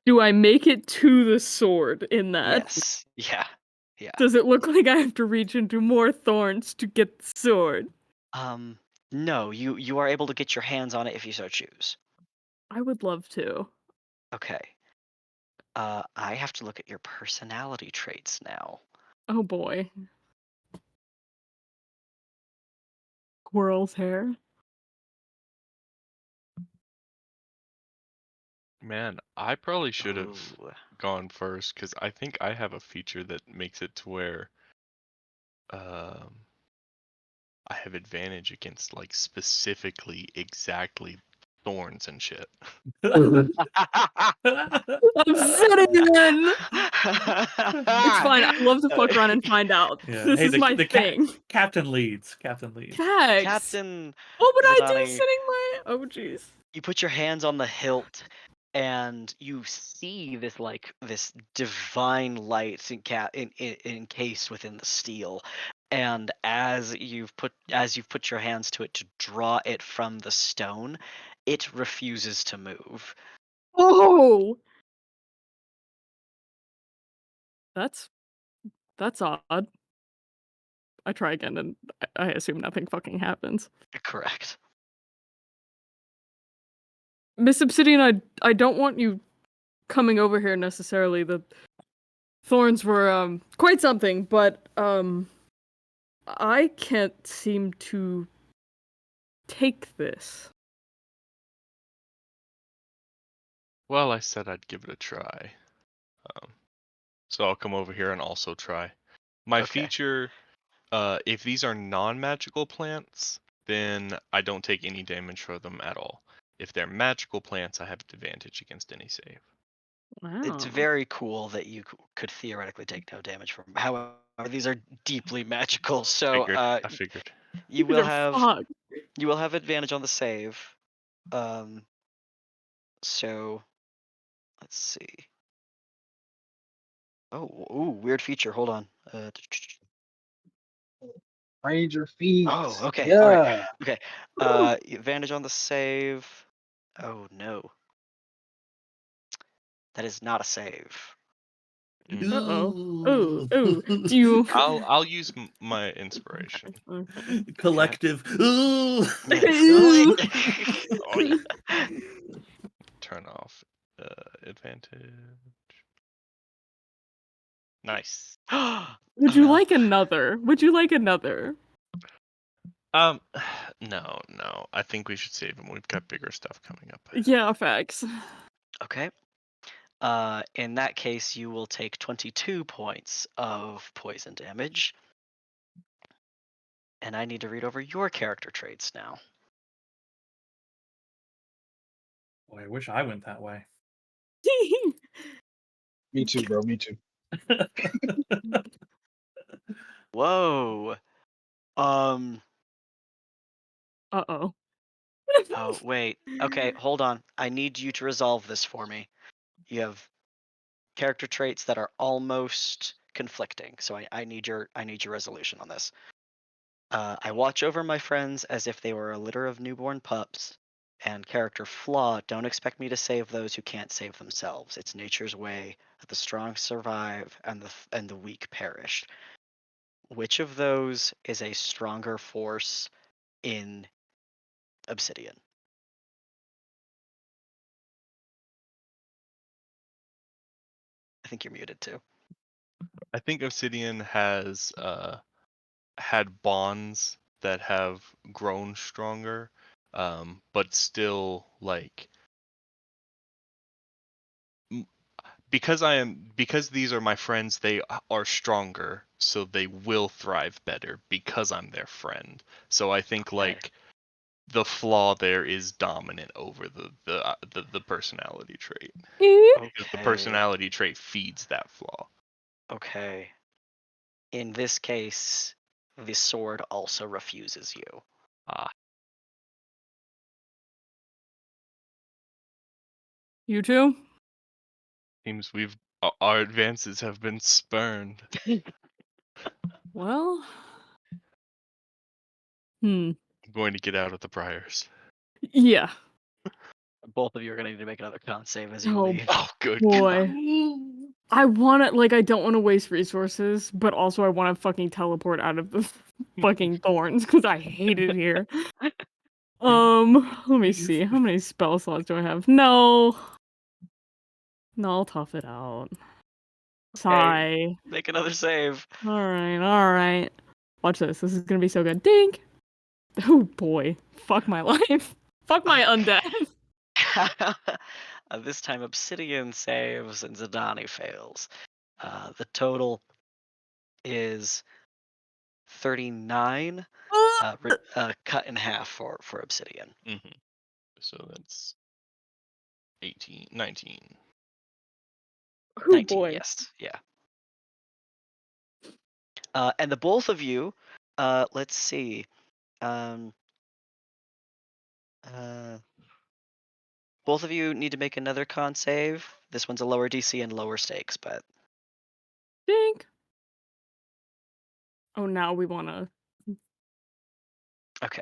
Do I make it to the sword in that? Yes. Yeah. Yeah. Does it look like I have to reach into more thorns to get the sword? No, you are able to get your hands on it if you so choose. I would love to. Okay. I have to look at your personality traits now. Oh boy. Squirrel's hair. Man, I probably should have Ooh. gone first because I think I have a feature that makes it to where I have advantage against like specifically exactly thorns and shit. I'm sitting in. It's fine. I love to fuck around and find out. Yeah. This Hey, is my thing. Captain leads. Captain leads. Thanks. Captain, What would I do Zadani, sitting my? Oh jeez. you put your hands on the hilt and you see this divine light encased within the steel, and as you've put your hands to it to draw it from the stone, it refuses to move. Oh. That's odd. I try again and I assume nothing fucking happens. Correct. Miss Obsidian, I don't want you coming over here necessarily. The thorns were quite something, but I can't seem to take this. Well, I said I'd give it a try. So I'll come over here and also try. My Okay. feature, if these are non-magical plants, then I don't take any damage from them at all. If they're magical plants, I have advantage against any save. Wow. It's very cool that you could theoretically take no damage from. However, these are deeply magical, so I figured. you will They're have fucked. advantage on the save. So let's see. Oh, ooh, weird feature. Hold on. Ranger feet. Oh, okay. Yeah. All right. Okay. Advantage on the save. Oh no. That is not a save. Uh-oh. Ooh. Do you... I'll use my inspiration. Okay. Collective. Ooh. Ooh. Oh, yeah. Turn off advantage. Nice. Would you like another? Would you like another? No. I think we should save him. We've got bigger stuff coming up. Yeah, facts. Okay. In that case, you will take 22 points of poison damage. And I need to read over your character traits now. Boy, I wish I went that way. Me too, bro. Me too. Whoa. Uh-oh. Oh, wait. Okay, hold on. I need you to resolve this for me. You have character traits that are almost conflicting, so I need your resolution on this. I watch over my friends as if they were a litter of newborn pups. And character flaw, don't expect me to save those who can't save themselves. It's nature's way that the strong survive and the weak perish. Which of those is a stronger force in Obsidian? I think you're muted too. I think Obsidian has had bonds that have grown stronger, but still like because these are my friends, they are stronger, so they will thrive better because I'm their friend. So I think Okay. like the flaw there is dominant over the personality trait. Because the Okay. personality trait feeds that flaw. Okay. In this case, the sword also refuses you. You too? Seems our advances have been spurned. Well... I'm going to get out of the briars. Yeah. Both of you are going to need to make another con save as you Oh, leave. Oh, good boy. God. I want to, like, I don't want to waste resources, but also I want to fucking teleport out of the fucking thorns, because I hate it here. Let me see. How many spell slots do I have? No. No, I'll tough it out. Sigh. Make another save. Alright. Watch this. This is gonna be so good. Dink! Oh boy. Fuck my life. Fuck my undead. This time Obsidian saves and Zidani fails. The total is 39, cut in half for Obsidian. Mm-hmm. So that's 18, 19. Oh 19, boy. yes, yeah. And the both of you, let's see. Both of you need to make another con save. This one's a lower DC and lower stakes, but Dink! Oh, now we wanna... okay.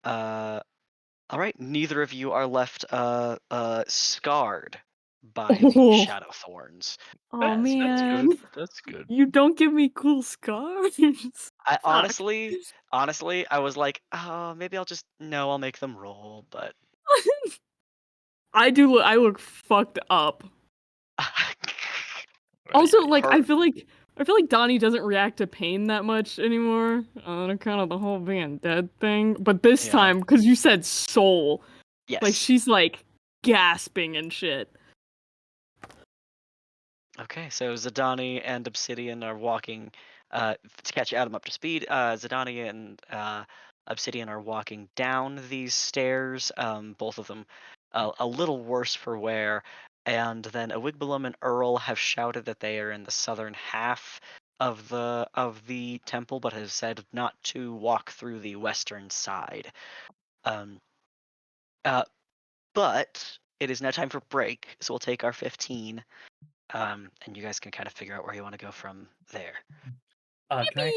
All right. Neither of you are left scarred by the Oh. shadow thorns. Oh That's man. good. That's good. You don't give me cool scars. I Fuck. honestly, I was like, oh, maybe I'll make them roll, but I look fucked up. Also, like, I Her- feel like Donnie doesn't react to pain that much anymore on account of the whole being dead thing. But this Yeah. time, because you said soul, yes. like she's like gasping and shit. Okay, so Zidani and Obsidian are walking to catch Adam up to speed. Zidani and Obsidian are walking down these stairs, both of them a little worse for wear. And then Awigbalum and Earl have shouted that they are in the southern half of the temple, but have said not to walk through the western side. But it is now time for break, so we'll take our 15. And you guys can kind of figure out where you want to go from there. Can I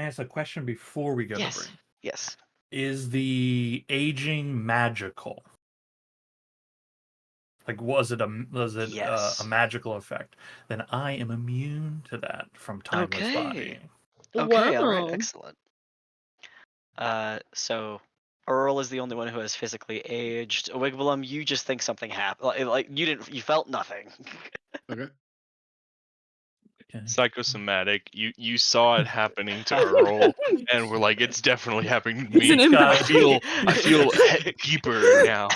ask a question before we go to Yes. break? Yes. Is the aging magical? Like, was it Yes. a magical effect? Then I am immune to that from Timeless Body. Okay, all right, Wow. excellent. So Earl is the only one who has physically aged. Wigwam, you just think something happened. Like you felt nothing. Okay. Okay. Psychosomatic. You saw it happening to Earl, and we're like, it's definitely happening to It's an me. impact. I feel deeper now.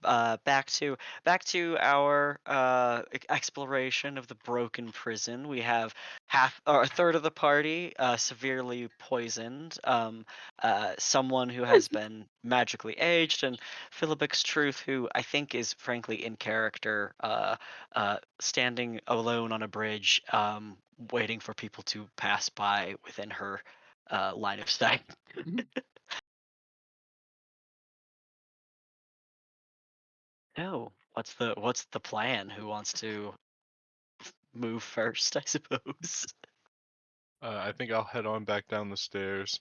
back to our exploration of the broken prison. We have half or a third of the party severely poisoned. Someone who has been magically aged, and Philibix Truth, who I think is frankly in character, standing alone on a bridge, waiting for people to pass by within her line of sight. Mhm. Oh, what's the plan? Who wants to move first, I suppose? I think I'll head on back down the stairs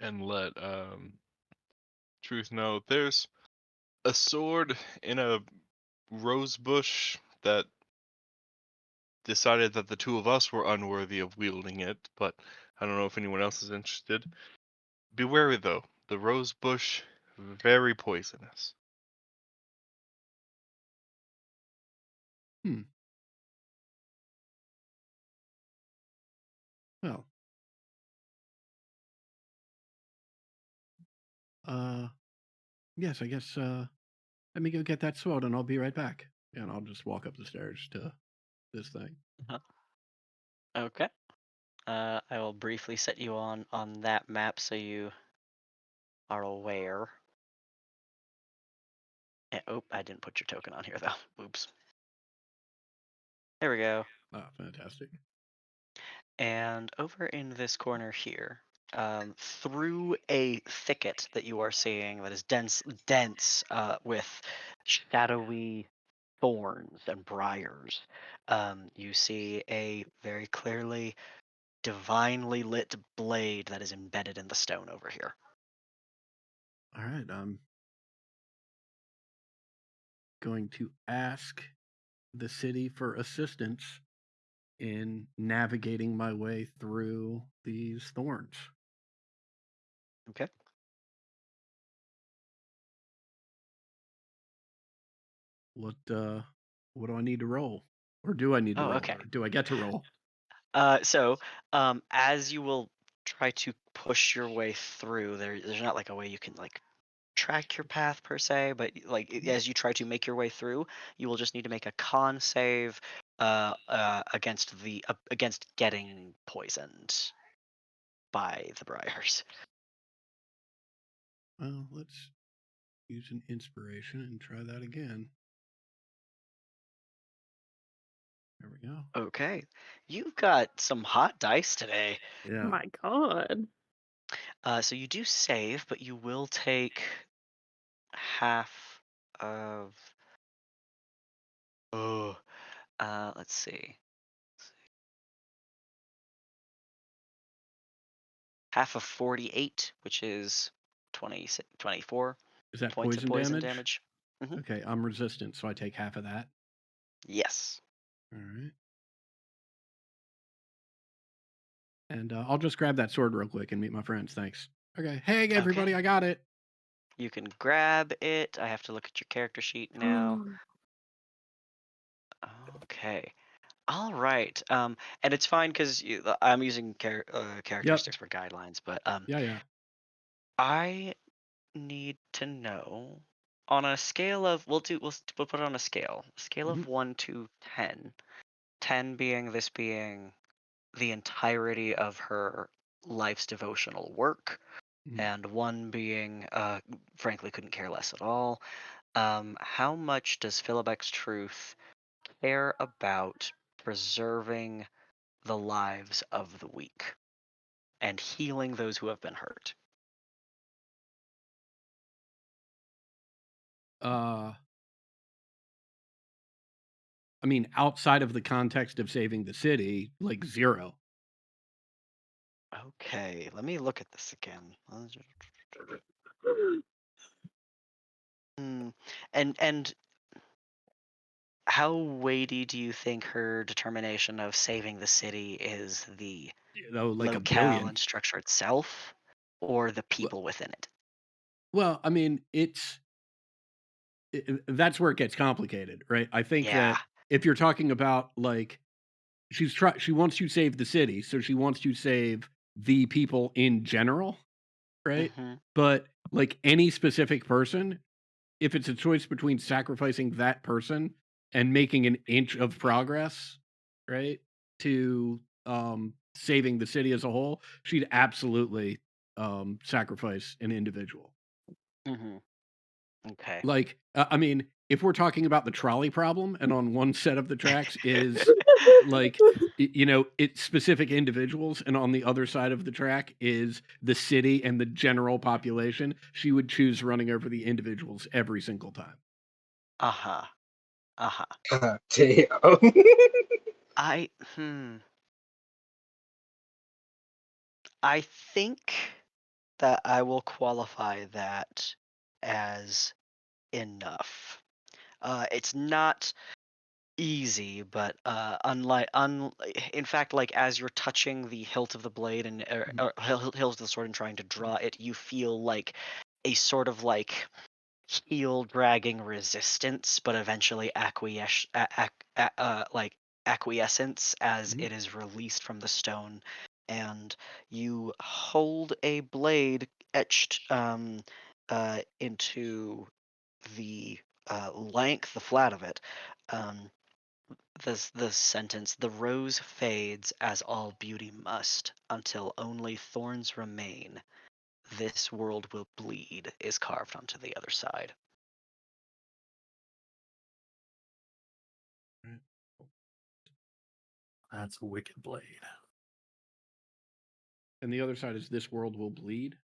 and let Truth know there's a sword in a rose bush that decided that the two of us were unworthy of wielding it, but I don't know if anyone else is interested. Be wary though, the rose bush very poisonous. Well, yes, I guess. Let me go get that sword, and I'll be right back. And I'll just walk up the stairs to this thing. Okay. I will briefly set you on that map so you are aware. Oh, I didn't put your token on here though. Oops. There we go. Ah, fantastic. And over in this corner here, through a thicket that you are seeing that is dense with shadowy thorns and briars, you see a very clearly divinely lit blade that is embedded in the stone over here. All right. I'm going to ask the city for assistance in navigating my way through these thorns. Okay. What do I need to roll? Or do I need to Oh, roll? okay. Or do I get to roll? So as you will try to push your way through, there's not like a way you can like track your path per se, but like as you try to make your way through, you will just need to make a con save against getting poisoned by the briars. Well, let's use an inspiration and try that again. There we go. Okay, you've got some hot dice today. Yeah. My God. So you do save, but you will take half of. Oh, let's see. Half of 48, which is 24 Is that points of poison poison damage? damage. Mhm. Okay, I'm resistant, so I take half of that. Yes. All right. And I'll just grab that sword real quick and meet my friends. Thanks. Okay. Hey, everybody, Okay. I got it. You can grab it. I have to look at your character sheet now. Okay. All right. And it's fine because I'm using characteristics for guidelines, but Yeah. I need to know on a scale of we'll put it on a scale of Mhm. 1 to 10. 10 being this being the entirety of her life's devotional work, Mhm. and 1 being frankly couldn't care less at all. How much does Philibix Truth care about preserving the lives of the weak and healing those who have been hurt? I mean, outside of the context of saving the city, like 0. Okay, let me look at this again. And how weighty do you think her determination of saving the city is? The You know, like a locale billion. and structure itself, or the Well, people within it? well, I mean, that's where it gets complicated, right? I think Yeah. that if you're talking about like she wants to save the city, so she wants to save the people in general, right? Hmm. But like any specific person, if it's a choice between sacrificing that person and making an inch of progress, right, to saving the city as a whole, she'd absolutely sacrifice an individual. Mm-hmm. Okay. Like, I mean, if we're talking about the trolley problem, and on one set of the tracks is like it's specific individuals, and on the other side of the track is the city and the general population, she would choose running over the individuals every single time. Uh-huh. Uh-huh. God damn. I hmm. I think that I will qualify that as enough. It's not easy, but in fact, like as you're touching the hilt of the blade and hilt of the sword and trying to draw it, you feel like a sort of like heel dragging resistance, but eventually acquiescence as Mhm. it is released from the stone, and you hold a blade etched into the length, the flat of it. Um, the sentence, "The rose fades as all beauty must, until only thorns remain. This world will bleed," is carved onto the other side. That's a wicked blade. And the other side is this world will bleed.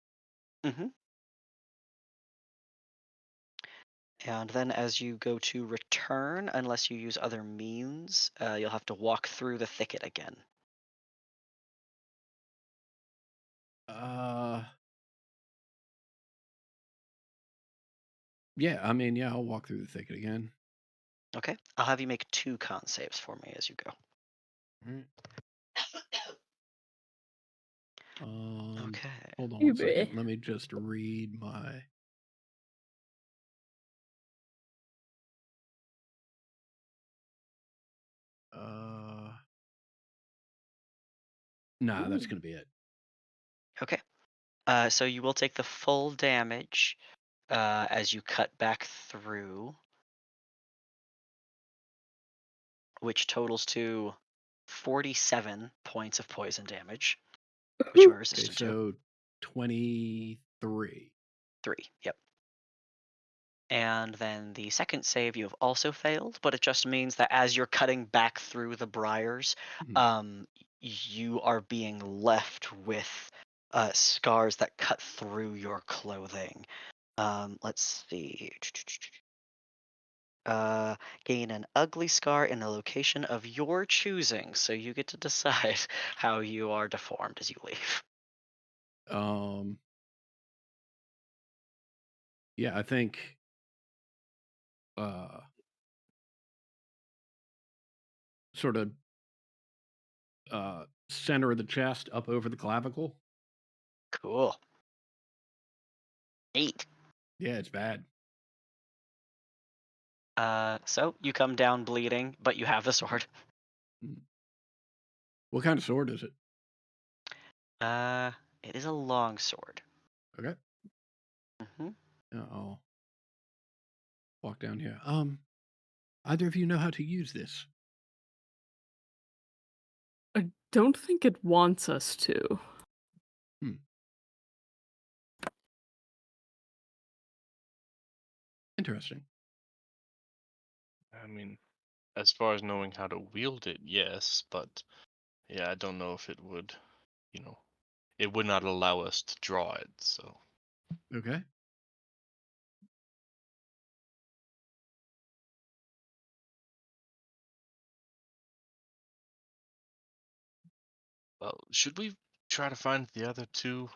Hmm. And then as you go to return, unless you use other means, you'll have to walk through the thicket again. Uh, yeah, I mean, yeah, I'll walk through the thicket again. Okay? I'll have you make 2 con saves for me as you go. Alright. Okay. Hold on You one second. be. Let me just read my. Nah, that's Ooh. gonna be it. Okay. So you will take the full damage as you cut back through, which totals to 47 points of poison damage, which you are Okay, resistant to. so 23. 3. Yep. And then the second save you have also failed, but it just means that as you're cutting back through the briars, Mhm. you are being left with scars that cut through your clothing. Let's see. Gain an ugly scar in a location of your choosing, so you get to decide how you are deformed as you leave. Yeah, I think uh sort of center of the chest up over the clavicle. Cool. 8. Yeah, it's bad. So you come down bleeding, but you have the sword. Mm. What kind of sword is it? It is a long sword. Okay. Hmm. I'll walk down here. Either of you know how to use this? I don't think it wants us to. Hmm. Interesting. I mean, as far as knowing how to wield it, yes, but yeah, I don't know if it would, you know, it would not allow us to draw it. So Okay. well, should we try to find the other two?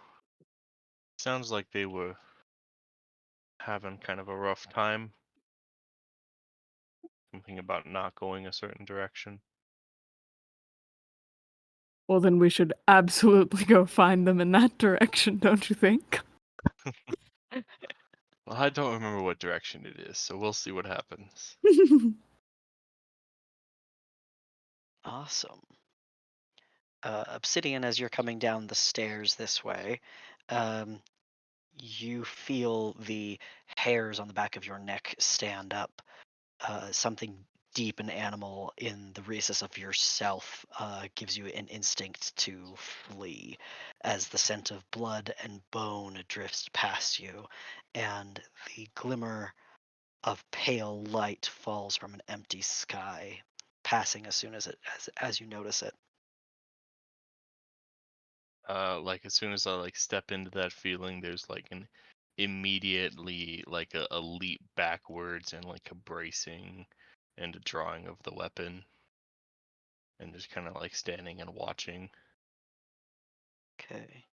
Sounds like they were having kind of a rough time. Something about not going a certain direction. Well, then we should absolutely go find them in that direction, don't you think? Well, I don't remember what direction it is, so we'll see what happens. Awesome. Obsidian, as you're coming down the stairs this way, um, you feel the hairs on the back of your neck stand up. Something deep and animal in the recess of yourself gives you an instinct to flee as the scent of blood and bone drifts past you, and the glimmer of pale light falls from an empty sky, passing as soon as you notice it. Like as soon as I like step into that feeling, there's like an immediately like a leap backwards and like a bracing and a drawing of the weapon, and just kind of like standing and watching. Okay.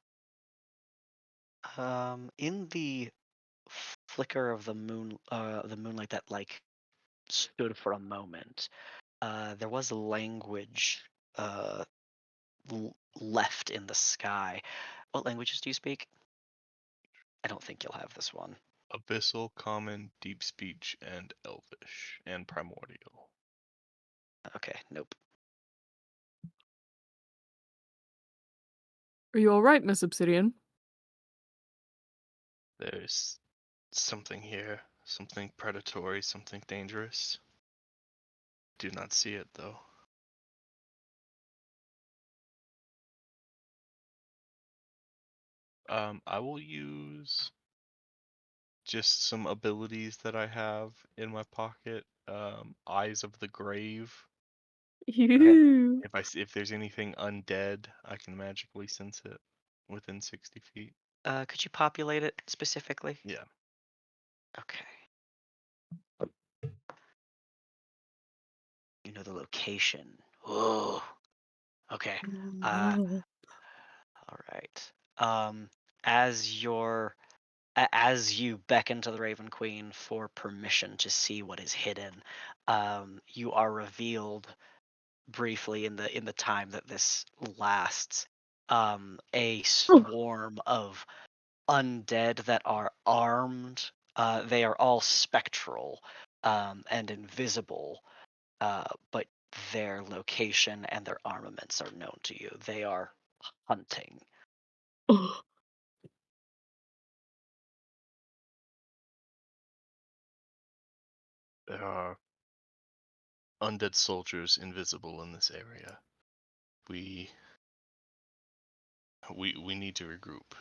In the flicker of the moonlight that like stood for a moment, there was language uh, left in the sky. What languages do you speak? I don't think you'll have this one. Abyssal, Common, Deep Speech, and Elvish, and Primordial. Okay, nope. Are you all right, Miss Obsidian? There's something here, something predatory, something dangerous. Do not see it though. I will use just some abilities that I have in my pocket. Eyes of the Grave. You. If there's anything undead, I can magically sense it within 60 feet. Could you populate it specifically? Yeah. Okay. You know the location. Whoa. Okay. All right. As as you beckon to the Raven Queen for permission to see what is hidden, you are revealed briefly in the time that this lasts. A swarm of undead that are armed. They are all spectral and invisible, but their location and their armaments are known to you. They are hunting. There are undead soldiers invisible in this area. We need to regroup.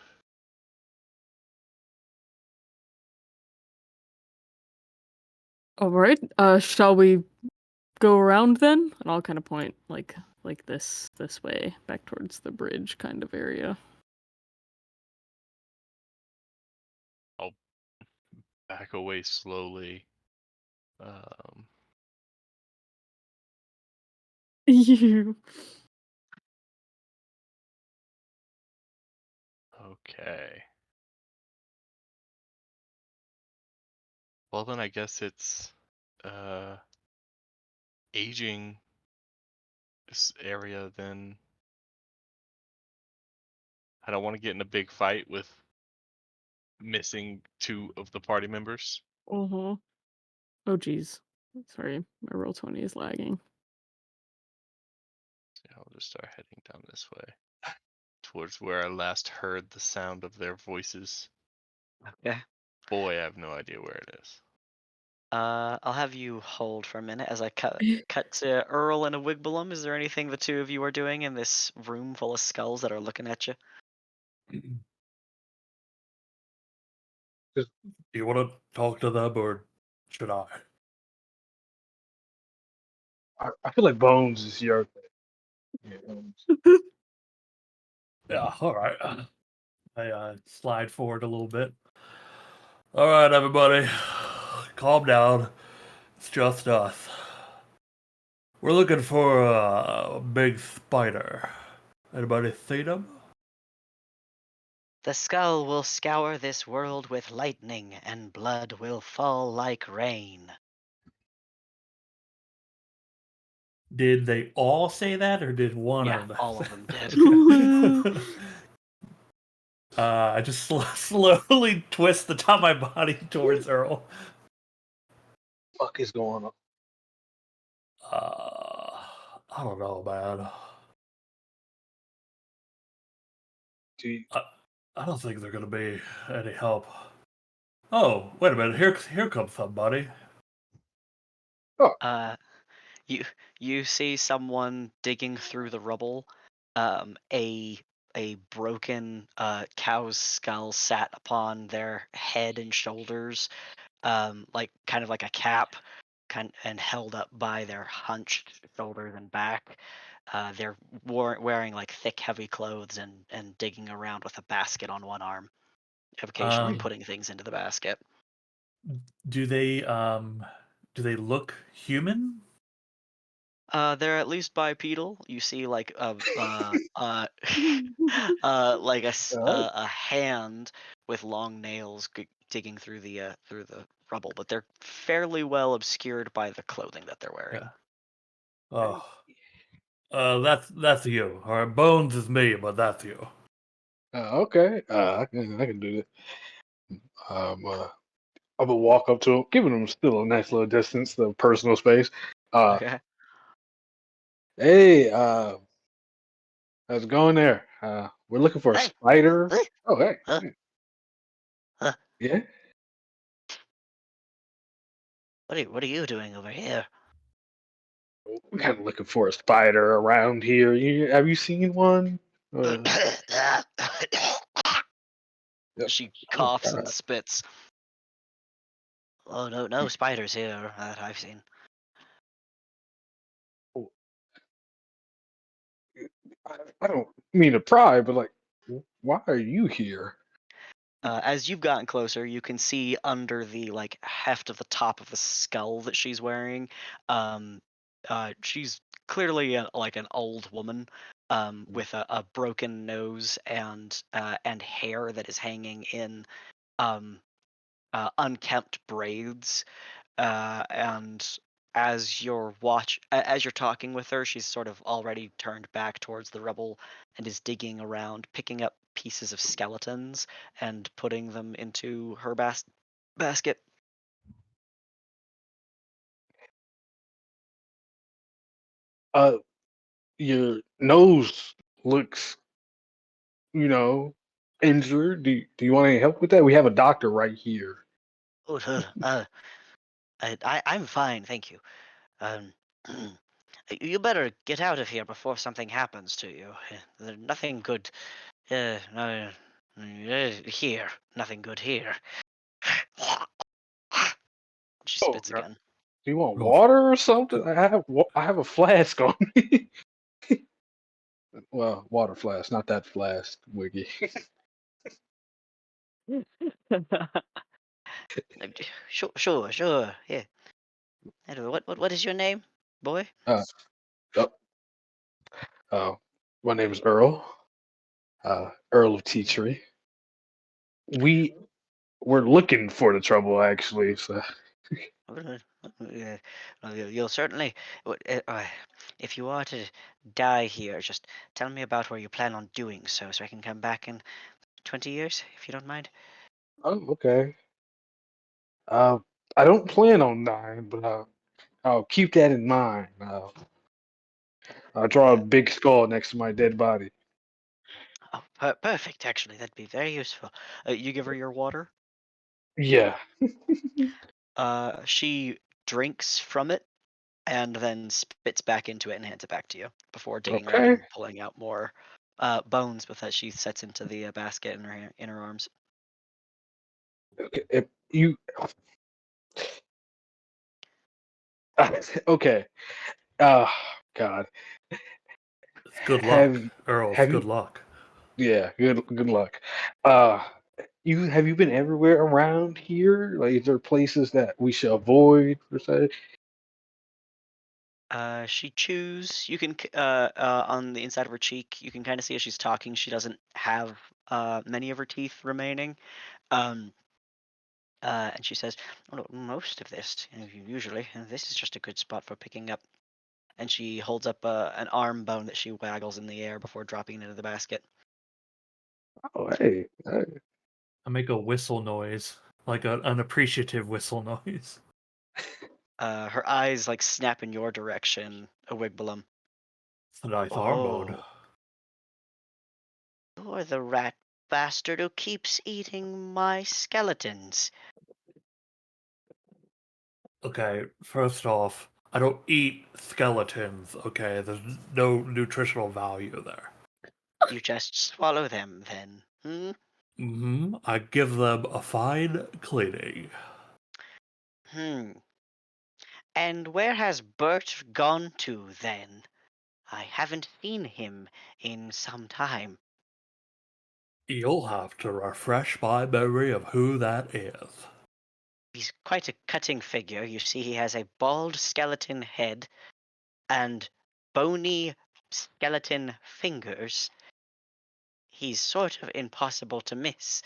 All right. Shall we go around then? And I'll kind of point like this way, back towards the bridge kind of area. I'll back away slowly. Um, You. okay. Well then I guess it's aging this area then. I don't want to get in a big fight with missing 2 of the party members. Uh-huh. Oh geez. Sorry, my roll 20 is lagging. So I'll just start heading down this way towards where I last heard the sound of their voices. Okay. Boy, I have no idea where it is. I'll have you hold for a minute as I cut to Earl and a Wigbalum. Is there anything the two of you are doing in this room full of skulls that are looking at you? Do you want to talk to them or should I? I feel like Bones is your thing. Yeah, Bones. Yeah, all right. I slide forward a little bit. All right, everybody, calm down. It's just us. We're looking for a big spider. Anybody seen him? The skull will scour this world with lightning, and blood will fall like rain. Did they all say that, or did one Yeah, of them? all of them did. Okay. I just slowly twist the top of my body towards Earl. Fuck is going on? I don't know, man. Do you, I don't think they're gonna be any help. Oh, wait a minute. Here comes somebody. Uh, you see someone digging through the rubble. A broken cow's skull sat upon their head and shoulders, like kind of like a cap, and held up by their hunched shoulders and back. They're wearing like thick, heavy clothes and digging around with a basket on one arm, occasionally Um, putting things into the basket. do they look human? They're at least bipedal. You see like like a hand with long nails digging through the rubble, but they're fairly well obscured by the clothing that they're wearing. Yeah. Oh, that's you. All right, Bones is me, but that's you. Okay. I can do that. I'm gonna walk up to him, giving him still a nice little distance, the personal space. Okay. Hey, how's it going there? We're looking for a Hey. spider. Hey. Oh, hey. Huh? Hey. Huh. Yeah. What are you doing over here? We're kind of looking for a spider around here. Have you seen one? Yeah. She Oh, coughs and God. spits. Oh no spiders here that I've seen. I don't mean to pry, but like, why are you here? As you've gotten closer, you can see under the like heft of the top of the skull that she's wearing. Um, she's clearly like an old woman, with a broken nose and hair that is hanging in um, unkempt braids. And as you're talking with her, she's sort of already turned back towards the rubble and is digging around, picking up pieces of skeletons and putting them into her basket. Uh, your nose looks, injured. Do you want any help with that? We have a doctor right here. Oh, I'm fine, thank you. Um, you better get out of here before something happens to you. There's nothing good. No, here, nothing good here. She Oh, spits no. again. Do you want Oh, water or something? I have a flask on me. Well, water flask, not that flask, Wiggy. Sure. Yeah. Anyway, what is your name, boy? uh, oh, uh, my name is Earl. Earl of Teachery. We were looking for the trouble actually. So You'll certainly. If you are to die here, just tell me about where you plan on doing so I can come back in 20 years, if you don't mind. oh, okay. Uh, I don't plan on dying, but I'll keep that in mind. I'll draw a Uh, big skull next to my dead body. oh, perfect. Actually, that'd be very useful. You give her your water. Yeah. She drinks from it and then spits back into it and hands it back to you before digging around Okay. and pulling out more bones with that she sets into the basket in her arms. Okay. If you okay. Uh God. it's good luck, Have Earl. It's have good you luck. Yeah, good luck. Uh have you been everywhere around here? Like is there places that we should avoid per se? She chews. You can on the inside of her cheek. You can kind of see as she's talking. She doesn't have many of her teeth remaining. Um, and she says, "Oh, no, most of this, usually, this is just a good spot for picking up." And she holds up an arm bone that she waggles in the air before dropping it into the basket. Oh hey. I make a whistle noise, like an appreciative whistle noise. Her eyes like snap in your direction, Awigbalum. It's a nice arm bone. Oh, you're the rat bastard who keeps eating my skeletons. Okay, first off, I don't eat skeletons, okay? There's no nutritional value there. You just swallow them, then. Hmm? I give them a fine cleaning. Hmm. And where has Bert gone to, then? I haven't seen him in some time. You'll have to refresh my memory of who that is. He's quite a cutting figure. You see, he has a bald skeleton head and bony skeleton fingers. He's sort of impossible to miss.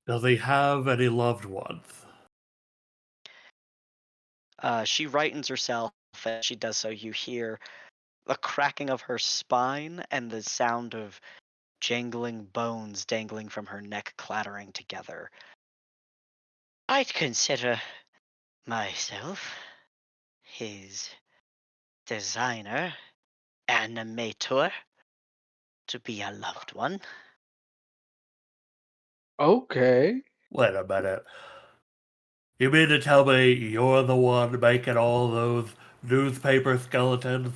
Does he have any loved ones? She rightens herself. As she does so, you hear the cracking of her spine and the sound of jangling bones dangling from her neck clattering together. I'd consider myself his designer, animator, to be a loved one. Okay. Wait a minute. You mean to tell me you're the one making all those newspaper skeletons?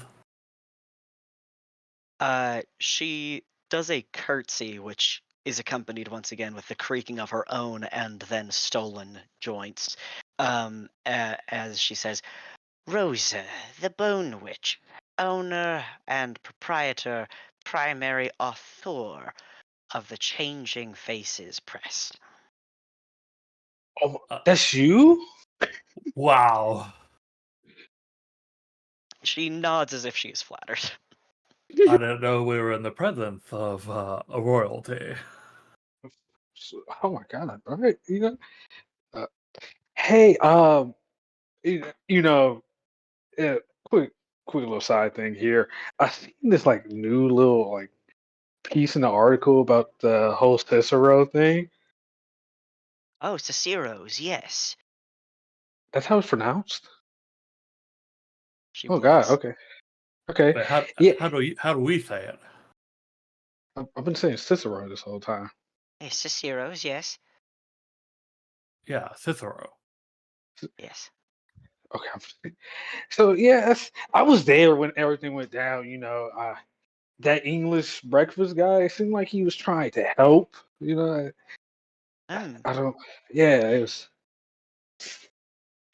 She does a curtsy, which is accompanied once again with the creaking of her own and then stolen joints. As she says, Rosa, the Bone Witch, owner and proprietor, primary author of the Changing Faces Press. Oh, Uh, that's you? Wow. She nods as if she is flattered. I didn't know we were in the presence of a royalty. Oh my god! All right, hey, you know, uh, quick, quick little side thing here. I seen this like new little like piece in the article about the whole Cicero thing. Oh, Cicero's, yes. That's how it's pronounced. She Oh god. blinks. Okay. Okay. But Yeah, how do we say it? I've been saying Cicero this whole time. Yes, Cicero's, yes. Yeah, Cicero. Yes. Okay. So yeah, I was there when everything went down. That English breakfast guy seemed like he was trying to help. Hmm. I don't. Yeah, it was.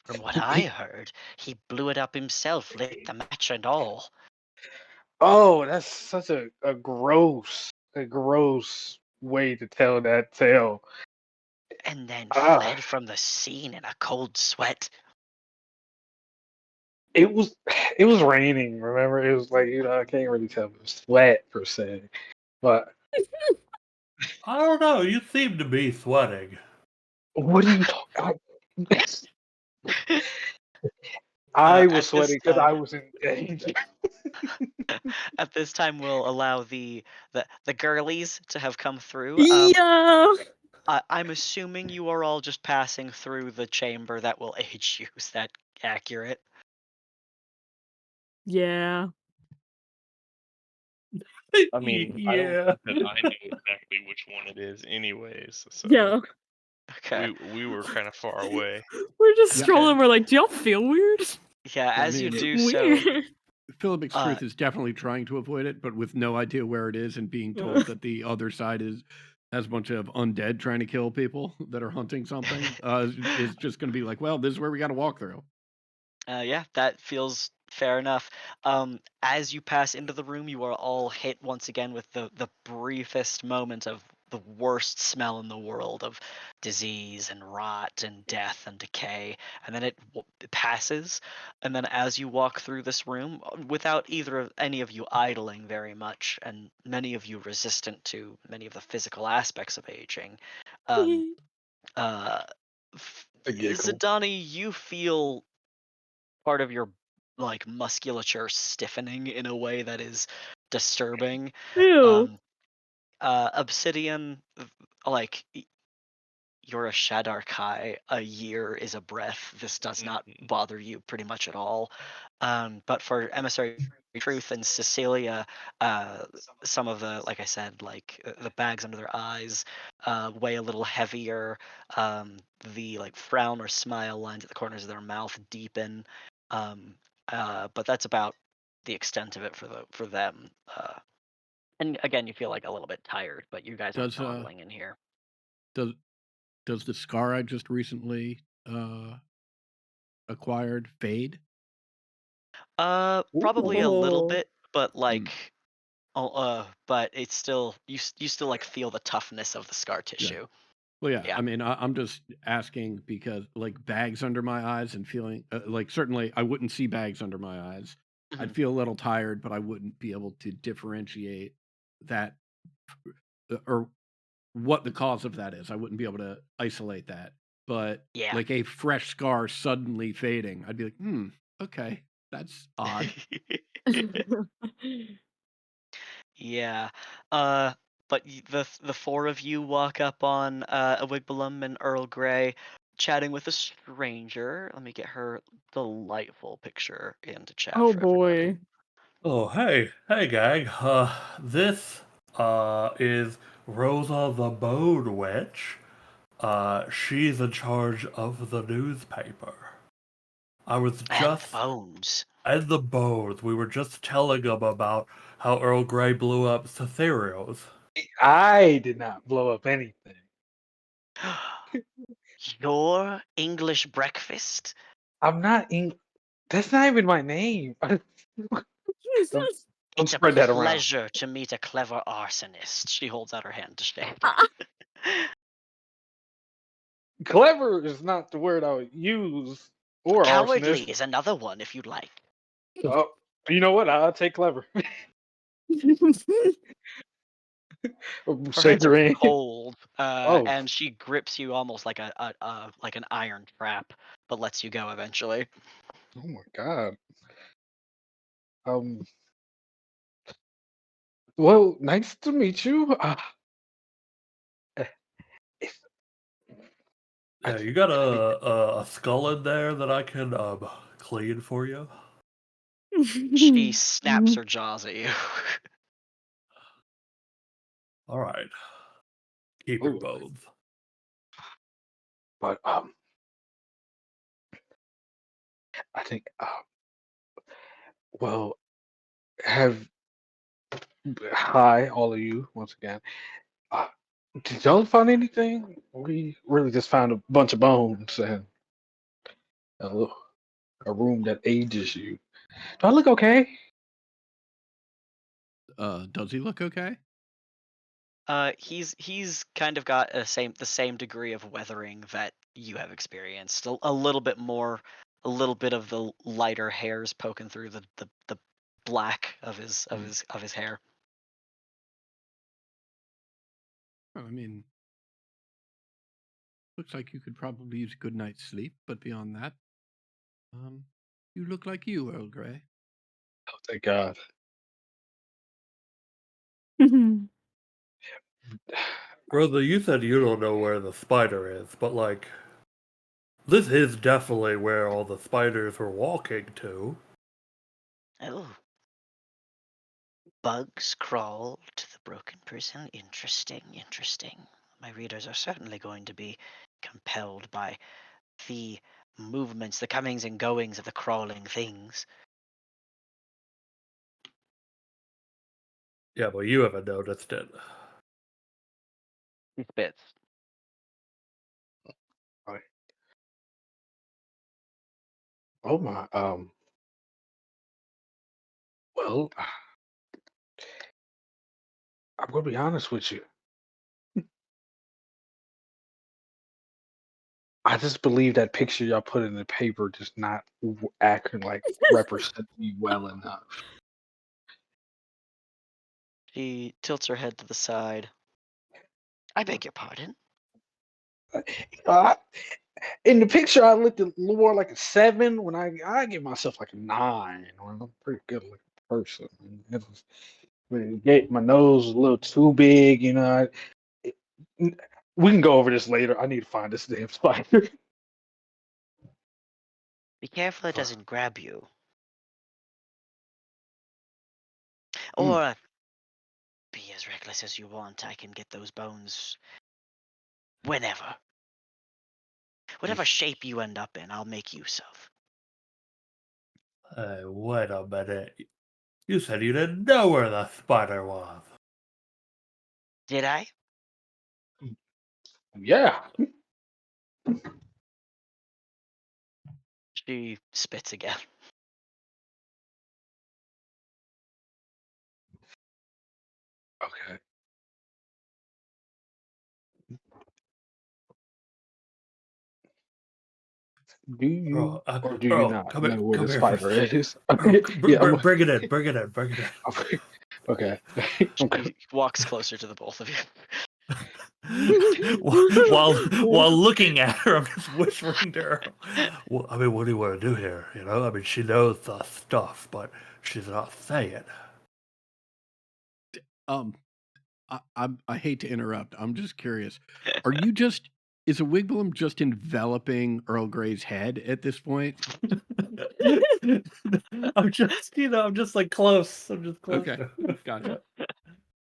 From what He, I he, heard, he blew it up himself, lit the match and all, oh, that's such a gross way to tell that tale. and then Ah, fled from the scene in a cold sweat. it was it was raining. Remember, it was like I can't really tell if it was sweat per se, but I don't know. You seem to be sweating. what are you talking? I was At this sweating because I time, was in danger. at this time, we'll allow the girlies to have come through. Yeah. I'm assuming you are all just passing through the chamber that will age you. Is that accurate? Yeah. I mean, I don't Yeah. think that I know exactly which one it is, anyways. So Yeah. Okay. we were kind of far away. We're just Yeah. strolling. We're like, do y'all feel weird? Yeah. I As you mean, do so, Weird. Philip X. uh, Truth is definitely trying to avoid it, but with no idea where it is and being told that the other side has a bunch of undead trying to kill people that are hunting something, is just going to be like, well, this is where we got to walk through. yeah, that feels fair enough. As you pass into the room, you are all hit once again with the briefest moment of the worst smell in the world of disease and rot and death and decay, and then it passes. And then as you walk through this room, without any of you idling very much, and many of you resistant to many of the physical aspects of aging, um, uh, A giggle. Zidani, you feel part of your like musculature stiffening in a way that is disturbing. Ew. Obsidian, like you're a Shadarkai. A year is a breath. This does not Mhm. bother you pretty much at all. But for Emissary Truth and Cecilia, some of the, like I said, the bags under their eyes weigh a little heavier. The like frown or smile lines at the corners of their mouth deepen. But that's about the extent of it for them. And again, you feel like a little bit tired, but you guys aren't Does dawdling in here. does does the scar I just recently acquired fade? Probably a little Oh. bit, but Mm. but it's still you still like feel the toughness of the scar Yeah. tissue. Well, yeah. Yeah. I mean, I'm just asking because like bags under my eyes and feeling like certainly I wouldn't see bags under my eyes. I'd Mhm. feel a little tired, but I wouldn't be able to differentiate that or what the cause of that is. I wouldn't be able to isolate that. But Yeah. like a fresh scar suddenly fading, I'd be like, okay, that's odd. Yeah. But the four of you walk up on Wigbalum and Earl Grey, chatting with a stranger. Let me get her delightful picture into chat Oh for everybody. boy. Oh, hey, gang. This is Rosa the Bone Witch. She's in charge of the newspaper. I was And the just bones. and the bones. We were just telling them about how Earl Grey blew up Cesareos. I did not blow up anything. Your English breakfast? I'm not That's not even my name. Don't It's a spread that around. pleasure to meet a clever arsonist. She holds out her hand to shake. Clever is not the word I would use, or Cowardly arsonist. is another one if you'd like. Oh, you know what? I'll take clever. Her Shake hands her are in. cold, Oh, and she grips you almost like like an iron trap, but lets you go eventually. oh my God. Um. Well, nice to meet you. Eh, if Yeah, I, you got a skull in there that I can clean for you. She snaps her jaws at you. All right, keep your oh, bones. but I think well, have hi all of you once again. Uh, did y'all find anything? We really just found a bunch of bones and a, a room that ages you. Do I look okay? Does he look okay? He's kind of got the same degree of weathering that you have experienced. A little bit more, a little bit of the lighter hairs poking through the black of his hair. Well, I mean, looks like you could probably use a good night's sleep, but beyond that, you look like you, Earl Grey. Oh, thank God. Rosa, you said you don't know where the spider is, but like, this is definitely where all the spiders were walking to. Oh, bugs crawl to the broken prison. Interesting, interesting. My readers are certainly going to be compelled by the movements, the comings and goings of the crawling things. Yeah, but you haven't noticed it. He spits. Oh my. Well, I'm gonna be honest with you. I just believe that picture y'all put in the paper does not acting like represent me well enough. She tilts her head to the side. I beg your pardon. Uh, in the picture, I looked more like a 7. When I give myself like a 9. When I'm a pretty good looking person. It was, my nose was a little too big, you know. We can go over this later. I need to find this damn spider. Be careful it Fuck. doesn't grab you. Mm. Or be as reckless as you want. I can get those bones whenever. Whatever shape you end up in, I'll make use of. Wait a minute. You said you didn't know where the spider was. Did I? Yeah. She spits again. Okay. Do you or do you not come know here, where the come here for a spider second. is? Bro, Yeah. bring it in, bring it in, bring it in. Okay. Okay. Okay. She walks closer to the both of you. while looking at her, I'm just whispering to her. Well, I mean, what do you want to do here? You know, I mean, she knows the stuff, but she's not saying. I hate to interrupt. I'm just curious. Are you just is a Wigblum just enveloping Earl Grey's head at this point? I'm just like close. I'm just close. Okay, gotcha.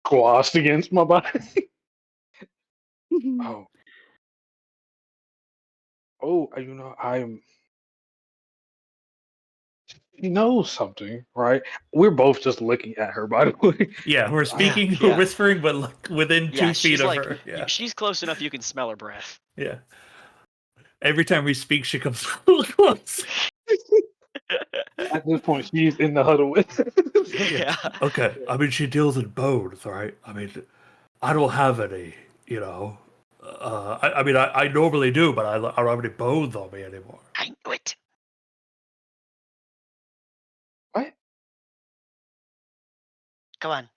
Glossed against my body. Oh. Oh, you know, she knows something, right? We're both just looking at her, by the way. Yeah, we're speaking, yeah. we're whispering, but like within Yeah, 2 feet she's of like, her. Yeah, she's close enough you can smell her breath. yeah. Every time we speak, she comes close. At this point, she's in the huddle with. Yeah. Okay, I mean, she deals in bones, right? I mean, I don't have any, you know. I mean, I normally do, but I don't have any bones on me anymore. I knew it. What? Go on.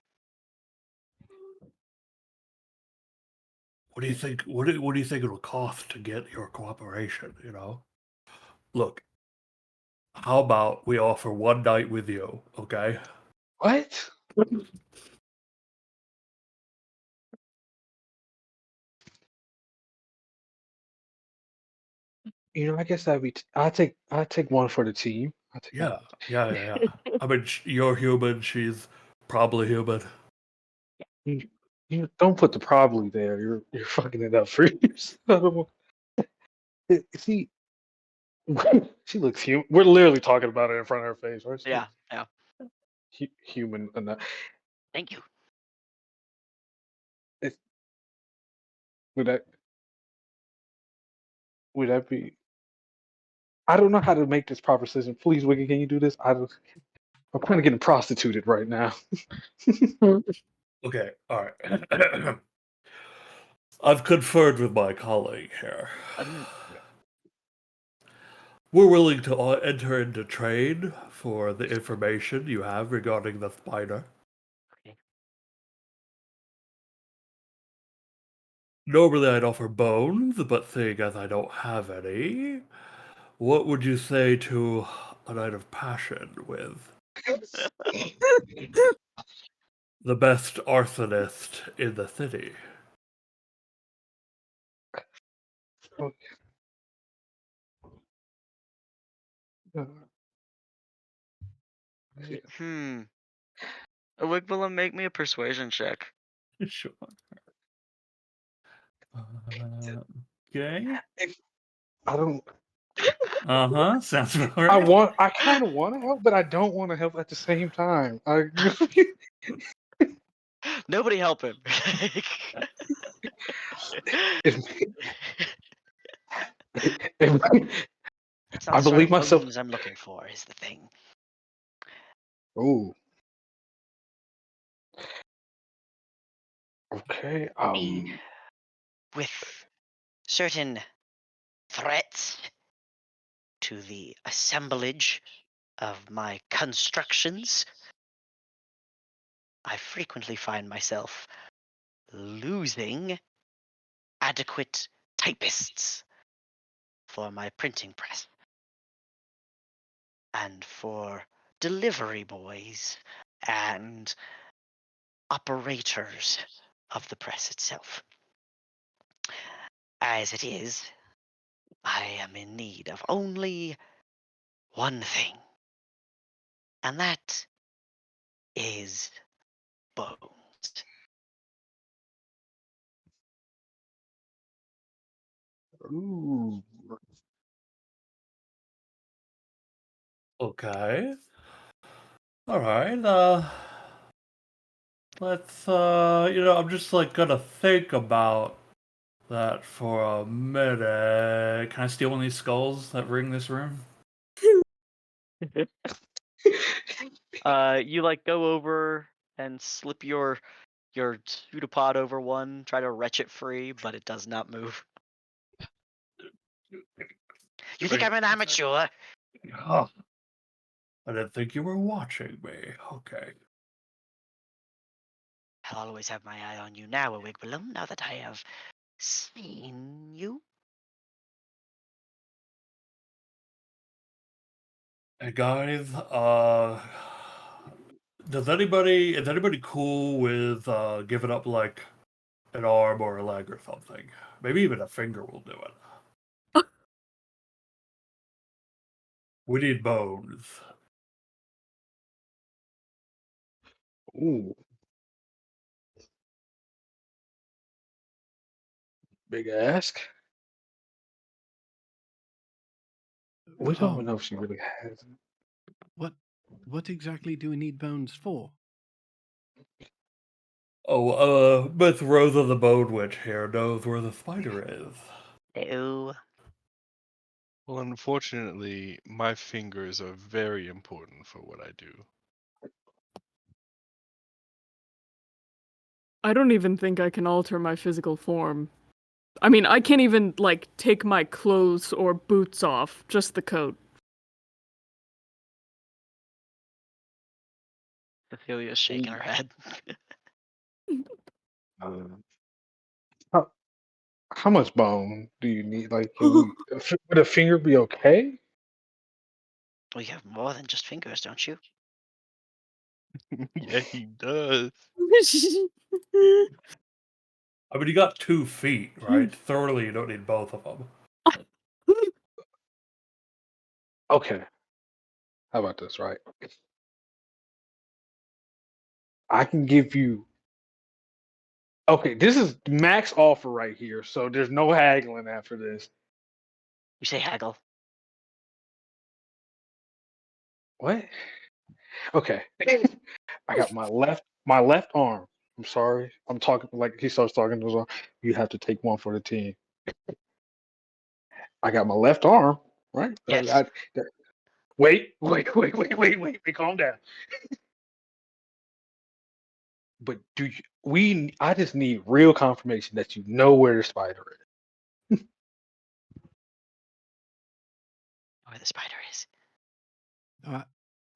What do you think? What do you think it'll cost to get your cooperation? You know, look. How about we offer one night with you? Okay. What? You know, I guess that'd be. I take one for the team. I take one. Yeah. I mean, you're human. She's probably human. You don't put the probably there. You're fucking it up for yourself. See, she looks human. We're literally talking about it in front of her face, right? She Yeah, looks yeah. human enough. Thank you. Would that would that be? I don't know how to make this proper decision. Please, Wiggy, can you do this? I'm kind of getting prostituted right now. Okay. All right. I've conferred with my colleague here. We're willing to enter into trade for the information you have regarding the spider. Okay. Normally I'd offer bones, but seeing as I don't have any, what would you say to a night of passion with the best arsonist in the city? Wigwillum, make me a persuasion check. Sure. Okay. I don't. Sounds about right. I kind of want to help, but I don't want to help at the same time. Nobody help him. It's not I the sort believe of myself. bones I'm looking for is the thing. Oh. Okay. With certain threats to the assemblage of my constructions, I frequently find myself losing adequate typists for my printing press and for delivery boys and operators of the press itself. As it is, I am in need of only one thing, and that is bones. Ooh. Okay. All right. Let's. I'm just like gonna think about that for a minute. Can I steal one of these skulls that ring this room? You like go over and slip your pseudopod over one, try to wrench it free, but it does not move. You think I'm an amateur? Oh, I didn't think you were watching me. Okay. I'll always have my eye on you now, a Wigballoon, now that I have seen you. Hey guys, is anybody cool with giving up like an arm or a leg or something? Maybe even a finger will do it. We need bones. Ooh. Big ask. We don't even know if she really has it. What exactly do we need bones for? Oh, Miss Rosa the Bone Witch here knows where the spider is. Ew. Well, unfortunately, my fingers are very important for what I do. I don't even think I can alter my physical form. I mean, I can't even, like, take my clothes or boots off, just the coat. Cecilia's shaking her head. Um, how, how much bone do you need? Like, can we, would a finger be okay? Well, you have more than just fingers, don't you? Yeah, he does. I mean, you got 2 feet, right? Thoroughly, you don't need both of them. Okay. How about this, right? I can give you. Okay, this is max offer right here, so there's no haggling after this. You say haggle. What? Okay. I got my left arm. I'm sorry. I'm talking like he starts talking to his arm. You have to take one for the team. I got my left arm, right? Yes. Wait, calm down. But I just need real confirmation that you know where the spider is. Where the spider is.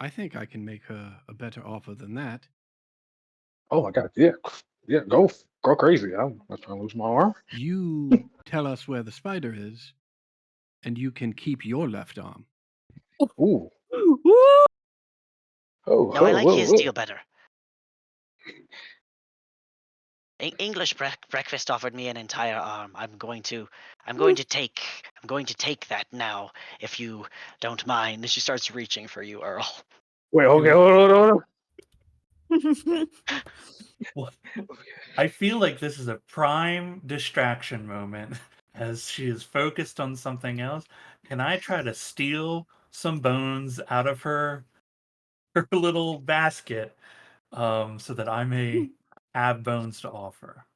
I think I can make a better offer than that. Oh my god, yeah. Yeah, go crazy. I'm not trying to lose my arm. You tell us where the spider is, and you can keep your left arm. Ooh. Woo! Oh, No, I like whoa, his whoa. deal better. English breakfast offered me an entire arm. I'm going to take that now, if you don't mind. She starts reaching for you, Earl. Wait, okay, hold on. Well, I feel like this is a prime distraction moment as she is focused on something else. Can I try to steal some bones out of her little basket so that I may have bones to offer?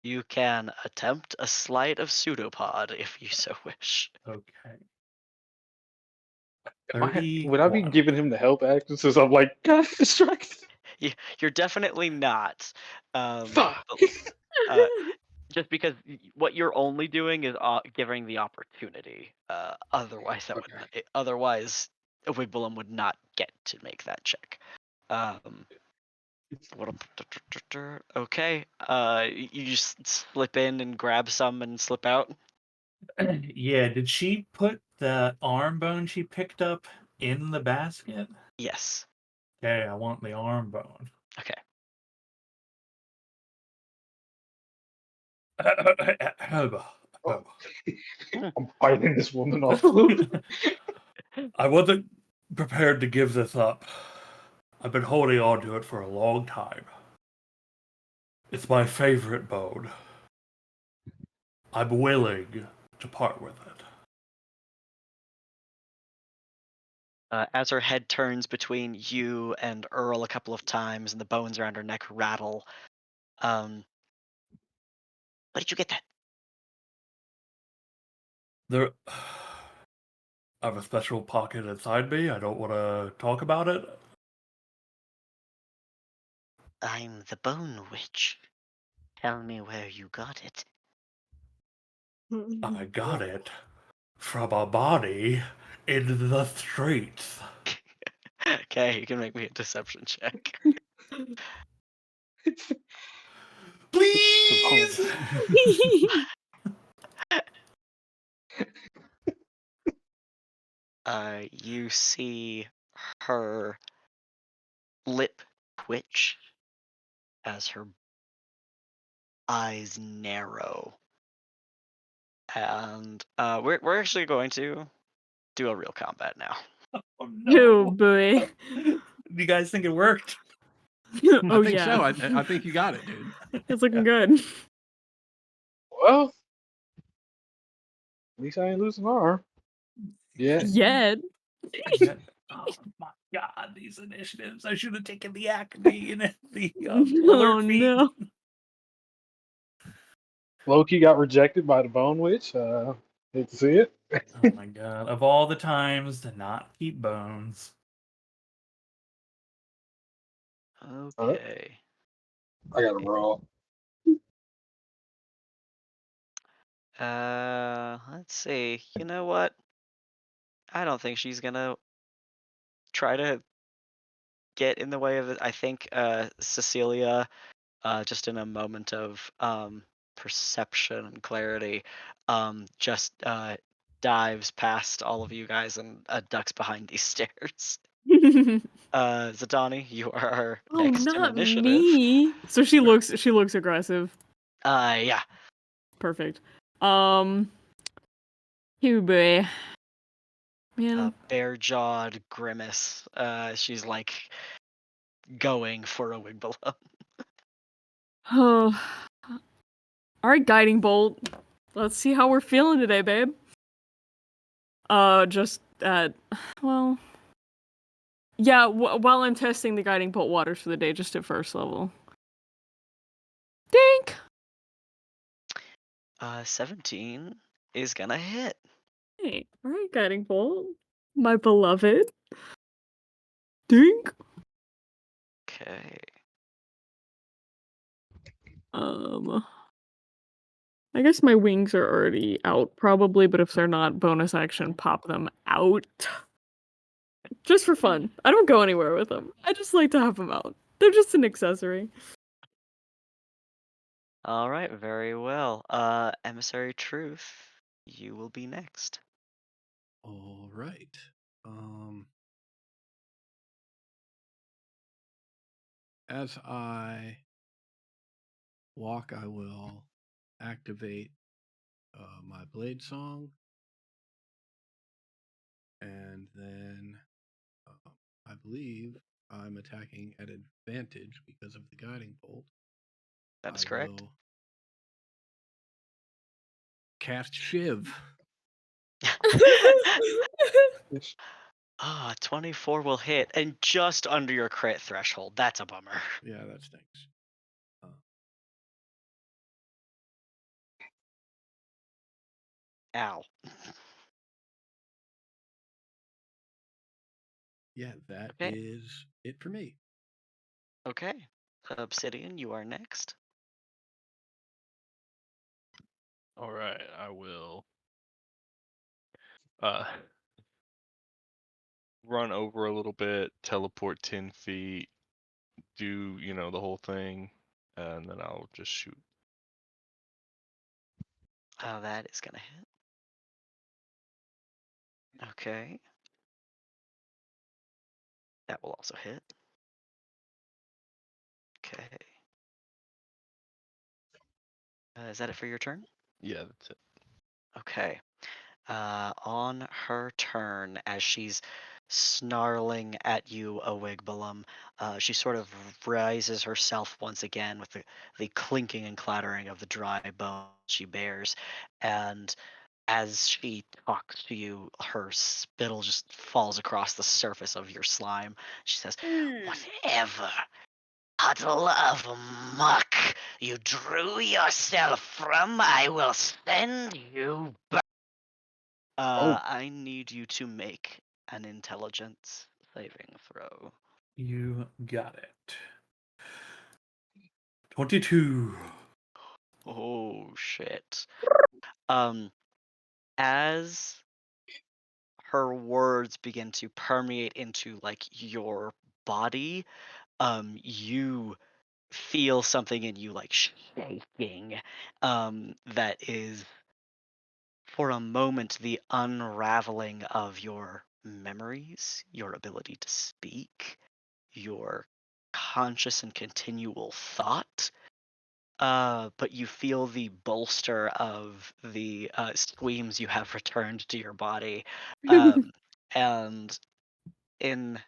You can attempt a sleight of pseudopod if you so wish. Okay. Would I be 31. giving him the help action since I'm like, God, distracted? You're definitely not. Fuck. Uh, just because what you're only doing is giving the opportunity. Otherwise, that would Okay. not, otherwise a Wigbalum would not get to make that check. Okay. You just slip in and grab some and slip out. Yeah, did she put the arm bone she picked up in the basket? Yes. Okay, I want the arm bone. Okay. Oh, I'm fighting this woman off. I wasn't prepared to give this up. I've been holding on to it for a long time. It's my favorite bone. I'm willing to part with it. As her head turns between you and Earl a couple of times, and the bones around her neck rattle. Where did you get that? There, I have a special pocket inside me. I don't want to talk about it. I'm the Bone Witch. Tell me where you got it. I got it from a body in the streets. Okay, you can make me a deception check. Please! You see her lip twitch as her eyes narrow. And we're actually going to do a real combat now. Oh Oh no! boy. Do you guys think it worked? Oh I think yeah. so. I think you got it, dude. It's looking good. Well, at least I ain't losing an arm. Yeah. Yet. Oh my god, these initiatives. I should have taken the acne and the Oh alert feed. no. Loki got rejected by the Bone Witch. Hate to see it. Oh my god. Of all the times to not keep bones. Okay. I got a roll. Let's see. You know what? I don't think she's gonna try to get in the way of it. I think Cecilia, just in a moment of perception and clarity, just dives past all of you guys and ducks behind these stairs. Zadani, you are Oh, next in not initiative. me. So she looks aggressive. Yeah. Perfect. Here, boy. Man. Bare-jawed grimace. She's like going for a wig below. Oh. All right, guiding bolt. Let's see how we're feeling today, babe. Just well, yeah. While I'm testing the guiding bolt waters for the day, just at first level. Dink. 17 is gonna hit. Hey, all right, guiding bolt, my beloved. Dink. Okay. I guess my wings are already out, probably, but if they're not, bonus action, pop them out. Just for fun. I don't go anywhere with them. I just like to have them out. They're just an accessory. All right, very well. Emissary Truth, you will be next. All right. As I walk, I will activate my blade song, and then I believe I'm attacking at advantage because of the guiding bolt. That is I correct. will cast Shiv. 24 will hit, and just under your crit threshold. That's a bummer. Yeah, that stinks. Ow. Yeah, that Okay. is it for me. Okay. Obsidian, you are next. All right, I will run over a little bit, teleport 10 feet, do, the whole thing, and then I'll just shoot. Oh, that is gonna hit. Okay. That will also hit. Okay. Is that it for your turn? Yeah, that's it. Okay. On her turn, as she's snarling at you, Awigbalum, she sort of rises herself once again with the clinking and clattering of the dry bone she bears. And as she talks to you, her spittle just falls across the surface of your slime. She says, "Whatever puddle of muck you drew yourself from, I will send you back." Oh. I need you to make an intelligence saving throw. You got it. 22. Oh shit. Um, as her words begin to permeate into like your body, you feel something in you like shaking. That is for a moment the unraveling of your memories, your ability to speak, your conscious and continual thought. But you feel the bolster of the squeams you have returned to your body. And in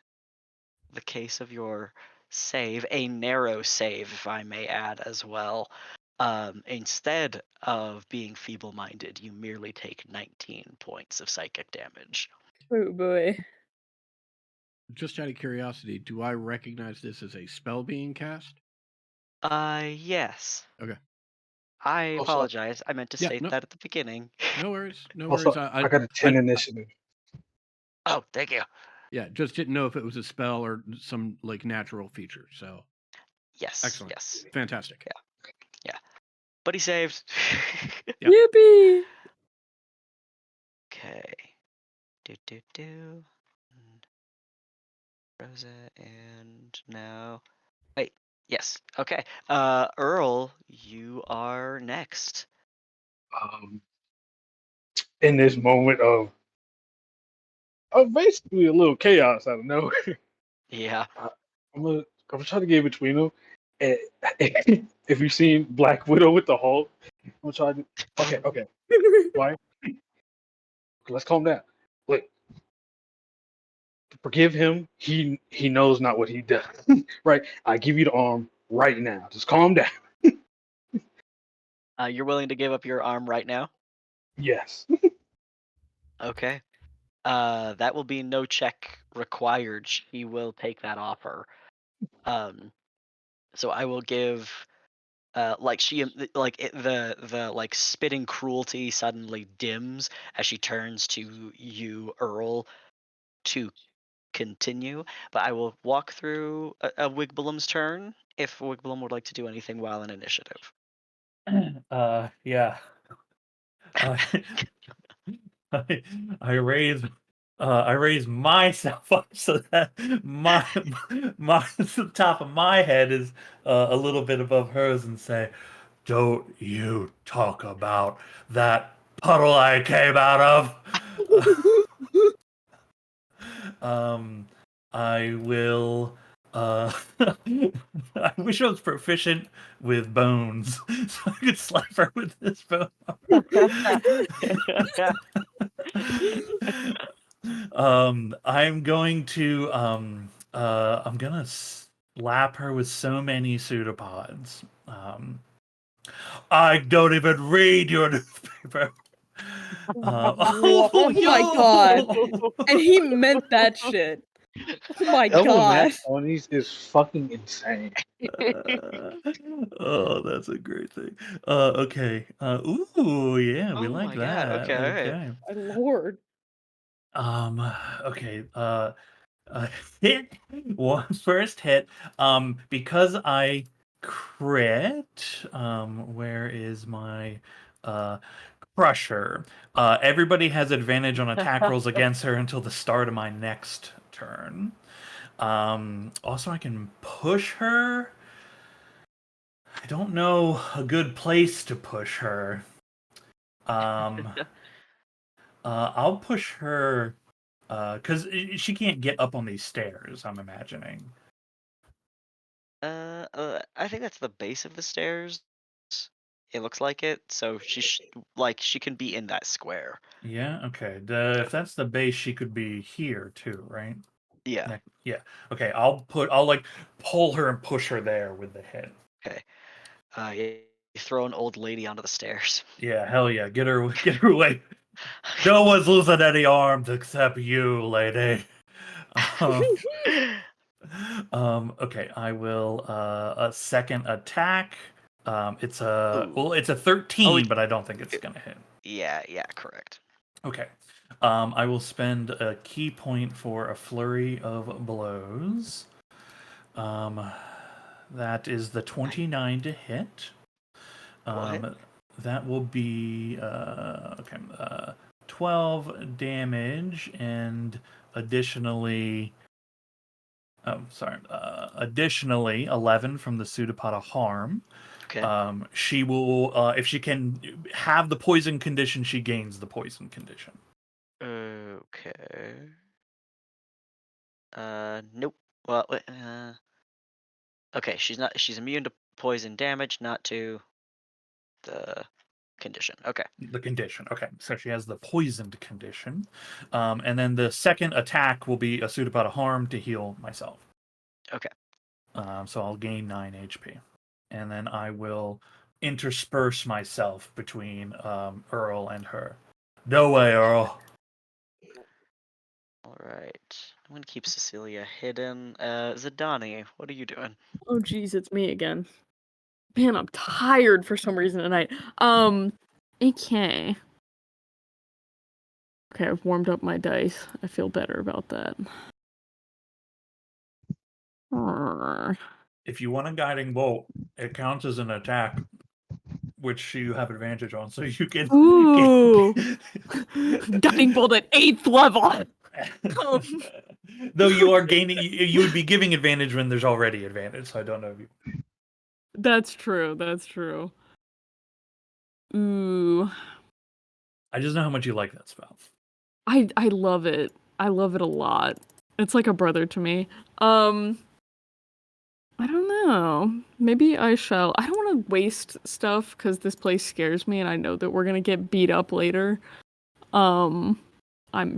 the case of your save, a narrow save, if I may add as well, instead of being feeble minded, you merely take 19 points of psychic damage. Oh boy. Just out of curiosity, do I recognize this as a spell being cast? Yes. Okay. I Also, apologize. I meant to Yeah, state no, that at the beginning. no worries, no also, worries. I got a 10 initiative. Oh, thank you. Yeah, just didn't know if it was a spell or some like natural feature. So Yes. excellent, Yes. fantastic. Yeah. But he saved. Yep. Yippee! Okay. Do. Rosa and now. Wait. Yes. Okay. Earl, you are next. In this moment of basically a little chaos out of nowhere, Yeah. I'm gonna try to get between them. And if you've seen Black Widow with the Hulk, I'm gonna try to. Okay, why? Let's calm down. Look, forgive him. He knows not what he does. Right? I give you the arm right now. Just calm down. You're willing to give up your arm right now? Yes. Okay. That will be no check required. She will take that offer. So I will give like the like spitting cruelty suddenly dims as she turns to you, Earl, to continue. But I will walk through a Wigbalum's turn if Wigbalum would like to do anything while in initiative. Yeah. Uh, I raise myself up so that my the top of my head is a little bit above hers and say, "Don't you talk about that puddle I came out of." I will. I wish I was proficient with bones, so I could slap her with this bone. I'm going to I'm gonna slap her with so many pseudopods. I don't even read your newspaper. Oh my god. And he meant that shit. Oh my Double nat god. 20s is fucking insane. Oh, that's a great thing. Okay. Ooh, yeah, we Oh like my god. that. Okay. Okay. My lord. Okay. Hit one first hit. Because I crit. Where is my crusher? Everybody has advantage on attack rolls against her until the start of my next turn. Also, I can push her. I don't know a good place to push her. I'll push her because she can't get up on these stairs. I'm imagining. I think that's the base of the stairs. It looks like it. So she can be in that square. Yeah. Okay. If that's the base, she could be here too, right? Yeah. Yeah. Okay. I'll like pull her and push her there with the head. Okay. You throw an old lady onto the stairs. Yeah. Hell yeah. Get her away. No one's losing any arms except you, lady. Okay, I will a second attack. It's a Ooh. it's a 13, it- but I don't think it's gonna hit. Yeah, correct. Okay. I will spend a key point for a flurry of blows. That is the 29 to hit. What? That will be 12 damage and additionally additionally 11 from the Pseudopod harm. Okay. She will if she can have the poison condition, she gains the poison condition. Okay. Nope. Well, wait, okay, she's immune to poison damage, not to the condition. Okay. The condition. Okay, so she has the poisoned condition. And then the second attack will be a Pseudopod harm to heal myself. Okay. So I'll gain 9 HP. And then I will intersperse myself between Earl and her. No way, Earl. All right. I'm gonna keep Cecilia hidden. Zidani, what are you doing? Oh jeez, it's me again. Man, I'm tired for some reason tonight. Okay. Okay, I've warmed up my dice. I feel better about that. Arrgh. If you want a guiding bolt, it counts as an attack, which you have advantage on, so you can. Ooh. Guiding bolt at 8th level. Though you are gaining, you would be giving advantage when there's already advantage. So I don't know if you. That's true. That's true. Ooh. I just know how much you like that spell. I love it. I love it a lot. It's like a brother to me. I don't know. Maybe I shall. I don't want to waste stuff because this place scares me and I know that we're gonna get beat up later. I'm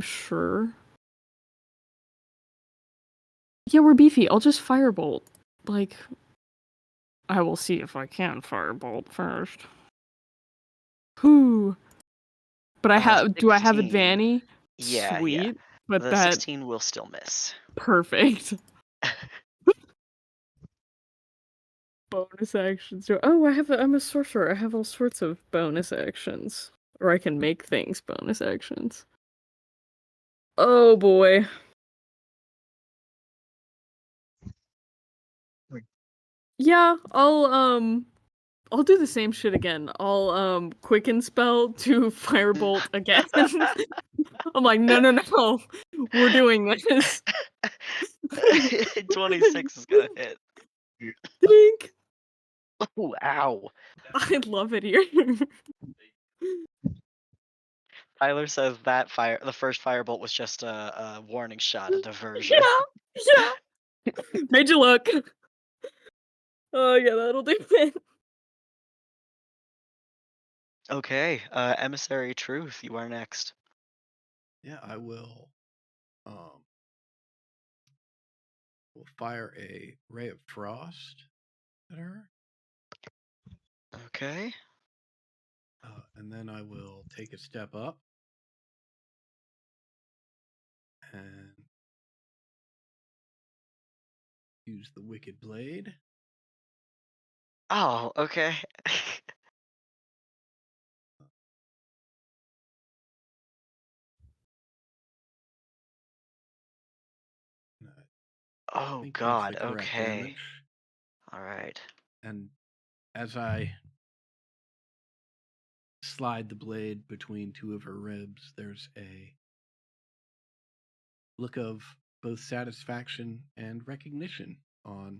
sure. Yeah, we're beefy. I'll just firebolt. Like, I will see if I can firebolt first. Whew. But do I have 16. advantage? Yeah. Sweet. But The that 16 will still miss. perfect. Bonus actions. Oh, I'm a sorcerer. I have all sorts of bonus actions. Or I can make things bonus actions. Oh boy. Yeah, I'll do the same shit again. I'll quicken spell to firebolt again. I'm like, no. We're doing this. 26 is gonna hit. Dink. Oh, ow. I love it here. Tyler says that the first firebolt was just a warning shot, a diversion. Yeah. Made you look. Oh yeah, that'll do it. Okay, Emissary Truth, you are next. Yeah, I will. Will fire a ray of frost at her, Okay. and then I will take a step up and use the wicked blade. Oh, okay. I Oh think that's God. the correct Okay. damage. All right. And as I slide the blade between two of her ribs, there's a look of both satisfaction and recognition on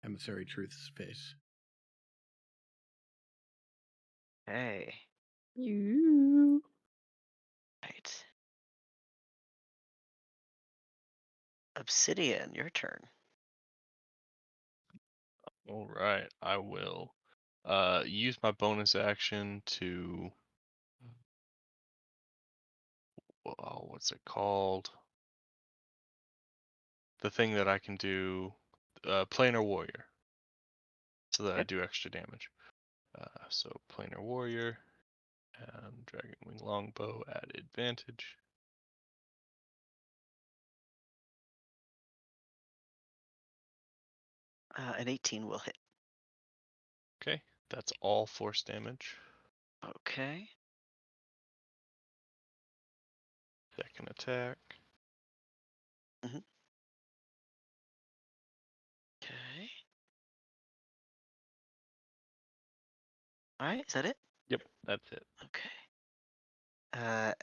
Emissary Truth's face. Hey. You. Right. Obsidian, your turn. All right, I will use my bonus action to what's it called? The thing that I can do, planar warrior, so that I do extra damage. So planar warrior and dragon wing longbow at advantage. An 18 will hit. Okay, that's all force damage. Okay. Second attack. Okay. All right, is that it? Yep, that's it. Okay.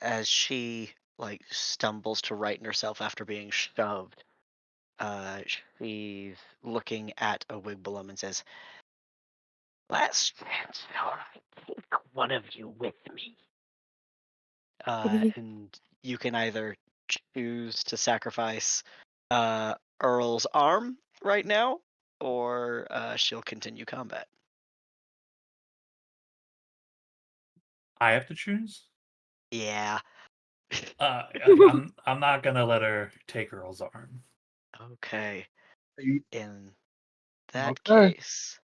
As she like stumbles to righten herself after being shoved, she's looking at a Wigbalum and says, "Last chance, all right. Take one of you with me." And you can either choose to sacrifice Earl's arm right now, or she'll continue combat. I have to choose. Yeah. I'm not gonna let her take Earl's arm. Okay. You- In that Okay. case,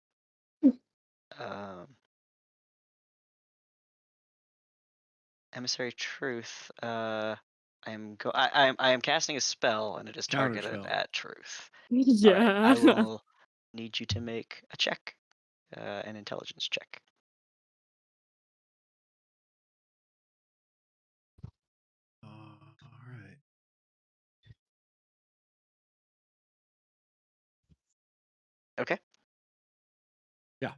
Emissary Truth. I am casting a spell, and it is Counter targeted spell. at Truth. Yeah. All right, I will need you to make a check, an intelligence check. All right. Okay. Yeah.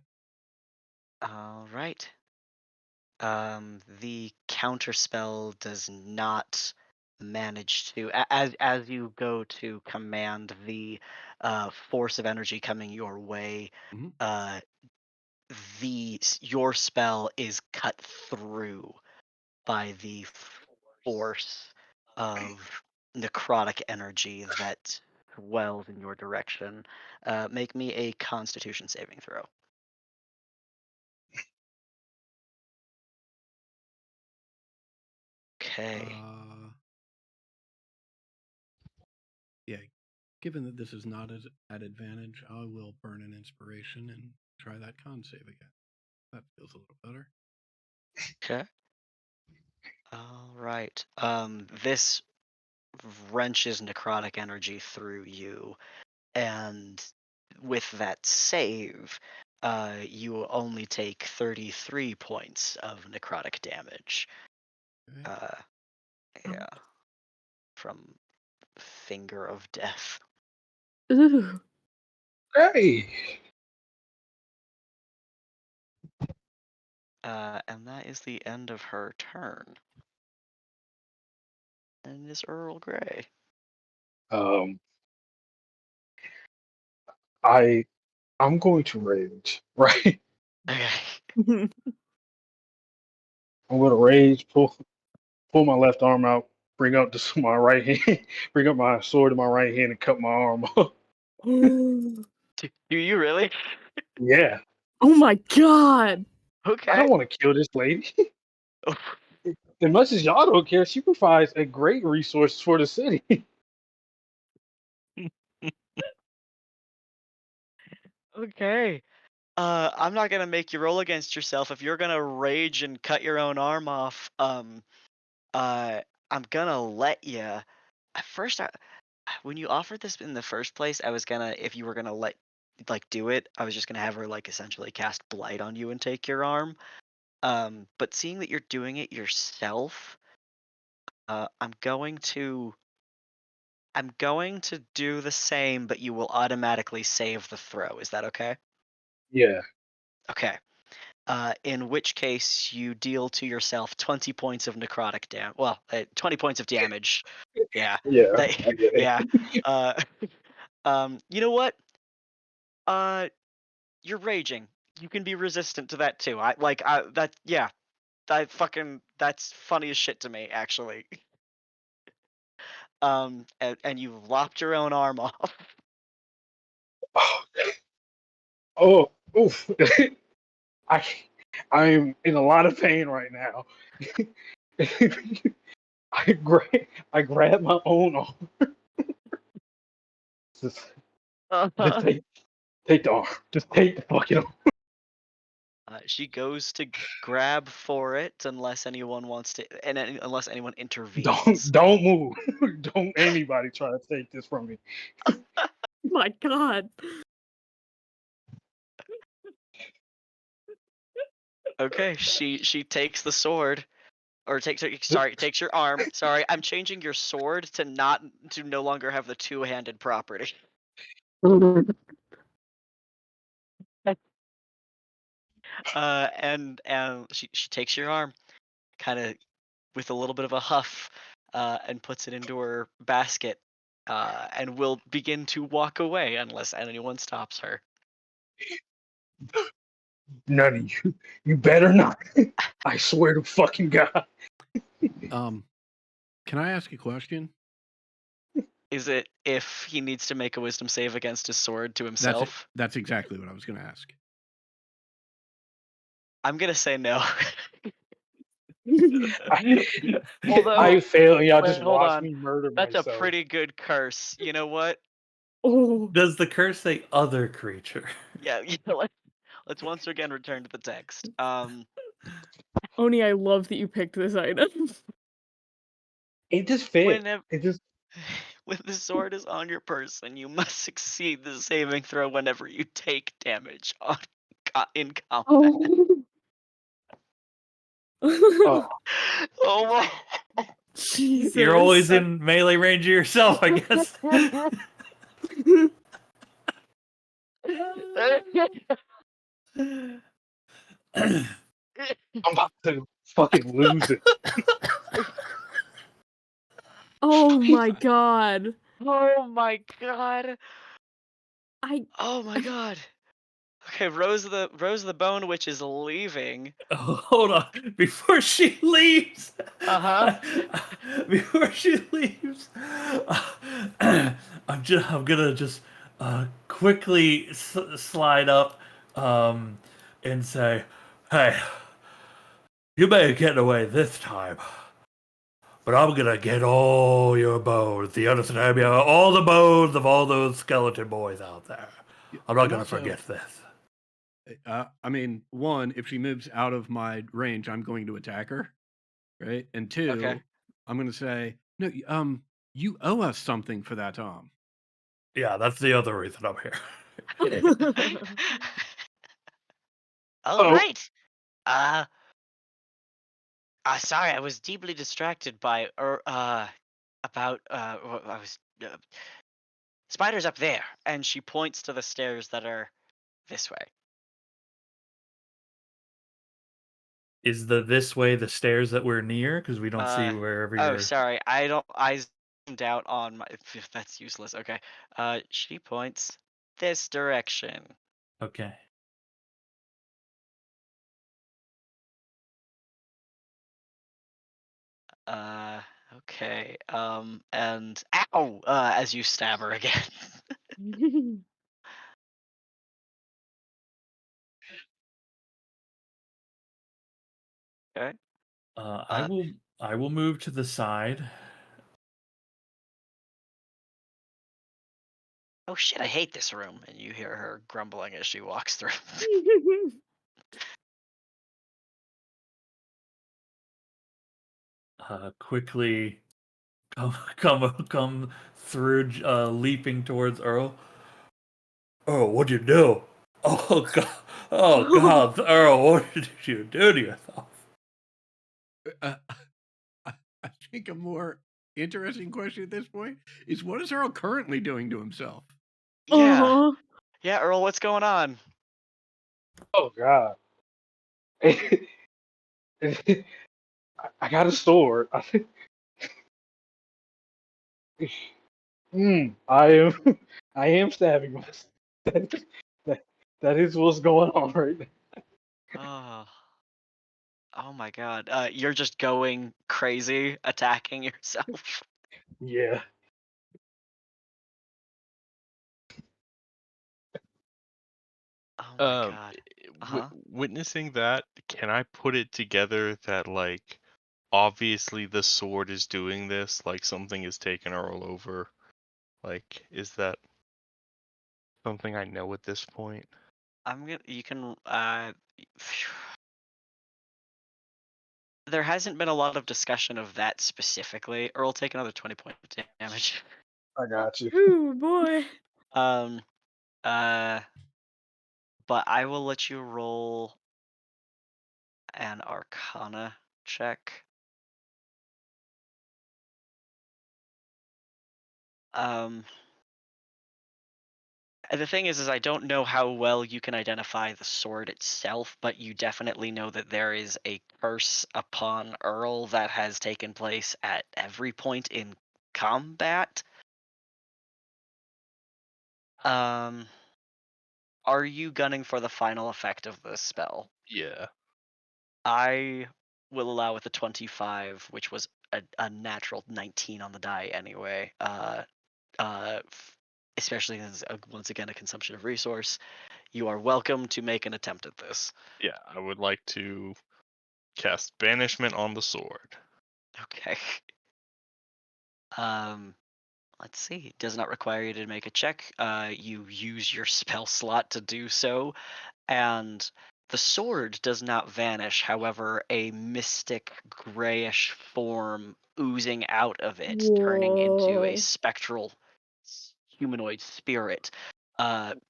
All right. The counter spell does not manage to, as you go to command the force of energy coming your way, Mhm. your spell is cut through by the force of necrotic energy that swells in your direction. Make me a Constitution saving throw. Okay. Yeah. Given that this is not at advantage, I will burn an inspiration and try that con save again. That feels a little better. Okay. All right. This wrenches necrotic energy through you, and with that save, you only take 33 points of necrotic damage. Okay. Yeah, from Finger of Death. Ooh. Hey. And that is the end of her turn. And it's Earl Grey. I'm going to rage, right? Okay. I'm going to rage, pull my left arm out, bring up my right hand, bring up my sword in my right hand, and cut my arm off. Do you really? Yeah, Oh my god. I Okay. don't want to kill this lady. As much as y'all don't care, she provides a great resource for the city. Okay. I'm not gonna make you roll against yourself. If you're gonna rage and cut your own arm off, I'm gonna let you. At first, when you offered this in the first place, I was gonna, if you were gonna do it, I was just gonna have her like essentially cast blight on you and take your arm. But seeing that you're doing it yourself, I'm going to do the same, but you will automatically save the throw. Is that okay? Yeah. Okay. In which case, you deal to yourself 20 points of necrotic damage. Well, 20 points of damage. Yeah. Yeah. That, I get it. yeah. You know what? You're raging. You can be resistant to that too. Yeah. That's funny as shit to me, actually. And you've lopped your own arm off. Oh, oof. I'm in a lot of pain right now. I grab my own arm. Just take the arm. Just take the fucking arm. She goes to grab for it unless anyone wants to, and unless anyone intervenes. Don't move. Don't anybody try to take this from me. My God. Okay, she takes the sword, or takes your arm. Sorry, I'm changing your sword to no longer have the two-handed property. And she takes your arm, kind of with a little bit of a huff, and puts it into her basket, and will begin to walk away unless anyone stops her. None of you. You better not. I swear to fucking God. Can I ask a question? Is it if he needs to make a wisdom save against his sword to That's himself? That's exactly what I was going to ask. I'm gonna say no. Although, I fail and y'all wait, just hold watch on. me murder That's myself. a pretty good curse. You know what? oh, Does the curse say other creature? Yeah, let's once again return to the text. Oni, I love that you picked this item. It just fit. Whenever It just when the sword is on your person, you must succeed the saving throw whenever you take damage in combat. Oh. oh, Oh my. Jesus. You're always in melee range of yourself, I guess. I'm about to fucking lose it. Oh my God. Oh my god. I Oh my god. Okay, Rose of the Bone Witch is leaving. Oh, hold on. Before she leaves. Uh-huh. Before she leaves, I'm gonna just quickly slide up and say, "Hey, you may have gotten away this time, but I'm gonna get all your bones. You understand me? All the bones of all those skeleton boys out there. I'm not And gonna also, forget this." I mean, one, if she moves out of my range, I'm going to attack her, right? And two, Okay. I'm going to say, no, you owe us something for that, Tom. Yeah, that's the other reason I'm here. All Oh. right. Sorry, I was deeply distracted by about I was spiders up there, and she points to the stairs that are this way. Is this way the stairs that we're near? Because we don't see wherever Oh, you're. sorry. I zoomed out on my. That's useless. Okay. She points this direction. Okay. Okay. And ow! As you stab her again. Okay. I will move to the side. Oh shit! I hate this room. And you hear her grumbling as she walks through. Quickly come through, leaping towards Earl. Oh, what'd you do? Oh god! Oh god, Earl, what did you do to yourself? I think a more interesting question at this point is, what is Earl currently doing to himself? Yeah. Uh-huh. Yeah, Earl, what's going on? Oh God. I got a sword. I am I am stabbing myself. That is what's going on right now. Oh. Oh my god. You're just going crazy, attacking yourself. Yeah. Oh my god. Uh-huh. Witnessing that, can I put it together that like obviously the sword is doing this, like something is taking Earl over? Like, is that something I know at this point? You can there hasn't been a lot of discussion of that specifically. Earl, take another 20 point damage. I got you. Ooh boy. Um but I will let you roll an Arcana check. And the thing is I don't know how well you can identify the sword itself, but you definitely know that there is a curse upon Earl that has taken place at every point in combat. Are you gunning for the final effect of this spell? Yeah. I will allow with a 25, which was a natural 19 on the die anyway. Especially as once again a consumption of resource. You are welcome to make an attempt at this. Yeah, I would like to cast Banishment on the sword. Okay. Let's see. It does not require you to make a check. You use your spell slot to do so, and the sword does not vanish. However, a mystic grayish form oozing out of it, turning into a Whoa. spectral humanoid spirit,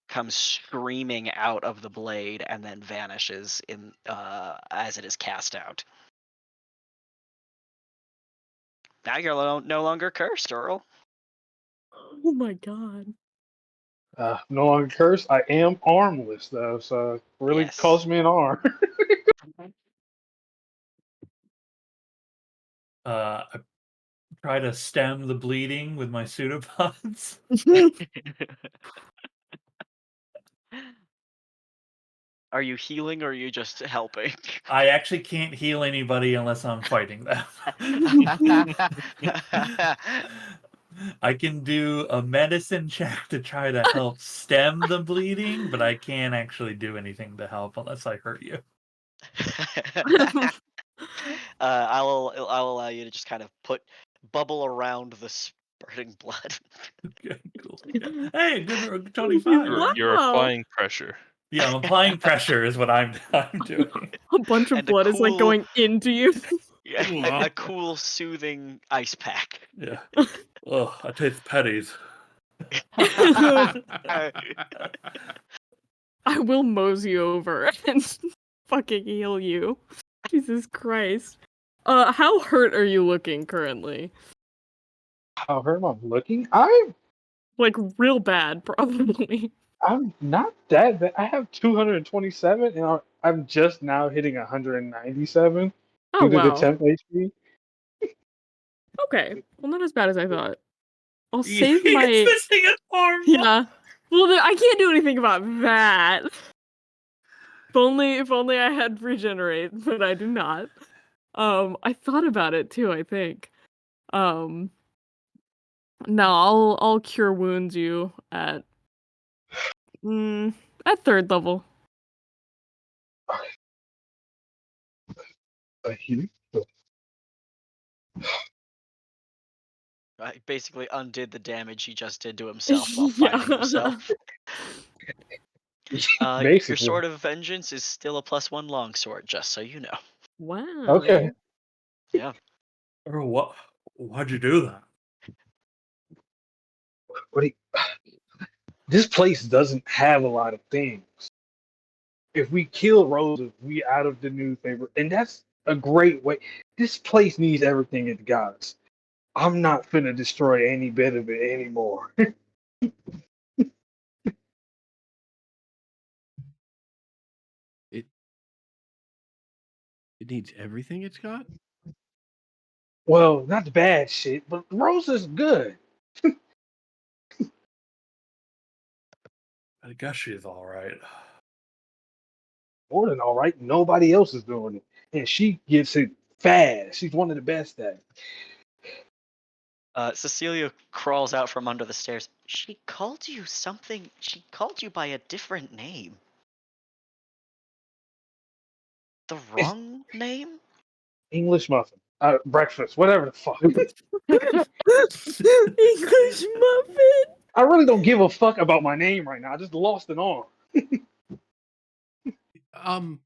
comes screaming out of the blade and then vanishes in as it is cast out. Now you're no longer cursed, Earl. Oh my god. No longer cursed. I am armless though, so it really Yes. cost me an arm. I try to stem the bleeding with my pseudopods. Are you healing or are you just helping? I actually can't heal anybody unless I'm fighting them. I can do a medicine check to try to help stem the bleeding, but I can't actually do anything to help unless I hurt you. I'll allow you to just kind of bubble around the spurting blood. Okay, cool. Yeah. Hey, good 25, right? You're Wow. applying pressure. Yeah, I'm applying pressure is what I'm doing. A bunch of And a blood is like cool- going into you. A cool, soothing ice pack. Yeah. Ugh, I taste petties. I will mosey over and fucking heal you. Jesus Christ. How hurt are you looking currently? How hurt am I looking? Like real bad, probably. I'm not that bad. I have 227, and I'm just now hitting 197 Oh due to the wow. temp HP. Okay. Well, not as bad as I thought. I'll He's save my. missing an arm. Yeah. Well, I can't do anything about that. If only I had regenerate, but I do not. I thought about it too, I think. No, I'll cure wounds you at third level. He- I basically undid the damage he just did to himself while fighting himself. Your Basically. sword of vengeance is still a +1 longsword, just so you know. Wow. Okay. Yeah. Or why'd you do that? This place doesn't have a lot of things. If we kill Rosa, we out of the newspaper, and that's a great way. This place needs everything it got. I'm not finna destroy any bit of it anymore. It needs everything it's got. Well, not the bad shit, but Rosa's good. I guess she's all right. More than all right. Nobody else is doing it, and she gets it fast. She's one of the best at it. Cecilia crawls out from under the stairs. She called you something. She called you by a different name. the wrong name? English muffin. Breakfast, whatever the fuck. English muffin. I really don't give a fuck about my name right now. I just lost an arm. I'm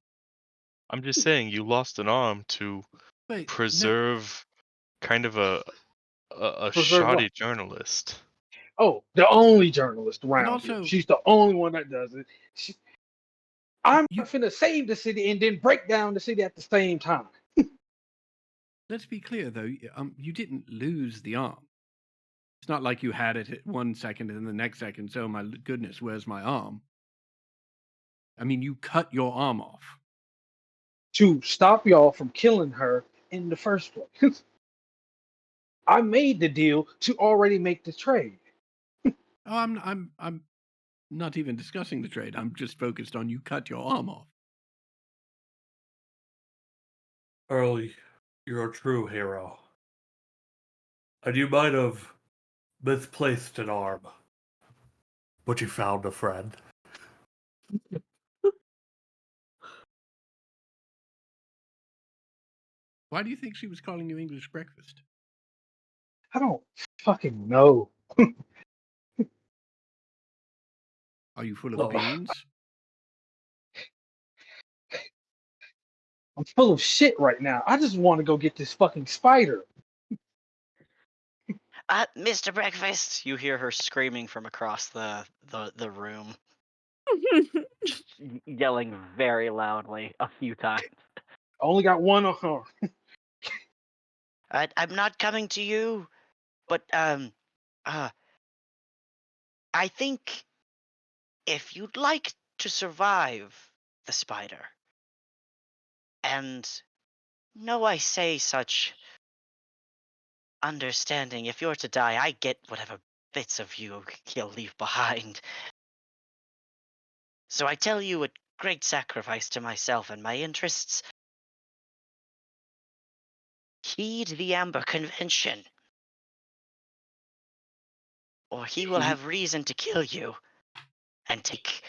just saying, you lost an arm to Wait, no, preserve kind of a Preserve shoddy what? journalist. Oh, the only journalist and around here. also She's the only one that does it. I'm you. finna save the city and then break down the city at the same time. Let's be clear though. You didn't lose the arm. It's not like you had it at 1 second and then the next second. So my goodness, where's my arm? I mean, you cut your arm off. To stop y'all from killing her in the first place. I made the deal to already make the trade. Oh, I'm not even discussing the trade. I'm just focused on you cut your arm off. Early, you're a true hero. And you might have misplaced an arm, but you found a friend. Why do you think she was calling you English breakfast? I don't fucking know. Are you full of Oh. beans? I'm full of shit right now. I just want to go get this fucking spider. Mr. Breakfast! You hear her screaming from across the room, just yelling very loudly a few times. I only got one arm. I'm not coming to you, but I think if you'd like to survive the spider, and no, I say such understanding, if you're to die, I get whatever bits of you he'll leave behind. So I tell you, at great sacrifice to myself and my interests, heed the Amber Convention, or he will have reason to kill you and take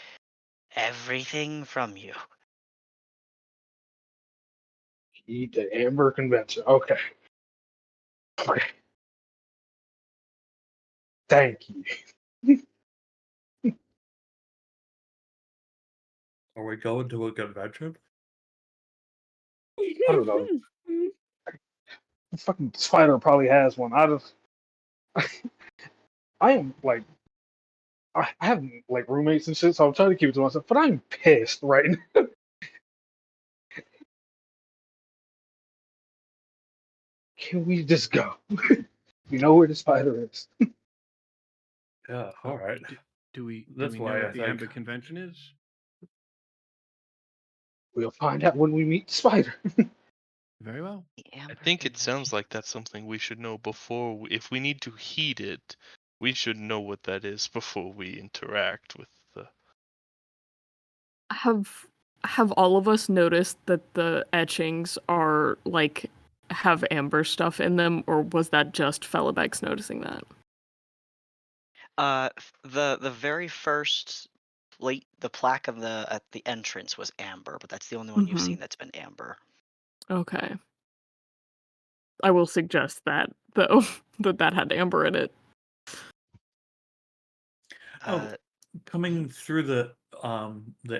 everything from you. Eat the Amber Convention. Okay. Okay. Thank you. Are we going to a convention? I don't know. The fucking spider probably has one. I am like, I have like roommates and shit, so I'm trying to keep it to myself. But I'm pissed right now. Can we just go? You know where the spider is. Yeah, all right. Do we That's know why I what the think- Amber Convention is? We'll find out when we meet the spider. Very well. The I Amber think it Convention. sounds like that's something we should know before. If we need to heed it, we should know what that is before we interact with the. Have all of us noticed that the etchings are like have amber stuff in them, or was that just Felibex noticing that? The very first plate, the plaque on at the entrance was amber, but that's the only one you've Mhm. seen that's been amber. Okay. I will suggest that though that had amber in it. Uh, Coming through the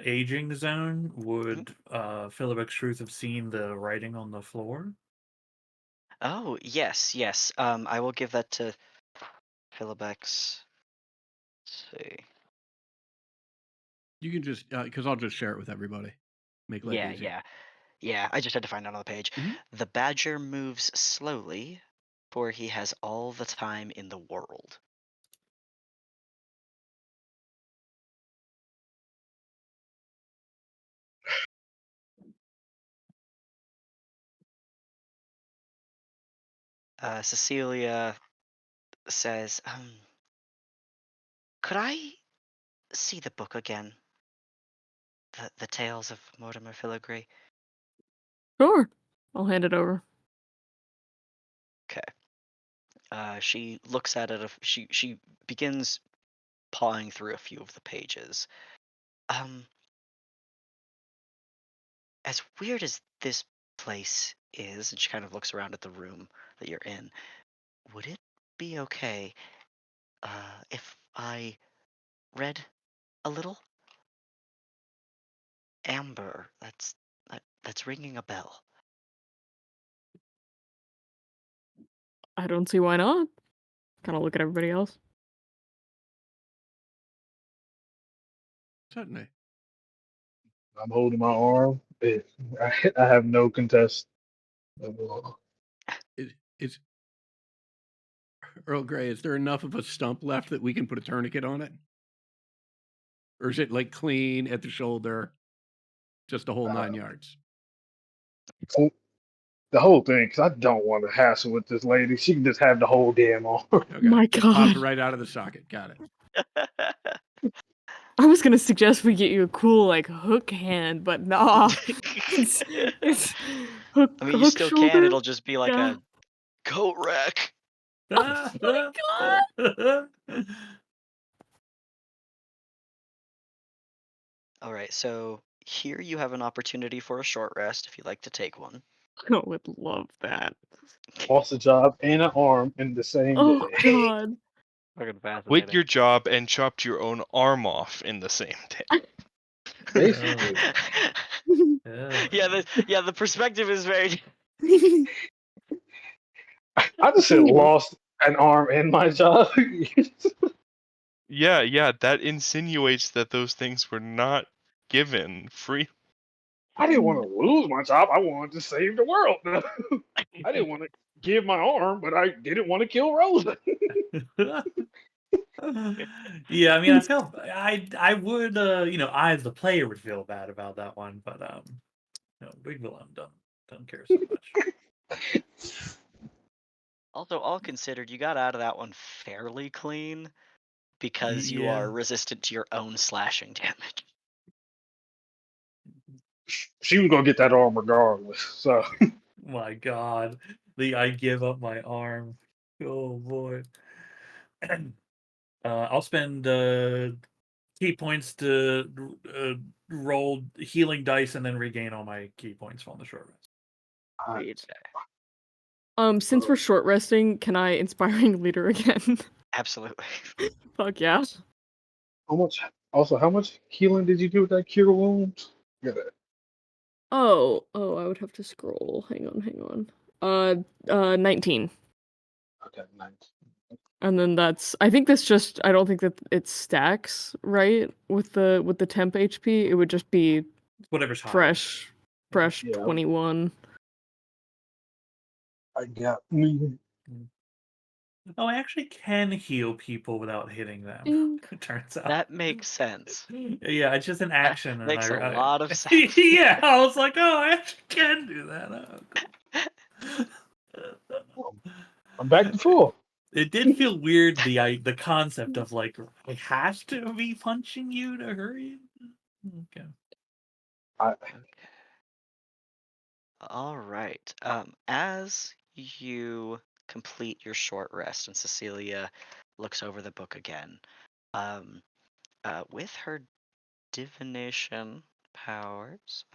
aging zone, would Philip Truth have seen the writing on the floor? oh yes, yes. I will give that to Philobex. Let's see. You can just because I'll just share it with everybody. Make life Yeah, easy. yeah. I just had to find it on the page. Mhm. The badger moves slowly, for he has all the time in the world. Cecilia says, could I see the book again? The Tales of Mortimer Filigree. Sure. I'll hand it over. Okay. She looks at it. She begins pawing through a few of the pages. as weird as this place is, and she kind of looks around at the room that you're in, would it be okay if I read a little? Amber, that's ringing a bell. I don't see why not. Kind of look at everybody else. Certainly. I'm holding my arm. I have no contest. Is Earl Grey, is there enough of a stump left that we can put a tourniquet on it? Or is it like clean at the shoulder, just a whole 9 yards? So, the whole thing, because I don't want to hassle with this lady. She can just have the whole damn arm. Okay. My Pop God. it right out of the socket. Got it. I was gonna suggest we get you a cool like hook hand, but nah. it's hook, I mean, you hook still shoulder. can. It'll just be like Yeah. a coat rack. Oh my God. All right, so here you have an opportunity for a short rest if you'd like to take one. I would love that. Lost a job and an arm in the same Oh day. God. Fucking Quit fascinating. your job and chopped your own arm off in the same day. Basically. yeah, the perspective is very. I just said lost an arm and my job. Yeah, that insinuates that those things were not given free. I didn't want to lose my job. I wanted to save the world. I didn't want to give my arm, but I didn't want to kill Rosa. Yeah, I mean, I would, I as the player would feel bad about that one, but Big Villain don't care so much. Also, all considered, you got out of that one fairly clean because you are Yeah. resistant to your own slashing damage. She was gonna get that arm regardless. So My God, I give up my arm. Oh boy. I'll spend key points to roll healing dice and then regain all my key points from the short rest. Sweet. Since we're short resting, can I inspiring leader again? Absolutely. Fuck yeah. how much? Also, how much healing did you do with that cure wounds? Yeah, Oh, I would have to scroll. Hang on. 19. okay, nice. And then I think that's just, I don't think that it stacks, right? With the temp HP, it would just be Whatever's higher. fresh Yeah. 21. I got me. Oh, I actually can heal people without hitting them. Ding. It turns out That makes sense. Yeah, it's just an action. Makes and a lot of sense. Yeah, I was like, oh, I actually can do that. Oh, I'm back to full. It did feel weird the concept of like I have to be punching you to hurt you. Okay. All right. As you complete your short rest, and Cecilia looks over the book again, with her divination powers,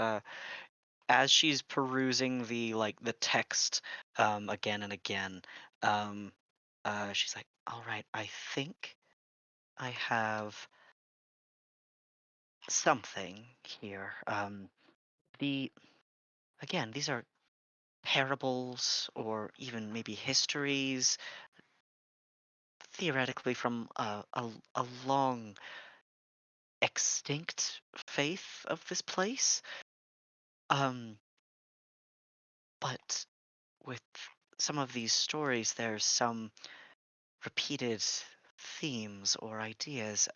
as she's perusing the text again and again, she's like, "All right, I think I have something here." These are parables or even maybe histories, theoretically from a long extinct faith of this place. Um, but with some of these stories, there's some repeated themes or ideas.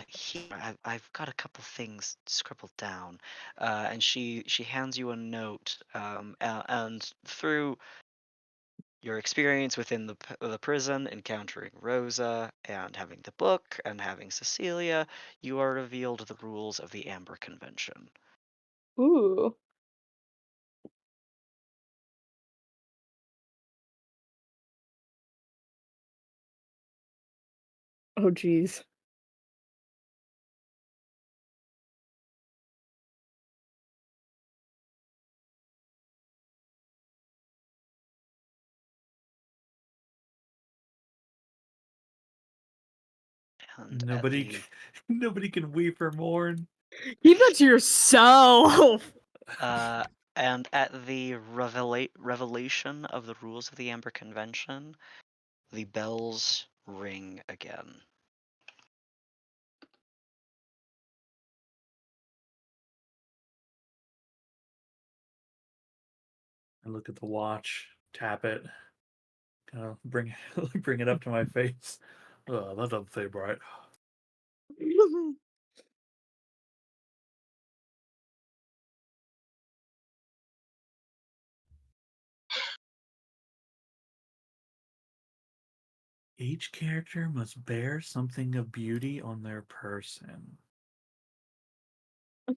Here, I've got a couple things scribbled down, and she hands you a note, and through your experience within the prison, encountering Rosa, and having the book, and having Cecilia, you are revealed the rules of the Amber Convention. Ooh. Oh geez. And at Nobody, the, nobody can weep or mourn. Keep that to yourself. and at the revelation of the rules of the Amber Convention, the bells ring again. I look at the watch, tap it, kind of bring bring it up to my face. That doesn't seem right. Each character must bear something of beauty on their person.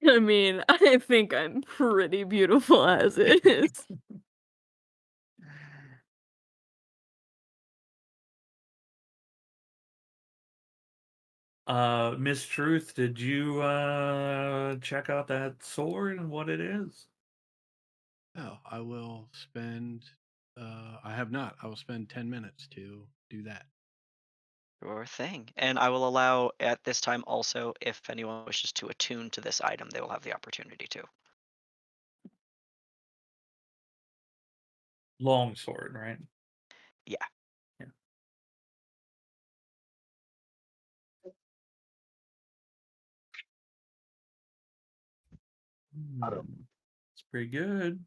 I mean, I think I'm pretty beautiful as is. Miss Truth, did you check out that sword and what it is? Oh, I will spend. I have not. I will spend 10 minutes to do that. Sure thing. And I will allow at this time also, if anyone wishes to attune to this item, they will have the opportunity to. Long sword, right? Yeah. Yeah. I don't. It's pretty good.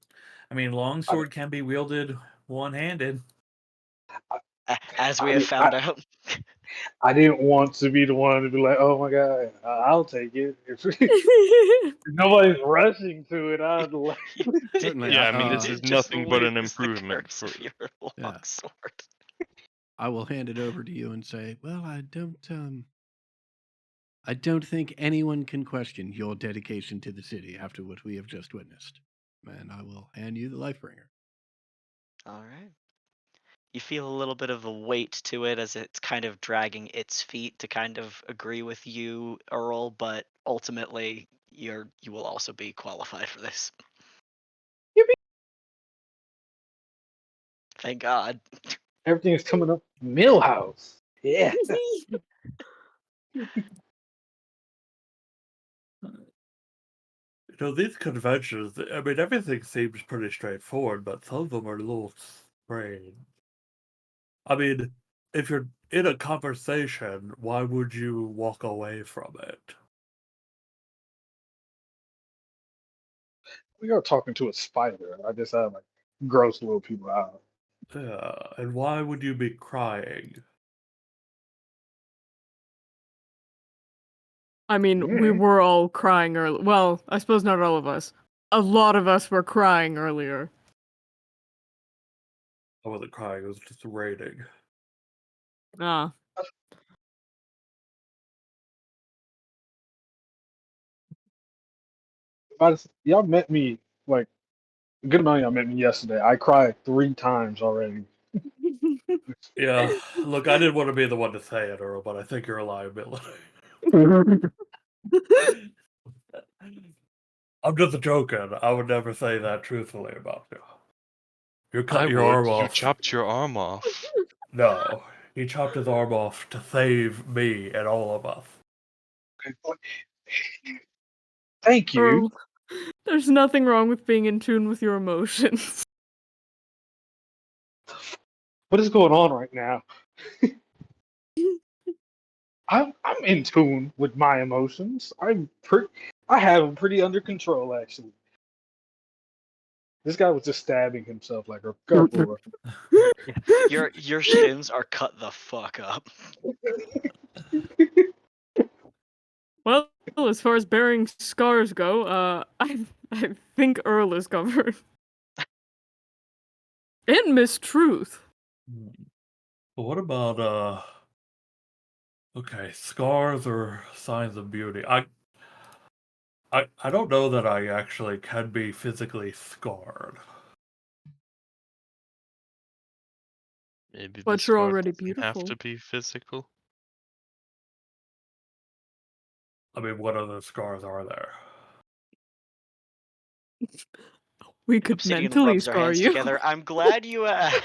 I mean, longsword can be wielded one-handed. As we I have mean, found out. I didn't want to be the one to be like, oh my god, I'll take it. If nobody's rushing to it, I'd like. Certainly, Yeah, I mean, this You is did just nothing but an lose the improvement curse for of you. your Yeah. longsword. I will hand it over to you and say, well, I don't think anyone can question your dedication to the city after what we have just witnessed. And I will hand you the Lifebringer. All right. You feel a little bit of a weight to it as it's kind of dragging its feet to kind of agree with you, Earl, but ultimately you will also be qualified for this. Yippee. Thank God. Everything's coming up. Millhouse. Yeah. These conventions, I mean, everything seems pretty straightforward, but some of them are a little strange. I mean, if you're in a conversation, why would you walk away from it? We are talking to a spider. I just had like gross little people out. Yeah, and why would you be crying? I mean, we Mm. were all crying earlier. Well, I suppose not all of us. A lot of us were crying earlier. I wasn't crying, it was just raining. Ah. Y'all met me like a good amount of y'all met me yesterday. I cried 3 times already. Yeah, look, I didn't want to be the one to say it, Earl, but I think you're a liability. I'm just joking. I would never say that truthfully about you. You cut your arm You off. chopped your arm off. No, he chopped his arm off to save me and all of us. Thank you. Earl, there's nothing wrong with being in tune with your emotions. What is going on right now? I'm in tune with my emotions. I have them pretty under control actually. This guy was just stabbing himself like a couple of. Your shins are cut the fuck up. Well, as far as bearing scars go, I think Earl is covered. And Miss Truth. But what about okay, scars or signs of beauty? I don't know that I actually can be physically scarred. Maybe the But you're scar already doesn't have beautiful. to be physical. I mean, what other scars are there? We could Obsidian mentally rubs our scar hands you. together. I'm glad you asked.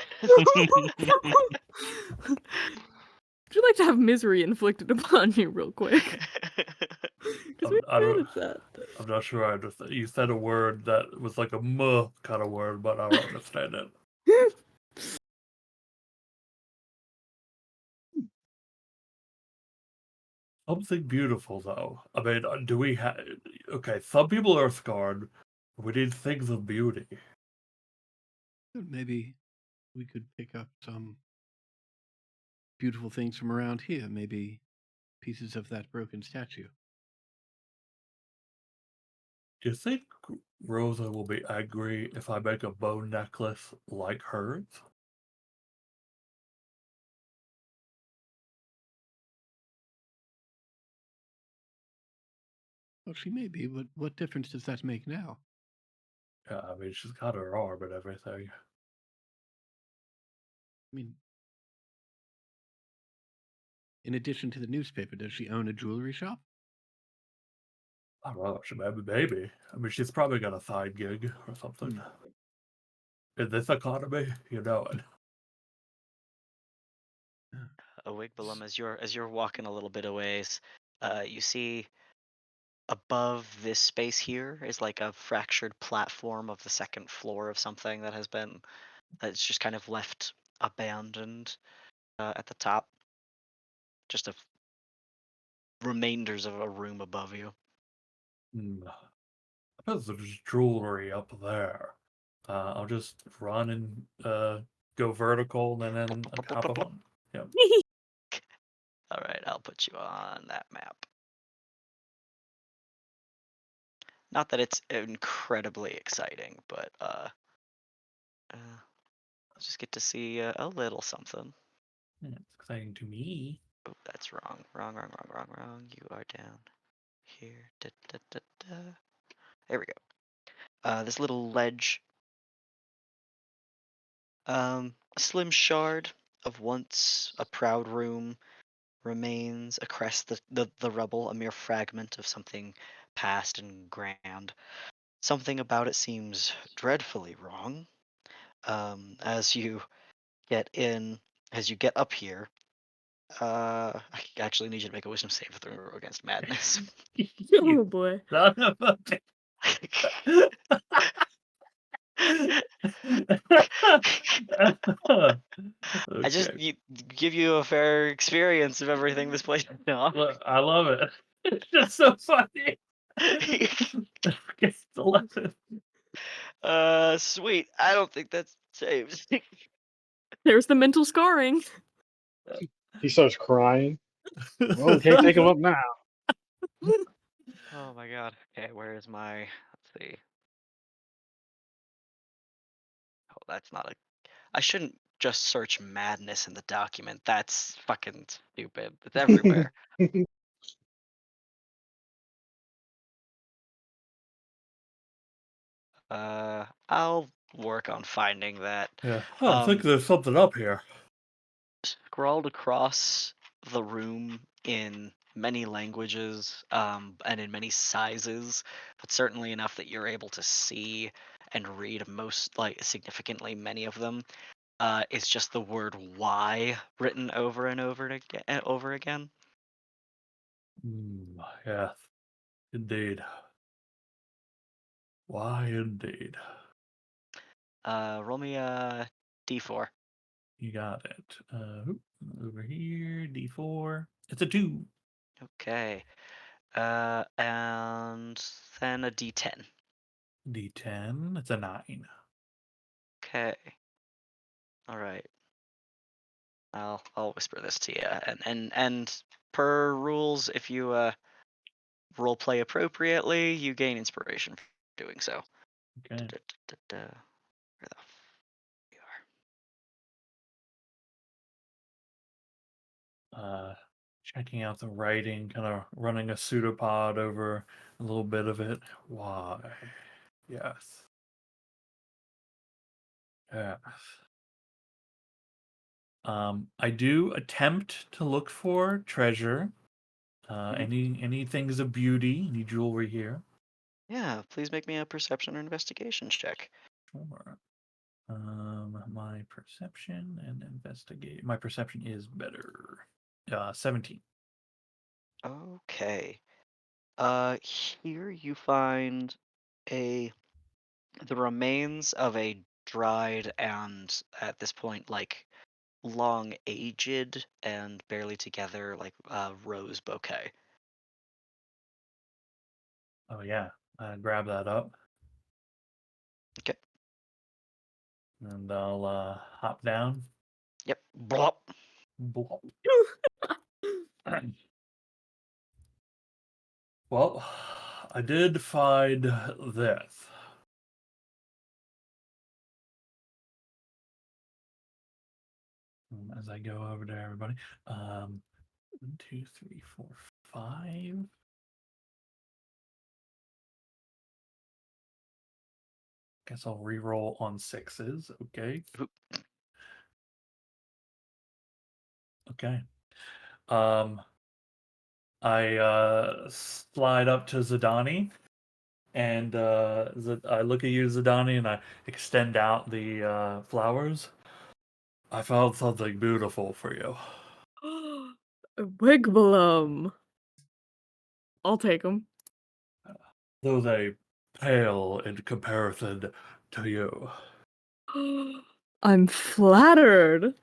Would you like to have misery inflicted upon you real quick? Because we I don't. managed that. I'm not sure I understand. You said a word that was like a "muh" kind of word, but I don't understand it. Something beautiful, though. I mean, do we have? Okay, some people are scarred. We need things of beauty. Maybe we could pick up some beautiful things from around here. Maybe pieces of that broken statue. Do you think Rosa will be angry if I make a bone necklace like hers? Well, she may be, but what difference does that make now? Yeah, I mean, she's got her arm and everything. I mean, in addition to the newspaper, does she own a jewelry shop? I don't know, maybe. I mean, she's probably got a side gig or something. In this economy, you know it. Wigbalum, as you're walking a little bit a ways, you see above this space here is like a fractured platform of the second floor of something that's just kind of left abandoned at the top. Just remainders of a room above you. I bet there's jewelry up there. I'll just run and go vertical and then on top of them. Yep. All right, I'll put you on that map. Not that it's incredibly exciting, but I'll just get to see a little something. It's exciting to me. Oh, that's wrong. Wrong. You are down here. Da, da, da, da. There we go. This little ledge. A slim shard of once a proud room remains across the rubble, a mere fragment of something past and grand. Something about it seems dreadfully wrong. As you get in, as you get up here, I actually need you to make a wisdom save throw against madness. Oh boy. Son of a I just Okay. give you a fair experience of everything this place is on. Look, I love it. It's just so funny. It's 11. Sweet. I don't think that's saves. There's the mental scarring. He starts crying. Well, we can't take him up now. Oh my god. Okay, where is my? Let's see. Oh, that's not a. I shouldn't just search madness in the document. That's fucking stupid. It's everywhere. I'll work on finding that. Yeah. Oh, I think there's something up here. Scrawled across the room in many languages and in many sizes, but certainly enough that you're able to see and read most, like significantly many of them. It's just the word "why" written over and over again. Yeah, indeed. Why, indeed. Roll me a d4. You got it. Over here, D4. It's a 2. Okay. And then a d10. D10. It's a 9. Okay. All right. I'll whisper this to you, and per rules, if you role play appropriately, you gain inspiration for doing so. Okay. Where the you are? Checking out the writing, kind of running a pseudopod over a little bit of it. Why? Yes. Yes. I do attempt to look for treasure. Any things of beauty, any jewelry here. Yeah, please make me a perception or investigation check. Sure. My perception and investigate. My perception is better. 17. Okay. Here you find the remains of a dried and at this point like long aged and barely together like rose bouquet. Oh yeah, I grab that up Okay. and I'll hop down. Yep. Blop. Blop. Well, I did find this. As I go over to everybody. 1, 2, 3, 4, 5. Guess I'll re-roll on 6s. Okay. Oop. Okay. I slide up to Zidani, and I look at you, Zidani, and I extend out the flowers. I found something beautiful for you. Wigbalum. I'll take them. Though they pale in comparison to you. I'm flattered.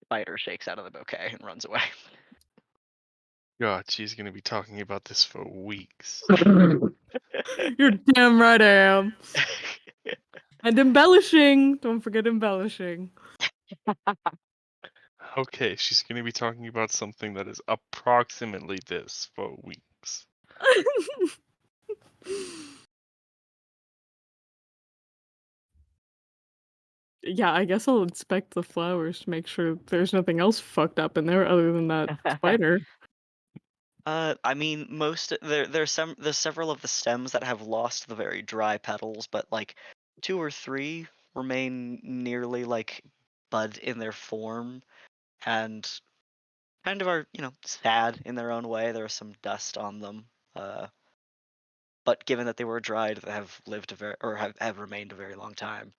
Spider shakes out of the bouquet and runs away. God, she's gonna be talking about this for weeks. You're damn right I am. And embellishing. Don't forget embellishing. Okay, she's gonna be talking about something that is approximately this for weeks. Yeah, I guess I'll inspect the flowers to make sure there's nothing else fucked up in there other than that spider. I mean, there's several of the stems that have lost the very dry petals, but like 2 or 3 remain nearly like bud in their form, and kind of are sad in their own way. There's some dust on them, but given that they were dried, they have lived a very or have remained a very long time.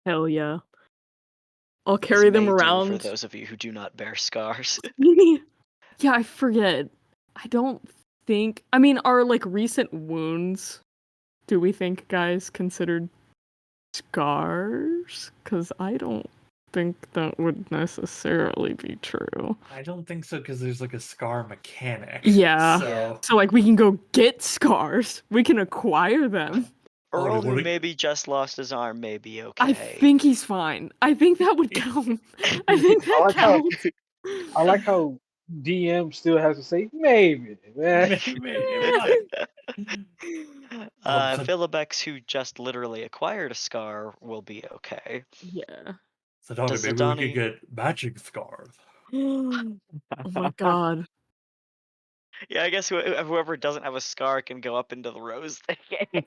Hell yeah. I'll As carry them may do for around. those of you who do not bear scars. Yeah, I forget. I don't think. I mean, are like recent wounds, do we think guys considered scars? Because I don't think that would necessarily be true. I don't think so, because there's like a scar mechanic. Yeah. So, So, like, we can go get scars, we can acquire them. Earl, what who do- maybe just lost his arm, may be I okay. think he's fine. I think that would count. I think I that like how counts. I like how DM still has to say maybe, man. So- Philobex, who just literally acquired a scar, will be okay. Yeah. Zidani, Does maybe we Zidani- could get matching scars. Oh my god. Yeah, I guess whoever doesn't have a scar can go up into the rose thing.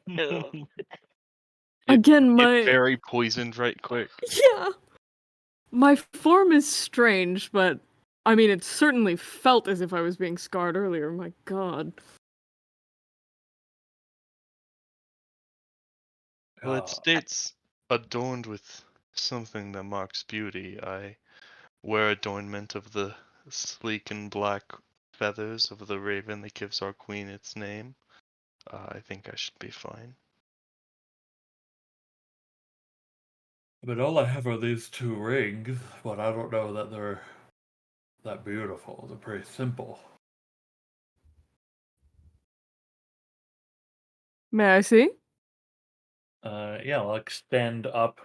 Again, Get my very poisoned right quick. yeah. My form is strange, but I mean, it certainly felt as if I was being scarred earlier. My god. Well, it Uh, states adorned with something that marks beauty. I wear adornment of the sleek and black feathers of the raven that gives our queen its name. I think I should be fine. But all I have are these 2 rings, but I don't know that they're that beautiful. They're pretty simple. May I see? Yeah, I'll extend up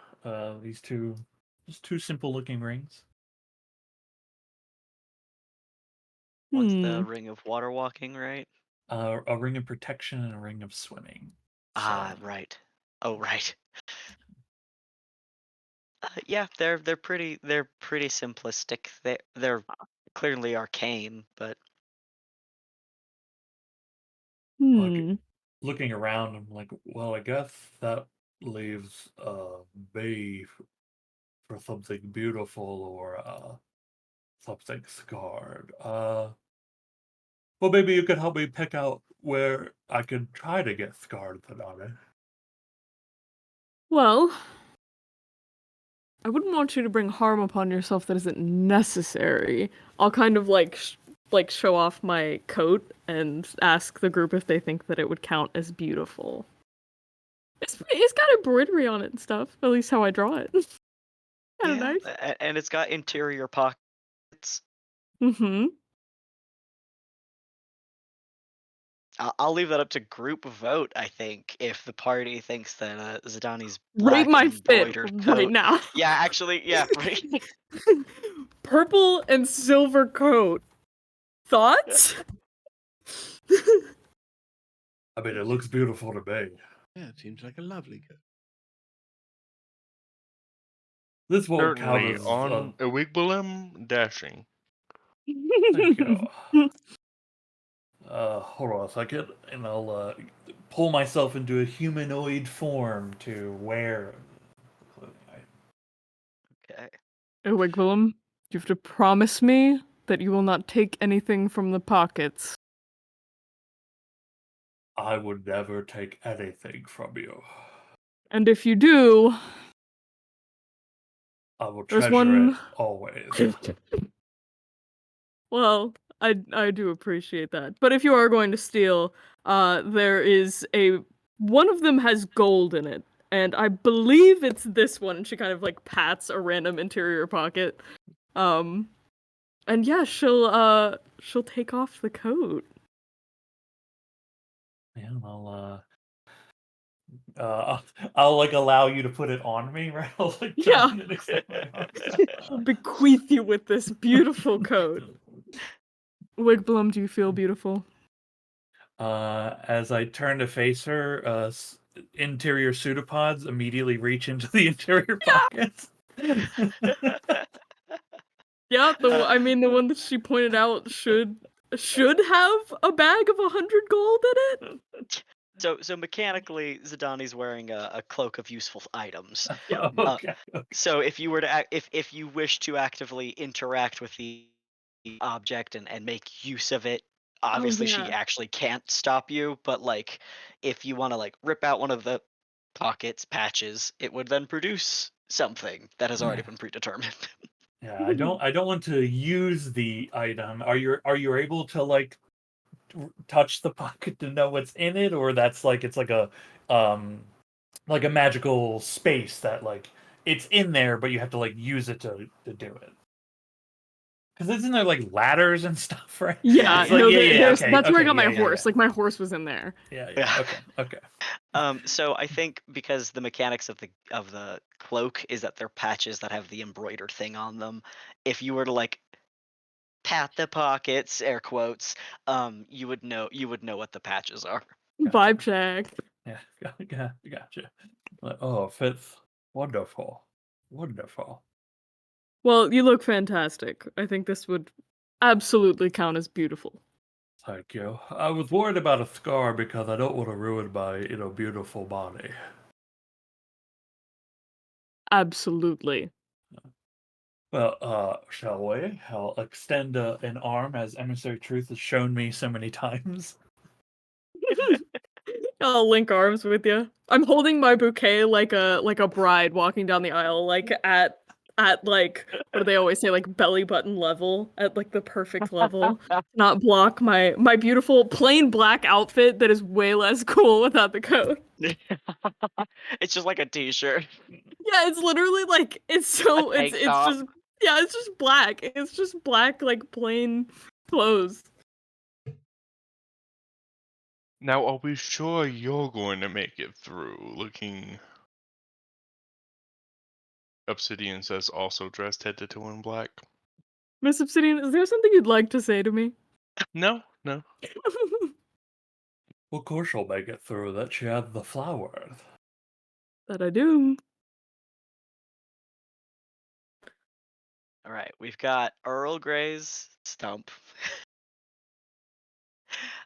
these just 2 simple looking rings. One's Hmm. the ring of water walking, right? A ring of protection and a ring of swimming. Ah, So, right. Oh, right. Yeah, they're pretty simplistic. They're clearly arcane, but Hmm. looking around, I'm like, well, I guess that leaves me for something beautiful or something scarred. Well, maybe you could help me pick out where I could try to get scarred Zanani. Well, I wouldn't want you to bring harm upon yourself that isn't necessary. I'll kind of like show off my coat and ask the group if they think that it would count as beautiful. It's got embroidery on it and stuff. At least how I draw it. Kind of nice. And it's got interior pockets. Mm-hmm. I'll leave that up to group vote. I think if the party thinks that Zidani's Rate black my fit embroidered right coat, now. yeah, actually, yeah, right. Purple and silver coat. Thoughts? I mean, it looks beautiful to me. Yeah, it seems like a lovely coat. This won't count Certainly as on a Wigbalum dashing. thank you. Hold on a second, and I'll pull myself into a humanoid form to wear the clothing item. Okay. Wigwam, you have to promise me that you will not take anything from the pockets. I would never take anything from you. And if you do, I will There's treasure one- it always. well, I do appreciate that. But if you are going to steal, there is one of them has gold in it, and I believe it's this one. She kind of like pats a random interior pocket. And yeah, she'll take off the coat. Yeah, I'll like allow you to put it on me, right? I'll like Yeah. jump in and accept my I'll bequeath you with this beautiful coat. Wigblum, do you feel beautiful? As I turn to face her, interior pseudopods immediately reach into the interior pockets. Yeah, I mean the one that she pointed out should have a bag of 100 gold in it. So mechanically, Zidani's wearing a cloak of useful items. Yeah. Okay. So if you were to if you wish to actively interact with the object and make use of it, obviously she yeah. actually can't stop you. But like, if you want to like rip out one of the pockets patches, it would then produce something that has already been predetermined. Yeah, I don't want to use the item. Are you able to like touch the pocket to know what's in it, or that's like it's like a magical space that like it's in there, but you have to like use it to do it. Because isn't there like ladders and stuff, right? Yeah, It's like, no, okay, that's where I okay, got my yeah, horse. yeah. Like my horse was in there. Yeah. Yeah. Okay. So I think because the mechanics of the cloak is that they're patches that have the embroidered thing on them. If you were to like pat the pockets, air quotes, you would know what the patches are. Vibe check. Yeah, gotcha. Like, oh, fifth, wonderful. Well, you look fantastic. I think this would absolutely count as beautiful. Thank you. I was worried about a scar because I don't want to ruin my, beautiful body. Absolutely. Well, shall we? I'll extend an arm as Emissary Truth has shown me so many times. I'll link arms with you. I'm holding my bouquet like a bride walking down the aisle, like at like what do they always say, like belly button level, at like the perfect level. Not block my beautiful plain black outfit that is way less cool without the coat. It's just like a t-shirt. Yeah, it's literally like it's tank top. just it's just black. It's just black like plain clothes. Now, are we sure you're going to make it through? Looking. Obsidian says also dressed head to toe in black. Miss Obsidian, is there something you'd like to say to me? No. Of course she'll make it through that. She had the flowers. That I do. All right, we've got Earl Grey's stump.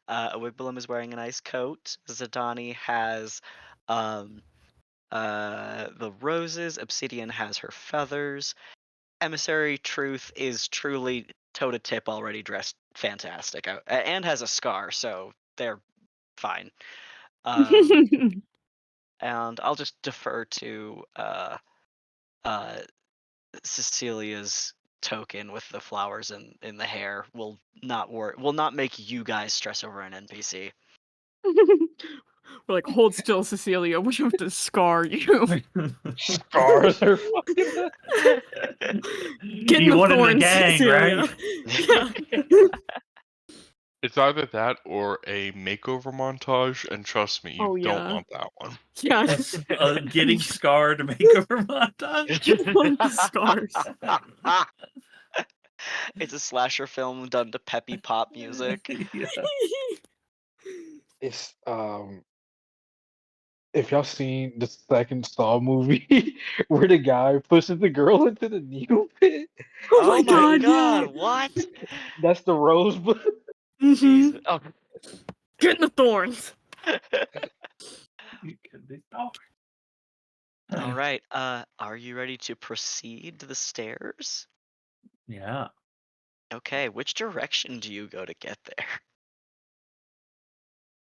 Wigbalum is wearing a nice coat. Zidani has the roses. Obsidian has her feathers. Emissary Truth is truly toe to tip already dressed fantastic, and has a scar, so they're fine. And I'll just defer to Cecilia's token with the flowers in the hair. Will not make you guys stress over an NPC. We're like, hold still, Cecilia. We have to scar you. Scars are fucking. Get in You the wanted the thorns, gang, Cecilia. right? Yeah. It's either that or a makeover montage, and trust me, you Oh, don't yeah. want that one. Yeah, just Getting scarred to make a montage. get one of the scars. It's a slasher film done to peppy pop music. Yeah. It's if y'all seen the second Saw movie where the guy pushes the girl into the needle pit, Oh Oh my my god, god, yeah. what? that's the rosebud. Mhm. Jesus. Oh. Get in the thorns. You can be stalked. All right. Are you ready to proceed to the stairs? Yeah. Okay. Which direction do you go to get there?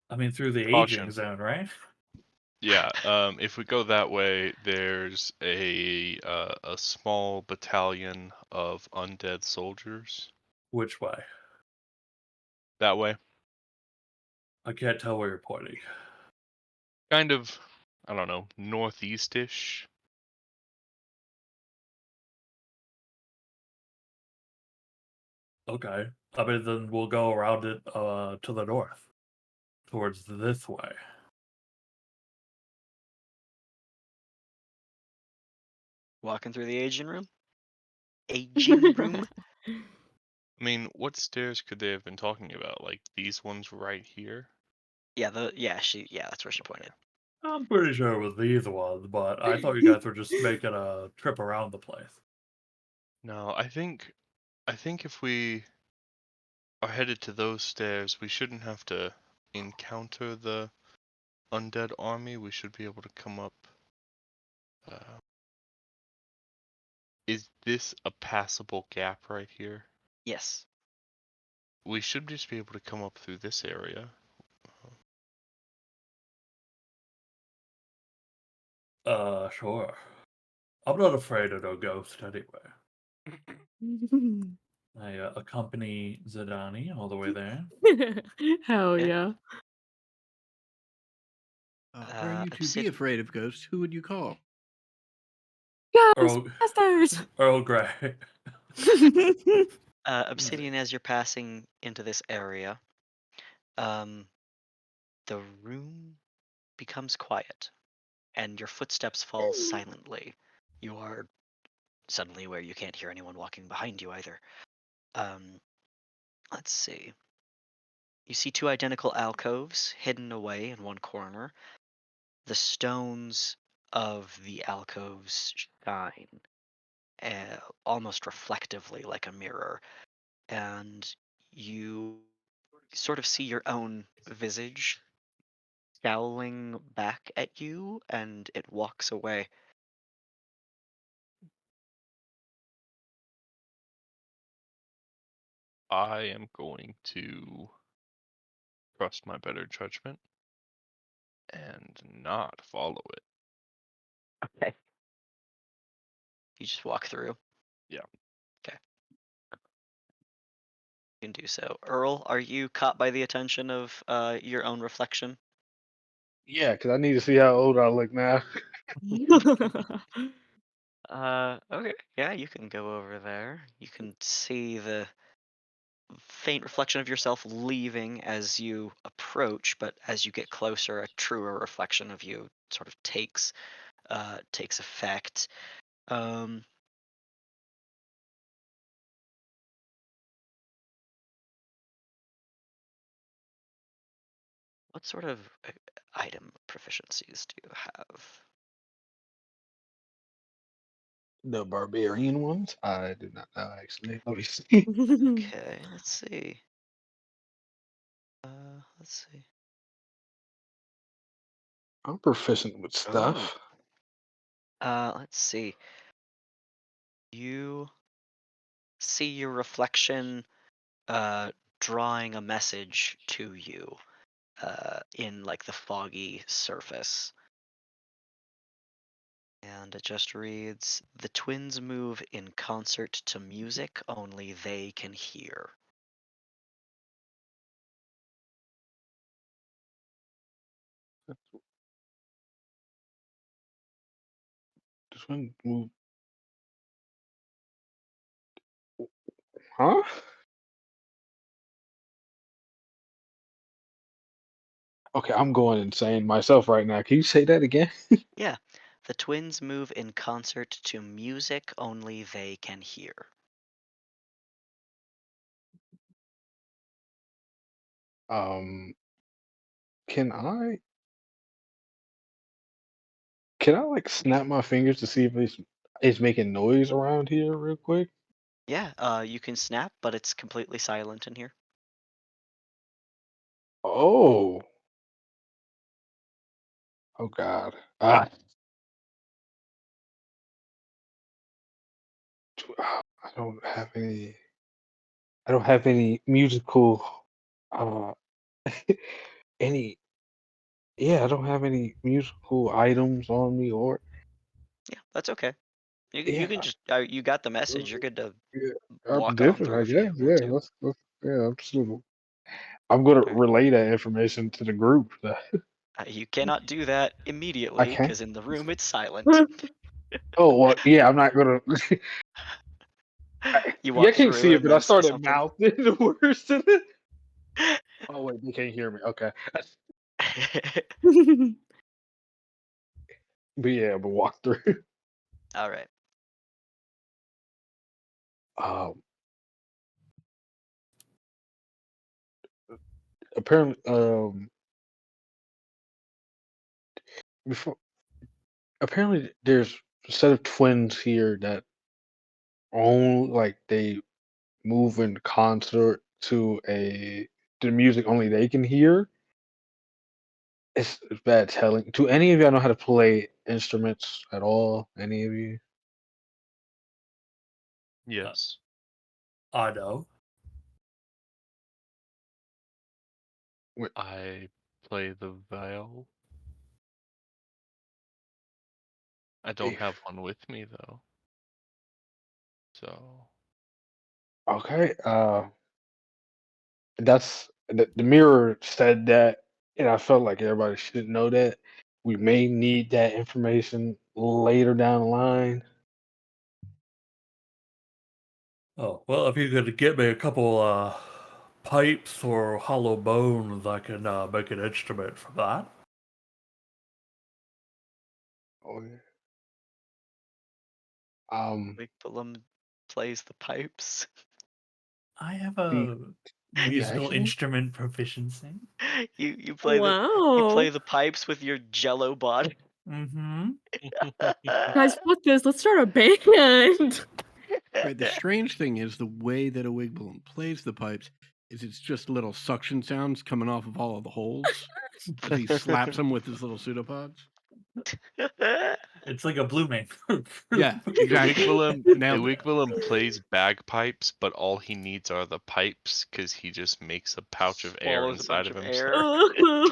I mean, through the Caution. aging zone, right? Yeah. If we go that way, there's a small battalion of undead soldiers. Which way? That way, I can't tell where you're pointing. kind of, I don't know, northeast-ish. Okay. I mean, then we'll go around it to the north, towards this way. Walking through the aging room? Aging room? I mean, what stairs could they have been talking about? Like these ones right here? Yeah, that's where she pointed. I'm pretty sure it was these ones, but I thought you guys were just making a trip around the place. No, I think if we are headed to those stairs, we shouldn't have to encounter the undead army. We should be able to come up. Is this a passable gap right here? Yes. We should just be able to come up through this area. Sure. I'm not afraid of no ghost anyway. I accompany Zidani all the way there. Hell Yeah. yeah. Were you to be Obsidian. afraid of ghosts, who would you call? Ghostbusters. Earl Grey. Obsidian, as you're passing into this area, the room becomes quiet, and your footsteps fall silently. You are suddenly where you can't hear anyone walking behind you either. Let's see. You see two identical alcoves hidden away in one corner. The stones of the alcoves shine almost reflectively like a mirror, and you sort of see your own visage scowling back at you, and it walks away. I am going to trust my better judgment and not follow it. Okay. You just walk through. Yeah. Okay. You can do so. Earl, are you caught by the attention of your own reflection? Yeah, because I need to see how old I look now. Okay. Yeah, you can go over there. You can see the faint reflection of yourself leaving as you approach, but as you get closer, a truer reflection of you sort of takes effect. Um, what sort of item proficiencies do you have? The barbarian ones? I did not know actually. Let me see. Okay, let's see. Let's see. I'm proficient with stuff. Let's see. You see your reflection drawing a message to you in like the foggy surface. And it just reads, "The twins move in concert to music only they can hear." This one move. Huh? Okay, I'm going insane myself right now. Can you say that again? Yeah. The twins move in concert to music only they can hear. Um, can I can I like snap my fingers to see if it's making noise around here real quick? Yeah, you can snap, but it's completely silent in here. Oh, oh God. I don't have any. I don't have any musical. Uh, any. Yeah, I don't have any musical items on me, or Yeah, that's okay. You yeah, can just you got the message. You're good to yeah. I'm walk on different, through I if you guess. want Yeah, to. yeah. I'm gonna All right. relay that information to the group. You cannot do that I immediately can. because in the room it's silent. Oh well, yeah. I'm not gonna. You Yeah, I walk can't through see it, and but I then say started something. mouthing the words to it. Oh wait, they can't hear me. Okay, but yeah, I'm gonna walk through. All right. Um, apparently, before apparently there's a set of twins here that own like they move in concert to the music only they can hear. It's bad telling. Do any of y'all know how to play instruments at all? Any of you? Yes. I know. I play the viol. I don't If have one with me though. So okay, that's the mirror said that, and I felt like everybody should know that. We may need that information later down the line. Oh, well, if you could get me a couple pipes or hollow bones, I can make an instrument from that. Oh, yeah. Um, Wigblum plays the pipes. I have do you, a do you musical actually? proficiency. You play Wow. the pipes with your jello body. Mm-hmm. Guys, fuck this. Let's start a band. Right. The strange thing is the way that a Wigballoon plays the pipes is it's just little suction sounds coming off of all of the holes as he slaps them with his little pseudopods. It's like a blue man. Yeah, exactly. Nailed it. Wigwillem plays bagpipes, but all he needs are the pipes because he just makes a pouch of air Swallows a inside bunch of of himself. air.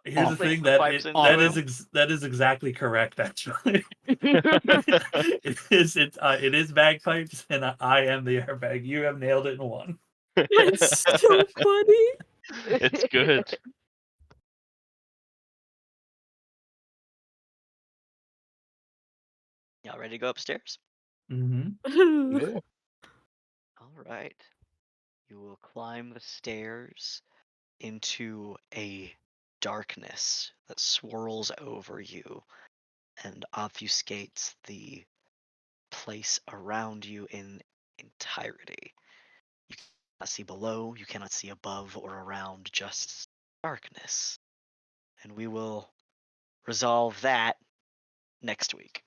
Here's the Makes thing the pipes into him. that is exactly correct. Actually, it is bagpipes, and I am the airbag. You have nailed it in one. That's so funny. It's good. Y'all ready to go upstairs? Mm-hmm. Yeah. All right. You will climb the stairs into a darkness that swirls over you and obfuscates the place around you in entirety. You cannot see below, you cannot see above or around, just darkness. And we will resolve that next week.